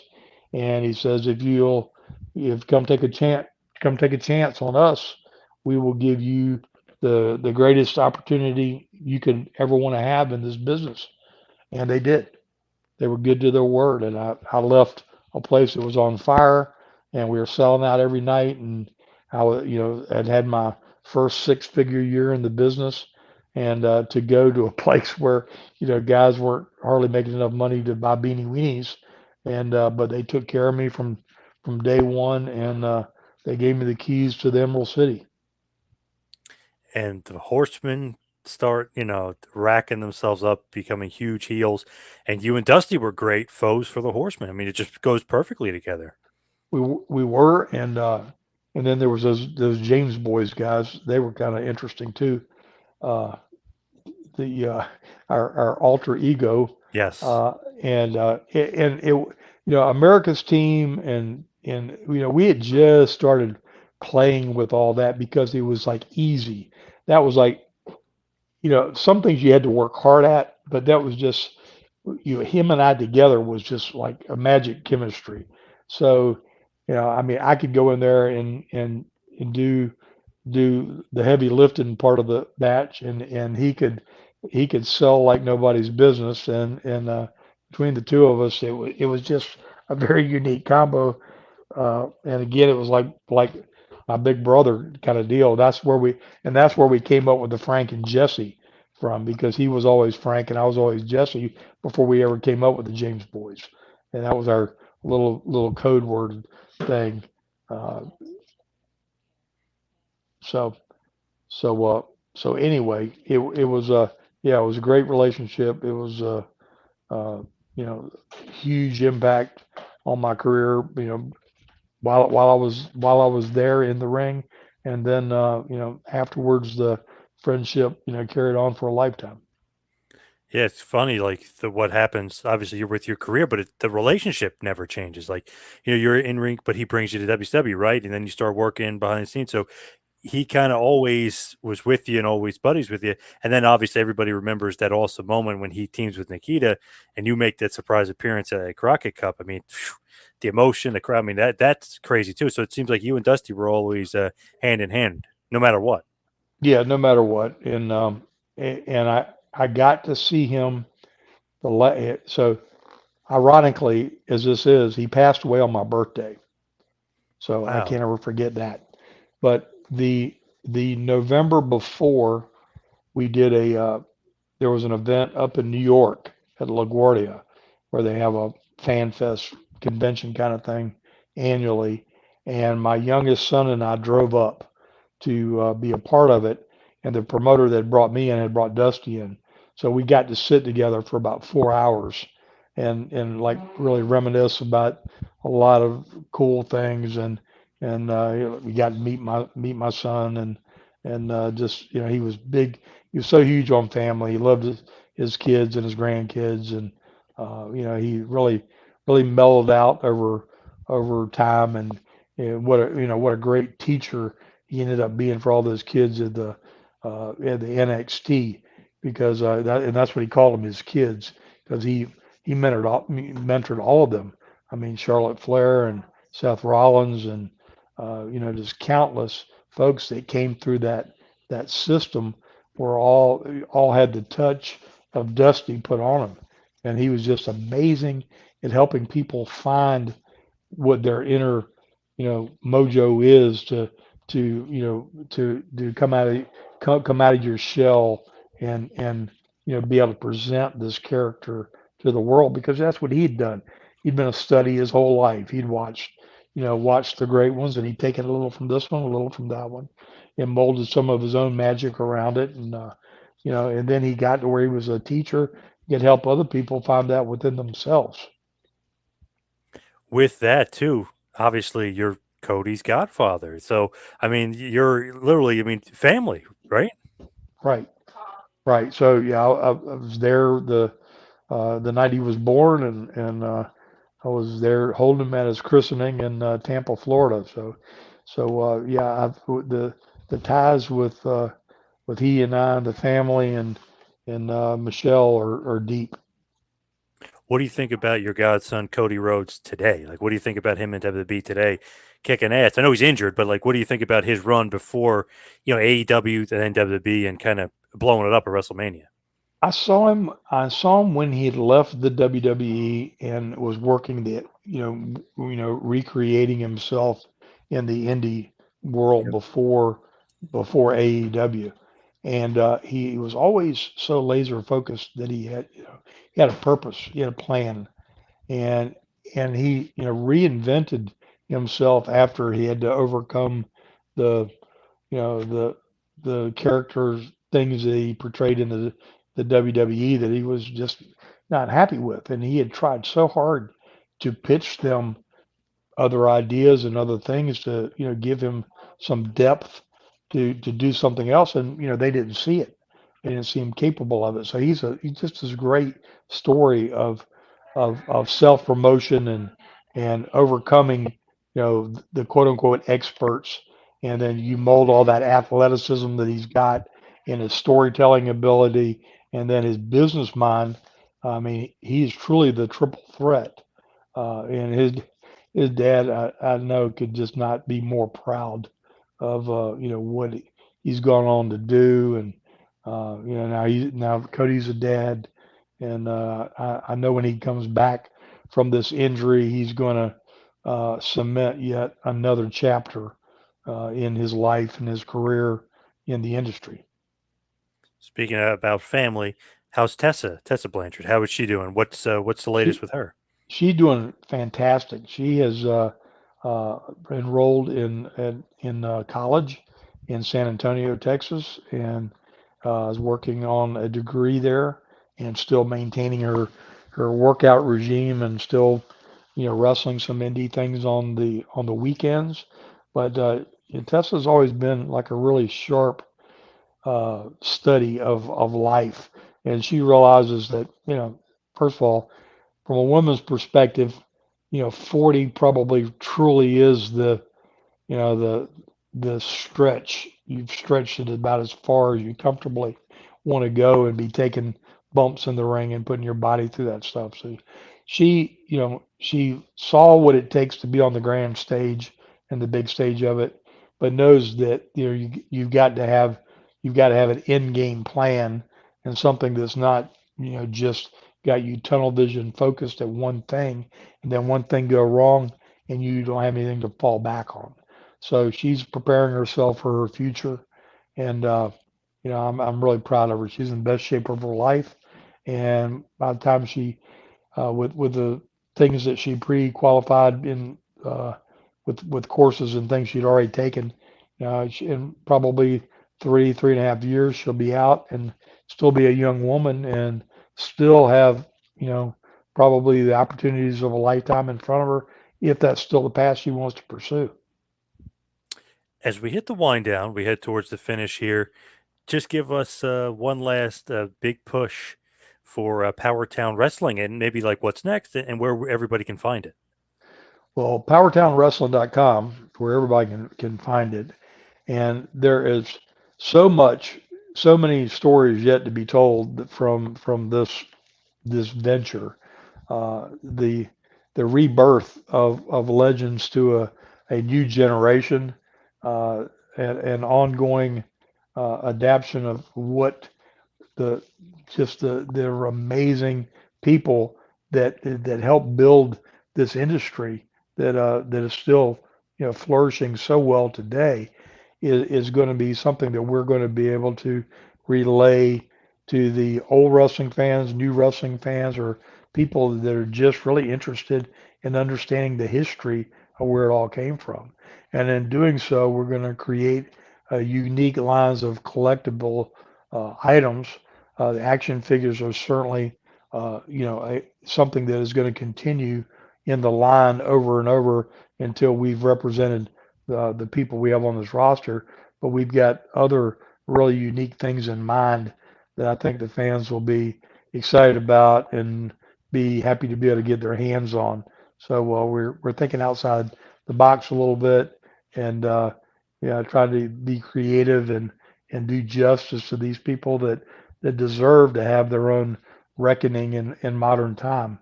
and he says, if come take a chance on us, we will give you the greatest opportunity you could ever want to have in this business. And they did. They were good to their word, and I left a place that was on fire, and we were selling out every night, and I'd had my first six-figure year in the business, and to go to a place where guys weren't hardly making enough money to buy beanie weenies, and but they took care of me from day one, and they gave me the keys to the Emerald City. And the Horsemen start, racking themselves up, becoming huge heels. And you and Dusty were great foes for the Horsemen. I mean, it just goes perfectly together. We were, and then there was those James Boys guys. They were kind of interesting too. Uh, the our alter ego, Yes. uh, and it America's team, and we had just started playing with all that because it was like easy. That was like some things you had to work hard at, but that was just him and I together was just like a magic chemistry. So I mean I could go in there and do the heavy lifting part of the batch, and he could sell like nobody's business, and between the two of us it was just a very unique combo, and again it was like my big brother kind of deal. That's where we came up with the Frank and Jesse from, because he was always Frank and I was always Jesse before we ever came up with the James Boys, and that was our little code word thing. uh, so so anyway, it was yeah, it was a great relationship. It was uh, huge impact on my career. While I was there in the ring, and then afterwards the friendship carried on for a lifetime. Yeah, it's funny, like what happens. Obviously, you're with your career, but the relationship never changes. Like, you're in ring, but he brings you to WCW, right? And then you start working behind the scenes. So he kind of always was with you and always buddies with you. And then obviously everybody remembers that awesome moment when he teams with Nikita and you make that surprise appearance at a Crockett Cup. I mean, phew, the emotion, the crowd. I mean, that's crazy too. So it seems like you and Dusty were always hand in hand, no matter what. Yeah, no matter what. And I got to see him so ironically as this is, he passed away on my birthday. So I Wow. can't ever forget that. But the November before, we did there was an event up in New York at LaGuardia where they have a fan fest convention kind of thing annually, and my youngest son and I drove up to be a part of it, and the promoter that brought me in had brought Dusty in, so we got to sit together for about 4 hours and like really reminisce about a lot of cool things, and we got to meet my son, and just he was big. He was so huge on family. He loved his kids and his grandkids, and he really mellowed out over time. And what a great teacher he ended up being for all those kids at the NXT, because that's what he called them, his kids, because he mentored all of them. I mean, Charlotte Flair and Seth Rollins, and just countless folks that came through that system were all had the touch of Dusty put on them, and he was just amazing at helping people find what their inner mojo is to come out of your shell, and be able to present this character to the world, because that's what he'd done. He'd been a study his whole life. He'd watched the great ones, and he'd taken a little from this one, a little from that one, and molded some of his own magic around it. And and then he got to where he was a teacher. He could help other people find that within themselves. With that too, obviously you're Cody's godfather. So I mean, you're literally, I mean, family, right? Right, right. So yeah, I was there the night he was born, and I was there holding him at his christening in Tampa, Florida. So yeah, the ties with he and I, the family, and Michelle are deep. What do you think about your godson Cody Rhodes today? Like, what do you think about him in WWE today, kicking ass? I know he's injured, but like, what do you think about his run before, AEW and then WWE and kind of blowing it up at WrestleMania? I saw him when he had left the WWE and was working recreating himself in the indie world Yep. before AEW. And he was always so laser focused that he had a purpose, he had a plan, and he reinvented himself after he had to overcome the you know the characters things that he portrayed in the WWE that he was just not happy with, and he had tried so hard to pitch them other ideas and other things to give him some depth to do something else, and they didn't see it. They didn't see him capable of it. So he's just this great story of self promotion and overcoming the quote unquote experts, and then you mold all that athleticism that he's got and his storytelling ability and then his business mind. I mean, he's truly the triple threat, and his dad, I know, could just not be more proud of what he's gone on to do, and now Cody's a dad, and I know when he comes back from this injury, he's going to cement yet another chapter in his life and his career in the industry. Speaking about family, how's Tessa Blanchard? How is she doing? What's the latest She with her? She's doing fantastic. She has enrolled in college in San Antonio, Texas, and is working on a degree there, and still maintaining her workout regime, and still wrestling some indie things on the weekends. But Tessa's always been like a really sharp study of life, and she realizes that first of all, from a woman's perspective, 40 probably truly is the stretch. You've stretched it about as far as you comfortably want to go and be taking bumps in the ring and putting your body through that stuff. So she saw what it takes to be on the grand stage and the big stage of it, but knows that you've got to have an end game plan and something that's not just got you tunnel vision focused at one thing, and then one thing go wrong and you don't have anything to fall back on. So she's preparing herself for her future, and I'm really proud of her. She's in the best shape of her life, and by the time she with the things that she pre-qualified in with courses and things she'd already taken, in probably 3.5 years she'll be out and still be a young woman and still have you know probably the opportunities of a lifetime in front of her if that's still the path she wants to pursue. As we hit the wind down, we head towards the finish here. Just give us one last big push for Power Town Wrestling and maybe like what's next and where everybody can find it. Well, PowertownWrestling.com, where everybody can find it, and there is so much, so many stories yet to be told from this venture. The rebirth of legends to a new generation, uh, and an ongoing adaptation of what the they're amazing people that help build this industry that is still flourishing so well today is going to be something that we're going to be able to relay to the old wrestling fans, new wrestling fans, or people that are just really interested in understanding the history of where it all came from. And in doing so, we're going to create unique lines of collectible items. The action figures are certainly, something that is going to continue, in the line over and over until we've represented the people we have on this roster. But we've got other really unique things in mind that I think the fans will be excited about and be happy to be able to get their hands on. So we're thinking outside the box a little bit and try to be creative and do justice to these people that deserve to have their own reckoning in modern time.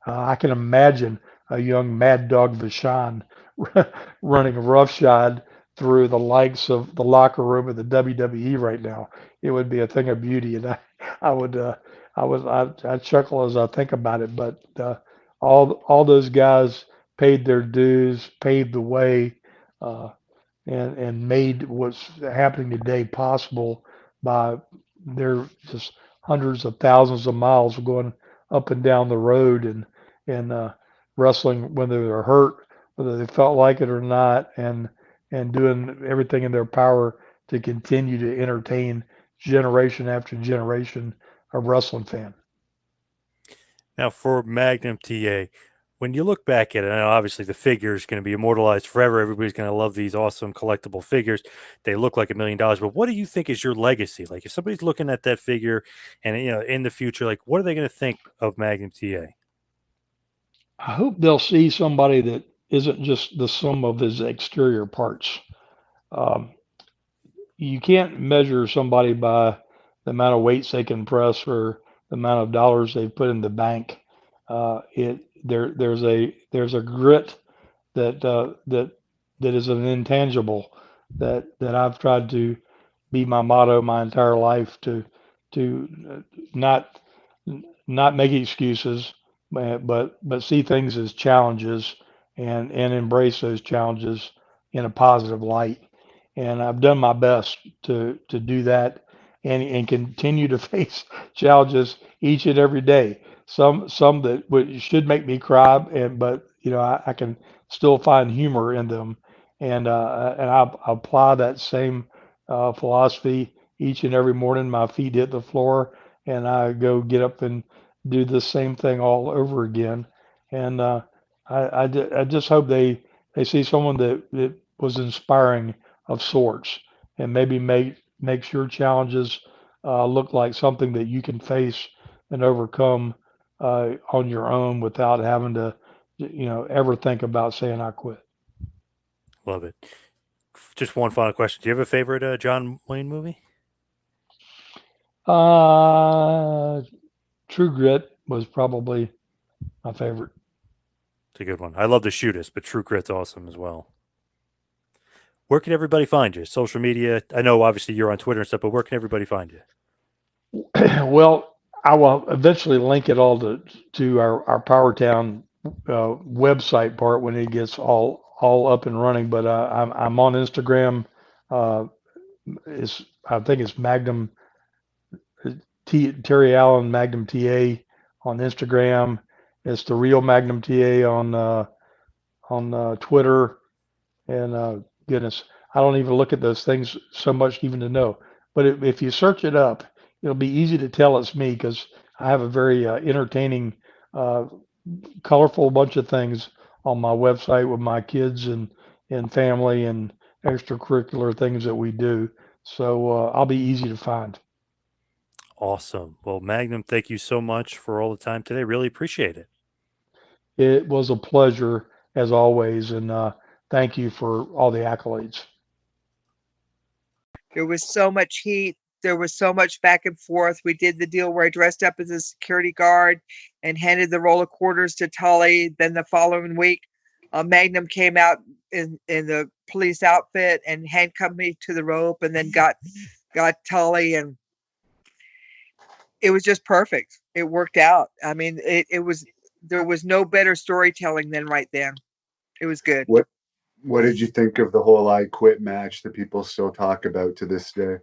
I can imagine a young Mad Dog Vachon running roughshod through the likes of the locker room of the WWE right now. It would be a thing of beauty, and I chuckle as I think about it. But all those guys paid their dues, paved the way, uh, and made what's happening today possible by their just hundreds of thousands of miles going up and down the road and wrestling whether they're hurt, whether they felt like it or not, and doing everything in their power to continue to entertain generation after generation of wrestling fan. Now, for Magnum TA, when you look back at it, and obviously the figure is going to be immortalized forever. Everybody's going to love these awesome collectible figures. They look like $1 million. But what do you think is your legacy? Like, if somebody's looking at that figure, and in the future, like, what are they going to think of Magnum TA? I hope they'll see somebody that isn't just the sum of his exterior parts. Um, you can't measure somebody by the amount of weights they can press or the amount of dollars they've put in the bank. There's a grit that is an intangible that I've tried to be my motto my entire life to not not make excuses, but see things as challenges and embrace those challenges in a positive light. And I've done my best to do that and continue to face challenges each and every day. Some that should make me cry, but I can still find humor in them, and I apply that same philosophy each and every morning. My feet hit the floor, and I go get up and do the same thing all over again. And I just hope they see someone that was inspiring of sorts, and maybe makes your challenges look like something that you can face and overcome on your own without having to, ever think about saying I quit. Love it. Just one final question. Do you have a favorite John Wayne movie? True Grit was probably my favorite. It's a good one. I love The Shootist, but True Grit's awesome as well. Where can everybody find you? Social media? I know obviously you're on Twitter and stuff, but where can everybody find you? Well, I will eventually link it all to our Powertown website part when it gets all up and running. But I'm on Instagram. Uh, I think it's Magnum Terry Allen Magnum TA on Instagram. It's the real Magnum TA on Twitter. And goodness, I don't even look at those things so much even to know. But if you search it up, it'll be easy to tell it's me because I have a very entertaining, uh, colorful bunch of things on my website with my kids and family and extracurricular things that we do. So I'll be easy to find. Awesome. Well, Magnum, thank you so much for all the time today. Really appreciate it. It was a pleasure as always, and thank you for all the accolades. There was so much heat. There was so much back and forth. We did the deal where I dressed up as a security guard and handed the roll of quarters to Tully. Then the following week, Magnum came out in the police outfit and handcuffed me to the rope, and then got Tully, and it was just perfect. It worked out. I mean, there was no better storytelling than right then. It was good. What did you think of the whole I Quit match that people still talk about to this day?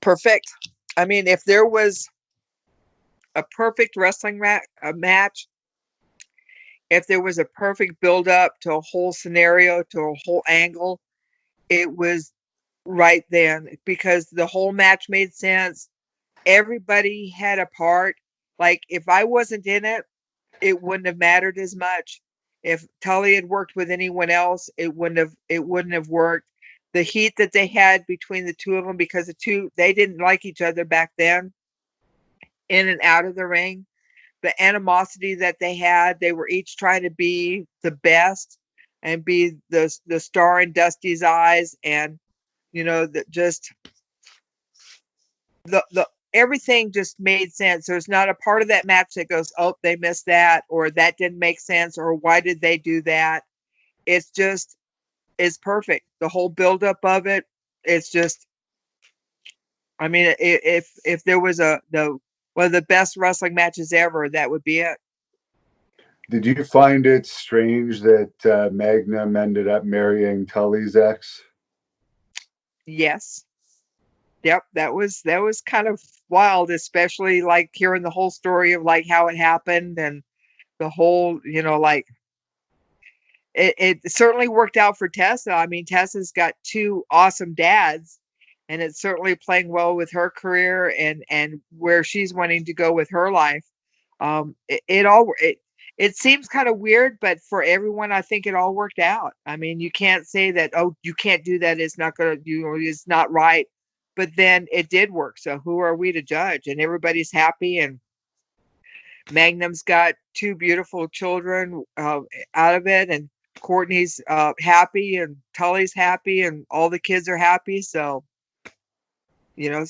Perfect. I mean, if there was a perfect wrestling match, if there was a perfect build up to a whole scenario, to a whole angle, it was right then, because the whole match made sense. everybody had a part. Like if I wasn't in it, it wouldn't have mattered as much. If Tully had worked with anyone else, it wouldn't have worked. The heat that they had between the two of them, because they didn't like each other back then, in and out of the ring, the animosity that they had, they were each trying to be the best and be the star in Dusty's eyes, and just the everything just made sense. There's not a part of that match that goes, oh, they missed that, or that didn't make sense, or why did they do that. It's perfect. The whole buildup of it, it's just, I mean, if there was the one of the best wrestling matches ever, that would be it. Did you find it strange that Magnum ended up marrying Tully's ex? Yes. Yep, that was kind of wild, especially like hearing the whole story of like how it happened, and the whole, like it certainly worked out for Tessa. I mean, Tessa's got two awesome dads, and it's certainly playing well with her career and where she's wanting to go with her life. It seems kind of weird, but for everyone, I think it all worked out. I mean, you can't say that, oh, you can't do that. It's not gonna, it's not right. But then it did work. So who are we to judge? And everybody's happy, and Magnum's got two beautiful children out of it, and Courtney's happy, and Tully's happy, and all the kids are happy. So,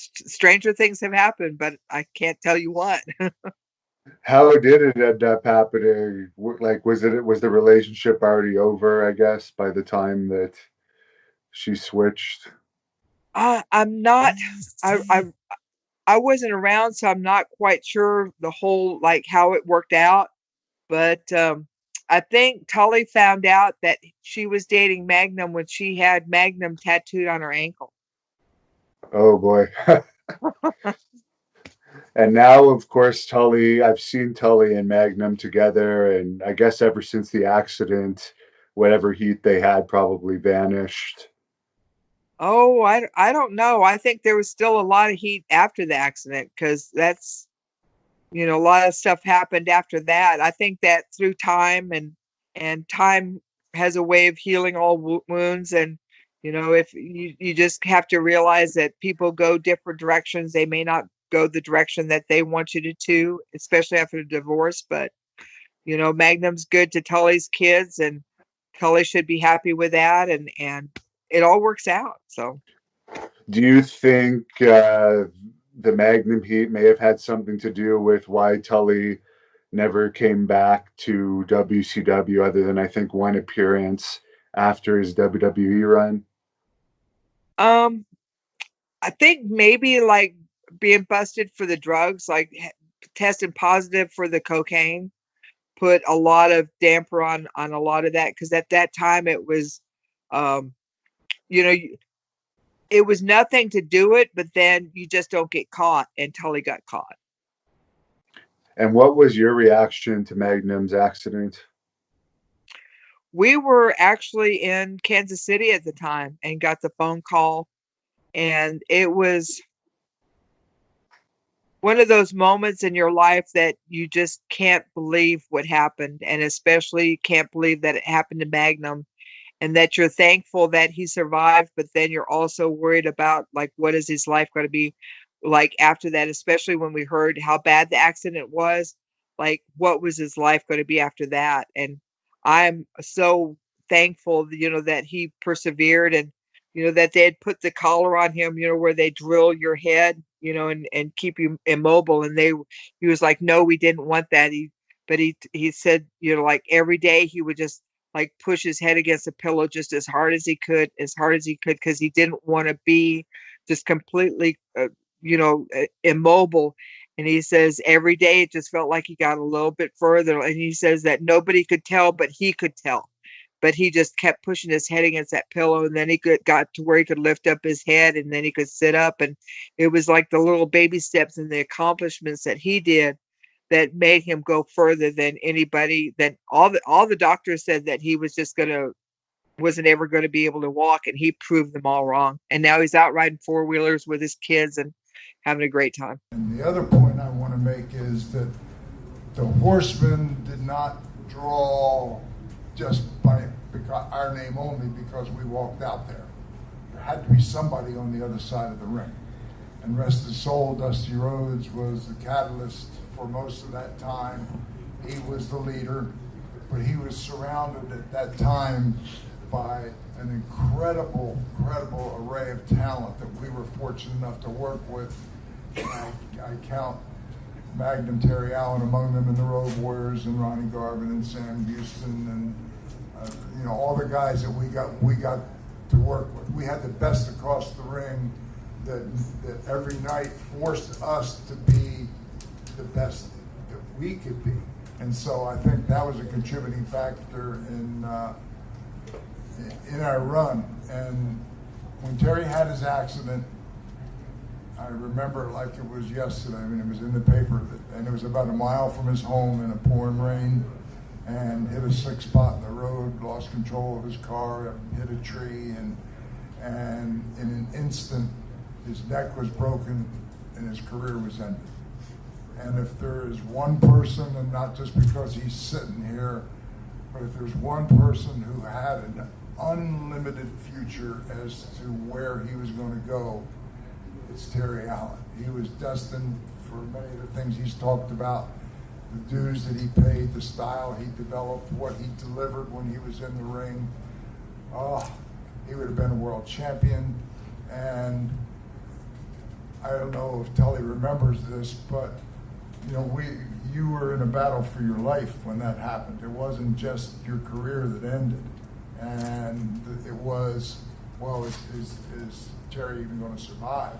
stranger things have happened, but I can't tell you what. How did it end up happening? Like, was the relationship already over, I guess, by the time that she switched? I'm not. I wasn't around, so I'm not quite sure the whole like how it worked out. But I think Tully found out that she was dating Magnum when she had Magnum tattooed on her ankle. Oh boy. And now, of course, I've seen Tully and Magnum together, and I guess ever since the accident, whatever heat they had probably vanished. Oh, I don't know. I think there was still a lot of heat after the accident, because that's, a lot of stuff happened after that. I think that through time, and time has a way of healing all wounds. And if you just have to realize that people go different directions, they may not go the direction that they want you to, especially after a divorce. But Magnum's good to Tully's kids, and Tully should be happy with that, and it all works out. So Do you think the Magnum heat may have had something to do with why Tully never came back to WCW, other than I think one appearance after his WWE run? um I think maybe like being busted for the drugs, like testing positive for the cocaine, put a lot of damper on a lot of that, because at that time it was, um, you know, it was nothing to do it, but then you just don't get caught until he got caught. And what was your reaction to Magnum's accident? We were actually in Kansas City at the time and got the phone call, and it was one of those moments in your life that you just can't believe what happened, and especially can't believe that it happened to Magnum, and that you're thankful that he survived, but then you're also worried about like what is his life going to be like after that, especially when we heard how bad the accident was. Like what was his life going to be after that? And I'm so thankful, that he persevered, and that they had put the collar on him, where they drill your head, and keep you immobile. And he was like, no, we didn't want that. He said, like every day he would just like push his head against a pillow just as hard as he could, because he didn't want to be just completely, immobile. And he says every day it just felt like he got a little bit further. And he says that nobody could tell, but he could tell. But he just kept pushing his head against that pillow, and then got to where he could lift up his head, and then he could sit up. And it was like the little baby steps and the accomplishments that he did that made him go further than anybody. That all the doctors said that he was just wasn't ever going to be able to walk, and he proved them all wrong. And now he's out riding four-wheelers with his kids, and having a great time. And the other point I want to make is that the Horsemen did not draw just by our name only because we walked out there. There had to be somebody on the other side of the ring. And rest his soul, Dusty Rhodes was the catalyst for most of that time. He was the leader, but he was surrounded at that time by an incredible array of talent that we were fortunate enough to work with. I count Magnum, Terry Allen among them, and the Road Warriors, and Ronnie Garvin, and Sam Houston, and all the guys that we got to work with. We had the best across the ring that every night forced us to be the best that we could be. And so I think that was a contributing factor in our run. And when Terry had his accident, I remember it like it was yesterday. I mean, it was in the paper, and it was about a mile from his home in a pouring rain, and hit a slick spot in the road, lost control of his car, hit a tree, and in an instant, his neck was broken and his career was ended. And if there is one person, and not just because he's sitting here, but if there's one person who had an unlimited future as to where he was going to go, it's Terry Allen. He was destined for many of the things he's talked about, the dues that he paid, the style he developed, what he delivered when he was in the ring. Oh, he would have been a world champion. And I don't know if Tully remembers this, but you were in a battle for your life when that happened. It wasn't just your career that ended. And it was, well, is Terry even going to survive?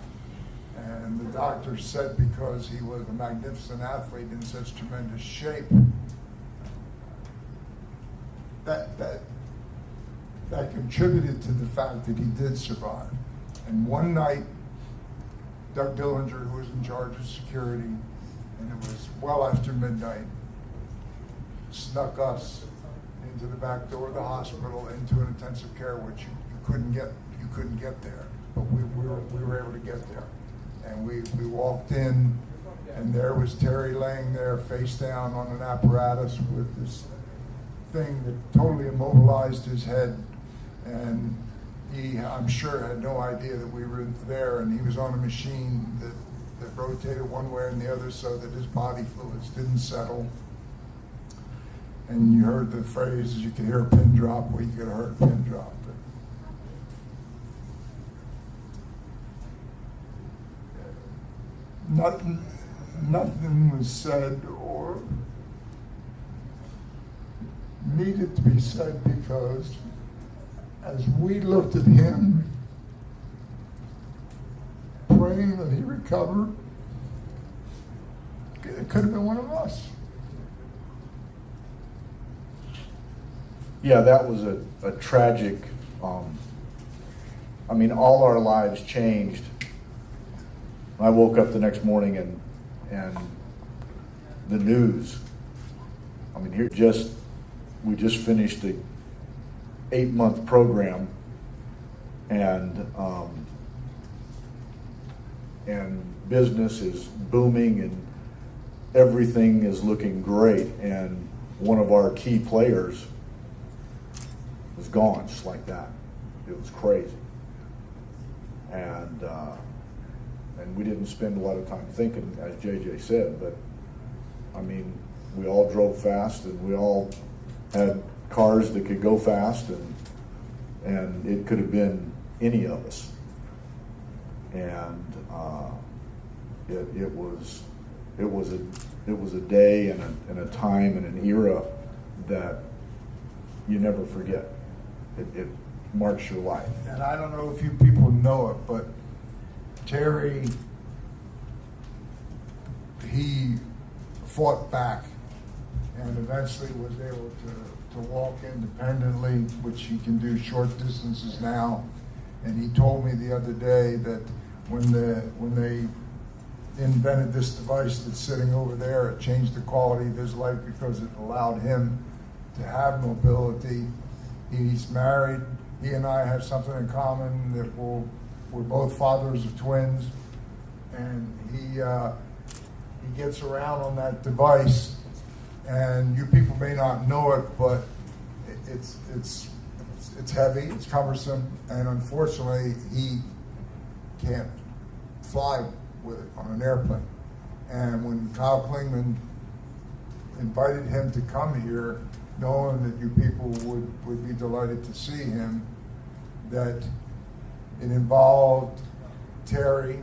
And the doctor said because he was a magnificent athlete in such tremendous shape, that contributed to the fact that he did survive. And one night, Doug Dillinger, who was in charge of security, and it was well after midnight, snuck us into the back door of the hospital into an intensive care, which you couldn't get there, but we were able to get there. And we walked in, and there was Terry laying there face down on an apparatus with this thing that totally immobilized his head. And he, I'm sure, had no idea that we were there, and he was on a machine that rotated one way and the other so that his body fluids didn't settle. And you heard the phrase, you could hear a pin drop, well, you could have heard a pin drop. Nothing was said or needed to be said, because as we looked at him, praying that he recovered, it could have been one of us. Yeah, that was a tragic, I mean, all our lives changed. I woke up the next morning and the news, I mean, we just finished the 8-month program, and business is booming and everything is looking great, and one of our key players was gone just like that. It was crazy. And we didn't spend a lot of time thinking, as JJ said, but I mean, we all drove fast and we all had cars that could go fast, and it could have been any of us. And it was a day and a time and an era that you never forget. It marks your life. And I don't know if you people know it, but Terry, he fought back and eventually was able to walk independently, which he can do short distances now. And he told me the other day that when they invented this device that's sitting over there, it changed the quality of his life because it allowed him to have mobility. He's married. He and I have something in common, that we're both fathers of twins, and he gets around on that device, and you people may not know it, but it's heavy, it's cumbersome, and unfortunately he can't fly with it on an airplane. And when Kyle Klingman invited him to come here, knowing that you people would be delighted to see him, that it involved Terry,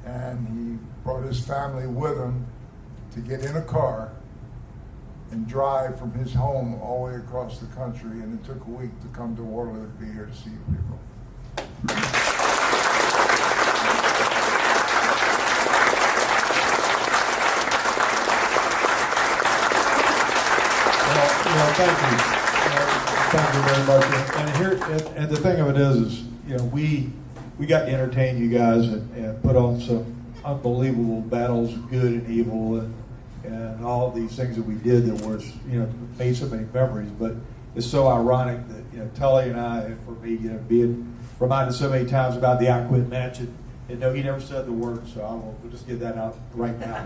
and he brought his family with him to get in a car and drive from his home all the way across the country, and it took a week to come to Waterloo to be here to see you people. Thank you. Thank you very much. And here, and the thing of it is, we got to entertain you guys and put on some unbelievable battles of good and evil and all these things that we did that was, made so many memories. But it's so ironic that, Tully and I, and for me, being reminded so many times about the I Quit match, and no, he never said the word, so we'll just get that out right now.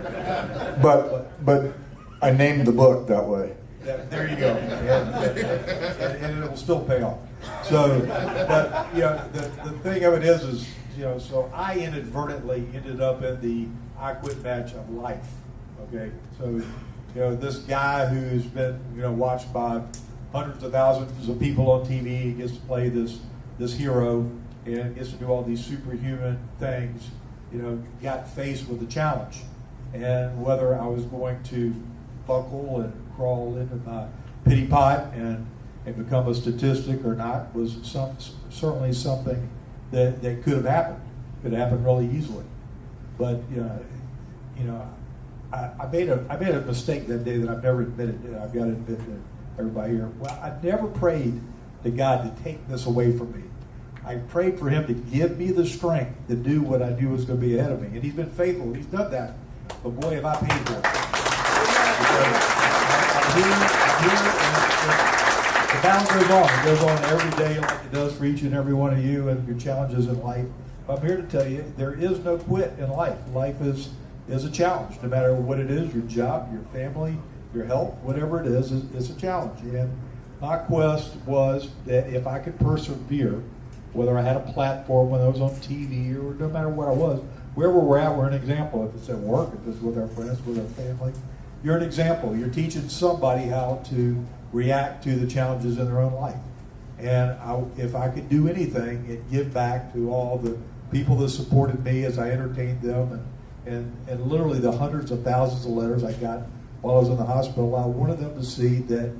But I named the book that way. There you go, and it will still pay off. So, but the thing of it is, so I inadvertently ended up in the I Quit match of life. Okay, so this guy who's been watched by hundreds of thousands of people on TV gets to play this hero and gets to do all these superhuman things. Got faced with a challenge, and whether I was going to buckle and crawl into my pity pot and become a statistic or not was certainly something that could have happened. Could happen really easily. But I made a mistake that day that I've never admitted. I've got to admit to everybody here. Well, I never prayed to God to take this away from me. I prayed for Him to give me the strength to do what I knew was going to be ahead of me, and He's been faithful. He's done that. But boy, have I paid for it. I'm here, and the battle goes on. It goes on every day like it does for each and every one of you and your challenges in life. But I'm here to tell you, there is no quit in life. Life is a challenge. No matter what it is, your job, your family, your health, whatever it is, it's a challenge. And my quest was that if I could persevere, whether I had a platform, whether I was on TV, or no matter what I was, wherever we're at, we're an example. If it's at work, if it's with our friends, with our family, you're an example. You're teaching somebody how to react to the challenges in their own life. And if I could do anything and give back to all the people that supported me as I entertained them, and literally the hundreds of thousands of letters I got while I was in the hospital, I wanted them to see that,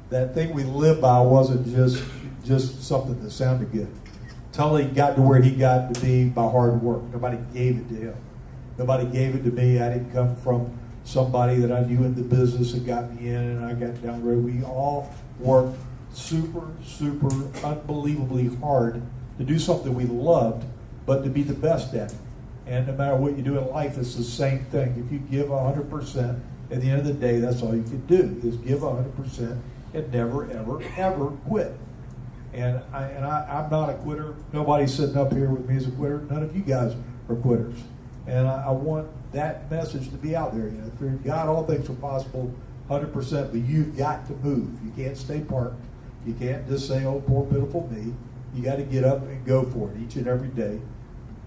that thing we live by wasn't just something that sounded good. Tully got to where he got to be by hard work. Nobody gave it to him. Nobody gave it to me. I didn't come from somebody that I knew in the business that got me in, and I got down the road. We all worked super, super, unbelievably hard to do something we loved, but to be the best at it. And no matter what you do in life, it's the same thing. If you give 100%, at the end of the day, that's all you can do, is give 100% and never, ever, ever quit. And I'm not a quitter. Nobody's sitting up here with me as a quitter. None of you guys are quitters. And I want that message to be out there. Through God, all things are possible, 100%. But you've got to move. You can't stay parked. You can't just say, "Oh, poor pitiful me." You got to get up and go for it each and every day.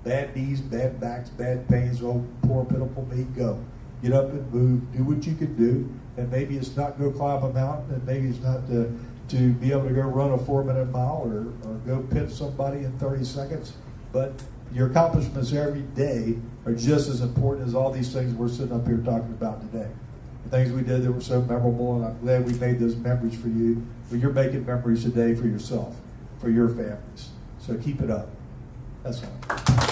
Bad knees, bad backs, bad pains. Oh, poor pitiful me. Go. Get up and move. Do what you can do. And maybe it's not go climb a mountain, and maybe it's not to be able to go run a 4-minute mile or go pinch somebody in 30 seconds. But your accomplishments every day are just as important as all these things we're sitting up here talking about today. The things we did that were so memorable, and I'm glad we made those memories for you. But you're making memories today for yourself, for your families. So keep it up. That's all.